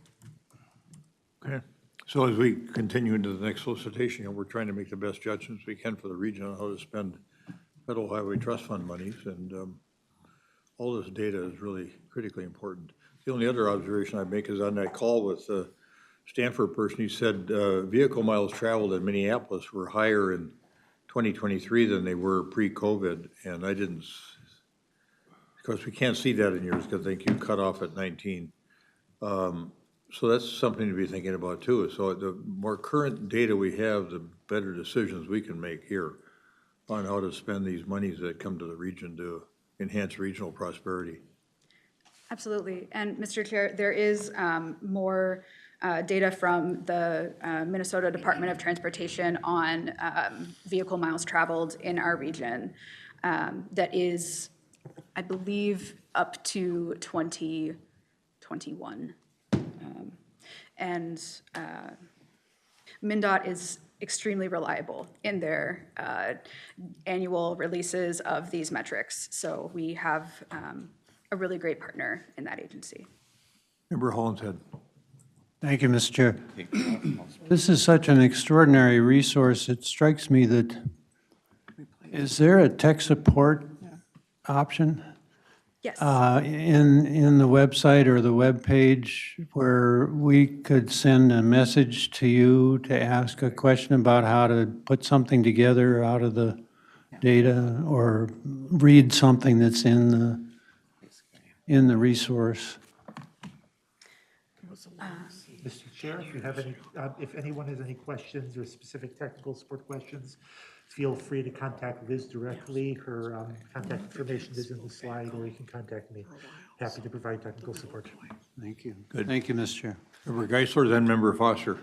A: Okay. So as we continue into the next solicitation, we're trying to make the best judgments we can for the region on how to spend federal highway trust fund monies, and all this data is really critically important. The only other observation I'd make is on that call with the Stanford person, he said vehicle miles traveled in Minneapolis were higher in 2023 than they were pre-COVID, and I didn't, of course, we can't see that in yours because I think you cut off at 19. So that's something to be thinking about too. So the more current data we have, the better decisions we can make here on how to spend these monies that come to the region to enhance regional prosperity.
L: Absolutely. And Mr. Chair, there is more data from the Minnesota Department of Transportation on vehicle miles traveled in our region that is, I believe, up to 2021. And MnDOT is extremely reliable in their annual releases of these metrics. So we have a really great partner in that agency.
A: Member Hollinshead.
U: Thank you, Mr. Chair. This is such an extraordinary resource. It strikes me that, is there a tech support option?
L: Yes.
U: In the website or the web page where we could send a message to you to ask a question about how to put something together out of the data or read something that's in the resource?
V: Mr. Chair, if you have any, if anyone has any questions or specific technical support questions, feel free to contact Liz directly. Her contact information is in the slide, or you can contact me. Happy to provide technical support.
U: Thank you.
A: Good.
U: Thank you, Mr. Chair.
A: Member Geisler, then Member Foster.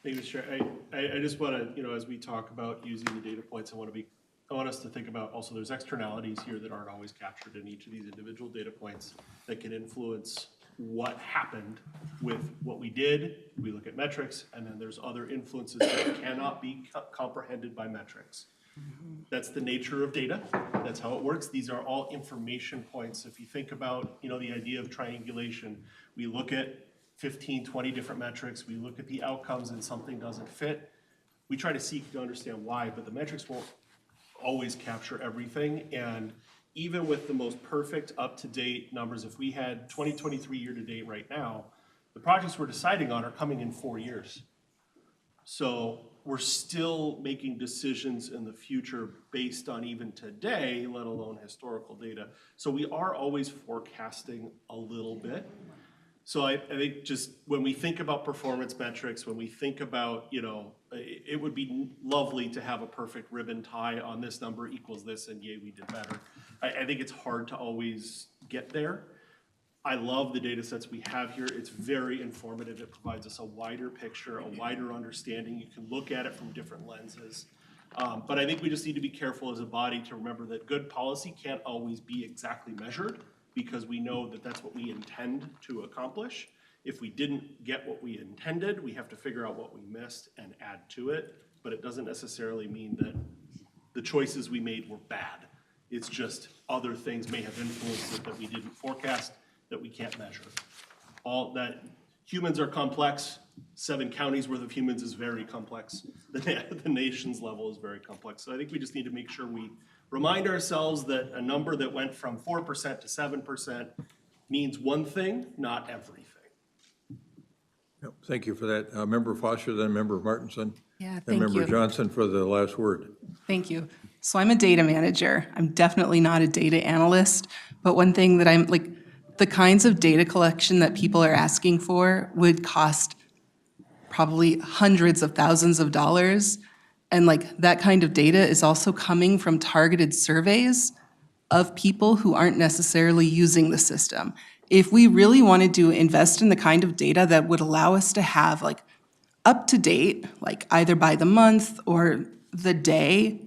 T: Thank you, Mr. Chair. I just want to, as we talk about using the data points, I want us to think about also there's externalities here that aren't always captured in each of these individual data points that can influence what happened with what we did. We look at metrics, and then there's other influences that cannot be comprehended by metrics. That's the nature of data. That's how it works. These are all information points. If you think about, the idea of triangulation, we look at 15, 20 different metrics. We look at the outcomes and something doesn't fit. We try to seek to understand why, but the metrics won't always capture everything. And even with the most perfect up-to-date numbers, if we had 2023 year-to-date right now, the projects we're deciding on are coming in 4 years. So we're still making decisions in the future based on even today, let alone historical data. So we are always forecasting a little bit. So I think just when we think about performance metrics, when we think about, you know, it would be lovely to have a perfect ribbon tie on this number equals this and yay, we did better. I think it's hard to always get there. I love the data sets we have here. It's very informative. It provides us a wider picture, a wider understanding. You can look at it from different lenses. But I think we just need to be careful as a body to remember that good policy can't always be exactly measured, because we know that that's what we intend to accomplish. If we didn't get what we intended, we have to figure out what we missed and add to it. But it doesn't necessarily mean that the choices we made were bad. It's just other things may have influenced it that we didn't forecast, that we can't measure. All that, humans are complex. 7 counties worth of humans is very complex. The nation's level is very complex. So I think we just need to make sure we remind ourselves that a number that went from 4% to 7% means one thing, not everything.
A: Yep, thank you for that. Member Foster, then Member Martinson.
N: Yeah,
A: Then
N: thank
A: Member
N: you.
A: Johnson for the last word.
N: Thank you. So I'm a data manager. I'm definitely not a data analyst, but one thing that I'm like, the kinds of data collection that people are asking for would cost probably hundreds of thousands of dollars. And like that kind of data is also coming from targeted surveys of people who aren't necessarily using the system. If we really wanted to invest in the kind of data that would allow us to have like up to date, like either by the month or the day,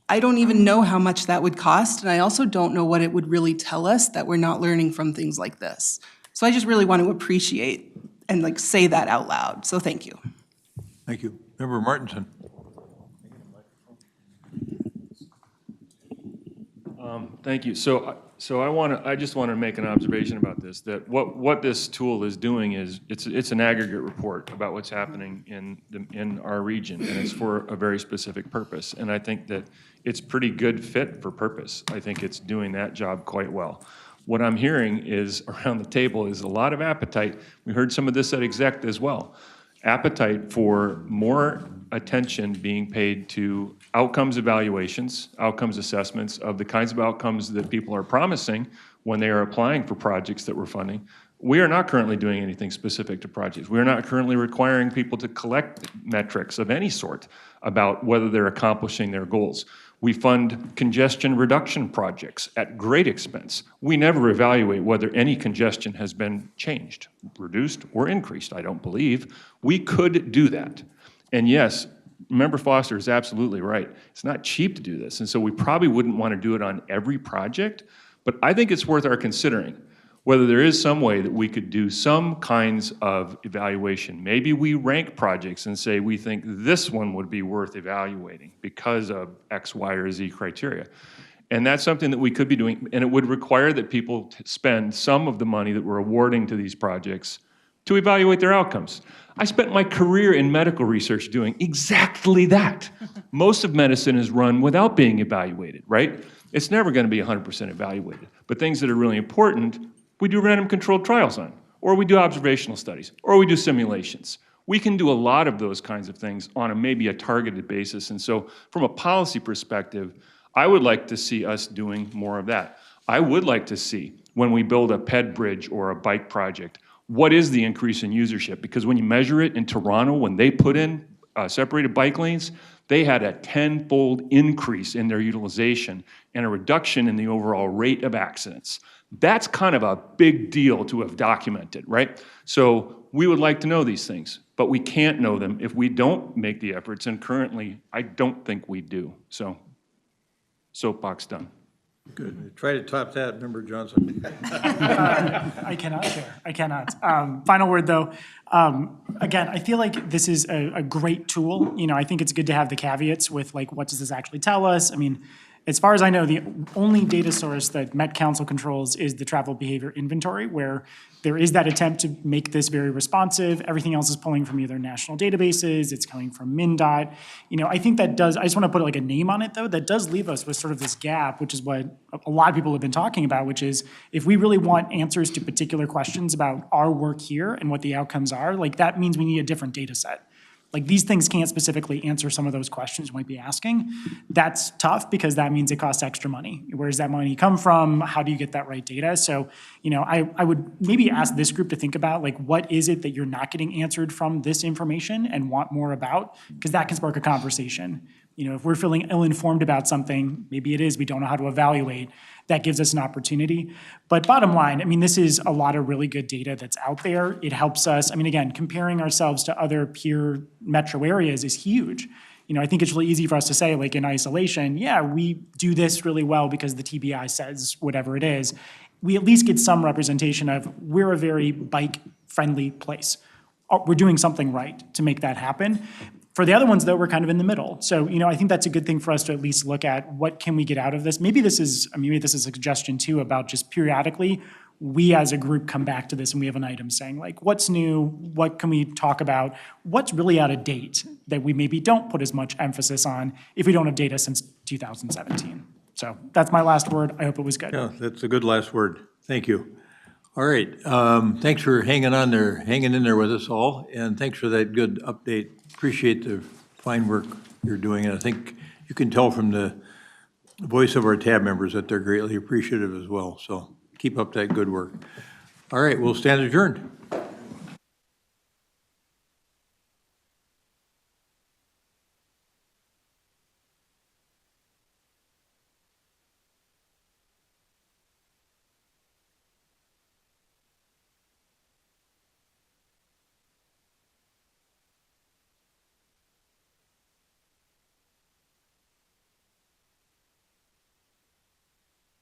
N: I don't even know how much that would cost, and I also don't know what it would really tell us that we're not learning from things like this. So I just really want to appreciate and like say that out loud, so thank you.
A: Thank you. Member Martinson.
R: Thank you. So I just want to make an observation about this, that what this tool is doing is, it's an aggregate report about what's happening in our region, and it's for a very specific purpose. And I think that it's pretty good fit for purpose. I think it's doing that job quite well. What I'm hearing is, around the table, is a lot of appetite. We heard some of this at exec as well. Appetite for more attention being paid to outcomes evaluations, outcomes assessments of the kinds of outcomes that people are promising when they are applying for projects that we're funding. We are not currently doing anything specific to projects. We are not currently requiring people to collect metrics of any sort about whether they're accomplishing their goals. We fund congestion reduction projects at great expense. We never evaluate whether any congestion has been changed, reduced, or increased, I don't believe. We could do that. And yes, Member Foster is absolutely right. It's not cheap to do this, and so we probably wouldn't want to do it on every project, but I think it's worth our considering whether there is some way that we could do some kinds of evaluation. Maybe we rank projects and say we think this one would be worth evaluating because of X, Y, or Z criteria. And that's something that we could be doing, and it would require that people spend some of the money that we're awarding to these projects to evaluate their outcomes. I spent my career in medical research doing exactly that. Most of medicine is run without being evaluated, right? It's never going to be 100% evaluated. But things that are really important, we do random controlled trials on, or we do observational studies, or we do simulations. We can do a lot of those kinds of things on maybe a targeted basis. And so from a policy perspective, I would like to see us doing more of that. I would like to see, when we build a ped bridge or a bike project, what is the increase in usership? Because when you measure it in Toronto, when they put in separated bike lanes, they had a 10-fold increase in their utilization and a reduction in the overall rate of accidents. That's kind of a big deal to have documented, right? So we would like to know these things, but we can't know them if we don't make the efforts, and currently, I don't think we do. So, soapbox done.
A: Good. Try to top that, Member Johnson.
F: I cannot, Chair. I cannot. Final word, though. Again, I feel like this is a great tool. You know, I think it's good to have the caveats with, like, what does this actually tell us? I mean, As far as I know, the only data source that Met Council controls is the travel behavior inventory, where there is that attempt to make this very responsive. Everything else is pulling from either national databases, it's coming from MnDOT. I think that does, I just want to put like a name on it though, that does leave us with sort of this gap, which is what a lot of people have been talking about, which is if we really want answers to particular questions about our work here and what the outcomes are, like that means we need a different data set. Like these things can't specifically answer some of those questions you might be asking. That's tough because that means it costs extra money. Where does that money come from? How do you get that right data? So, I would maybe ask this group to think about like, what is it that you're not getting answered from this information and want more about? Because that can spark a conversation. If we're feeling ill-informed about something, maybe it is we don't know how to evaluate. That gives us an opportunity. But bottom line, this is a lot of really good data that's out there. It helps us, again, comparing ourselves to other peer metro areas is huge. I think it's really easy for us to say, like in isolation, yeah, we do this really well because the TBI says whatever it is. We at least get some representation of we're a very bike-friendly place. We're doing something right to make that happen. For the other ones, though, we're kind of in the middle. So, I think that's a good thing for us to at least look at what can we get out of this. Maybe this is a suggestion too about just periodically, we as a group come back to this and we have an item saying like, what's new? What can we talk about? What's really out of date that we maybe don't put as much emphasis on if we don't have data since 2017. So that's my last word. I hope it was good.
A: Yeah, that's a good last word. Thank you. All right, thanks for hanging in there with us all, and thanks for that good update. Appreciate the fine work you're doing, and I think you can tell from the voice of our tab members that they're greatly appreciative as well, so keep up that good work. All right, we'll stand adjourned.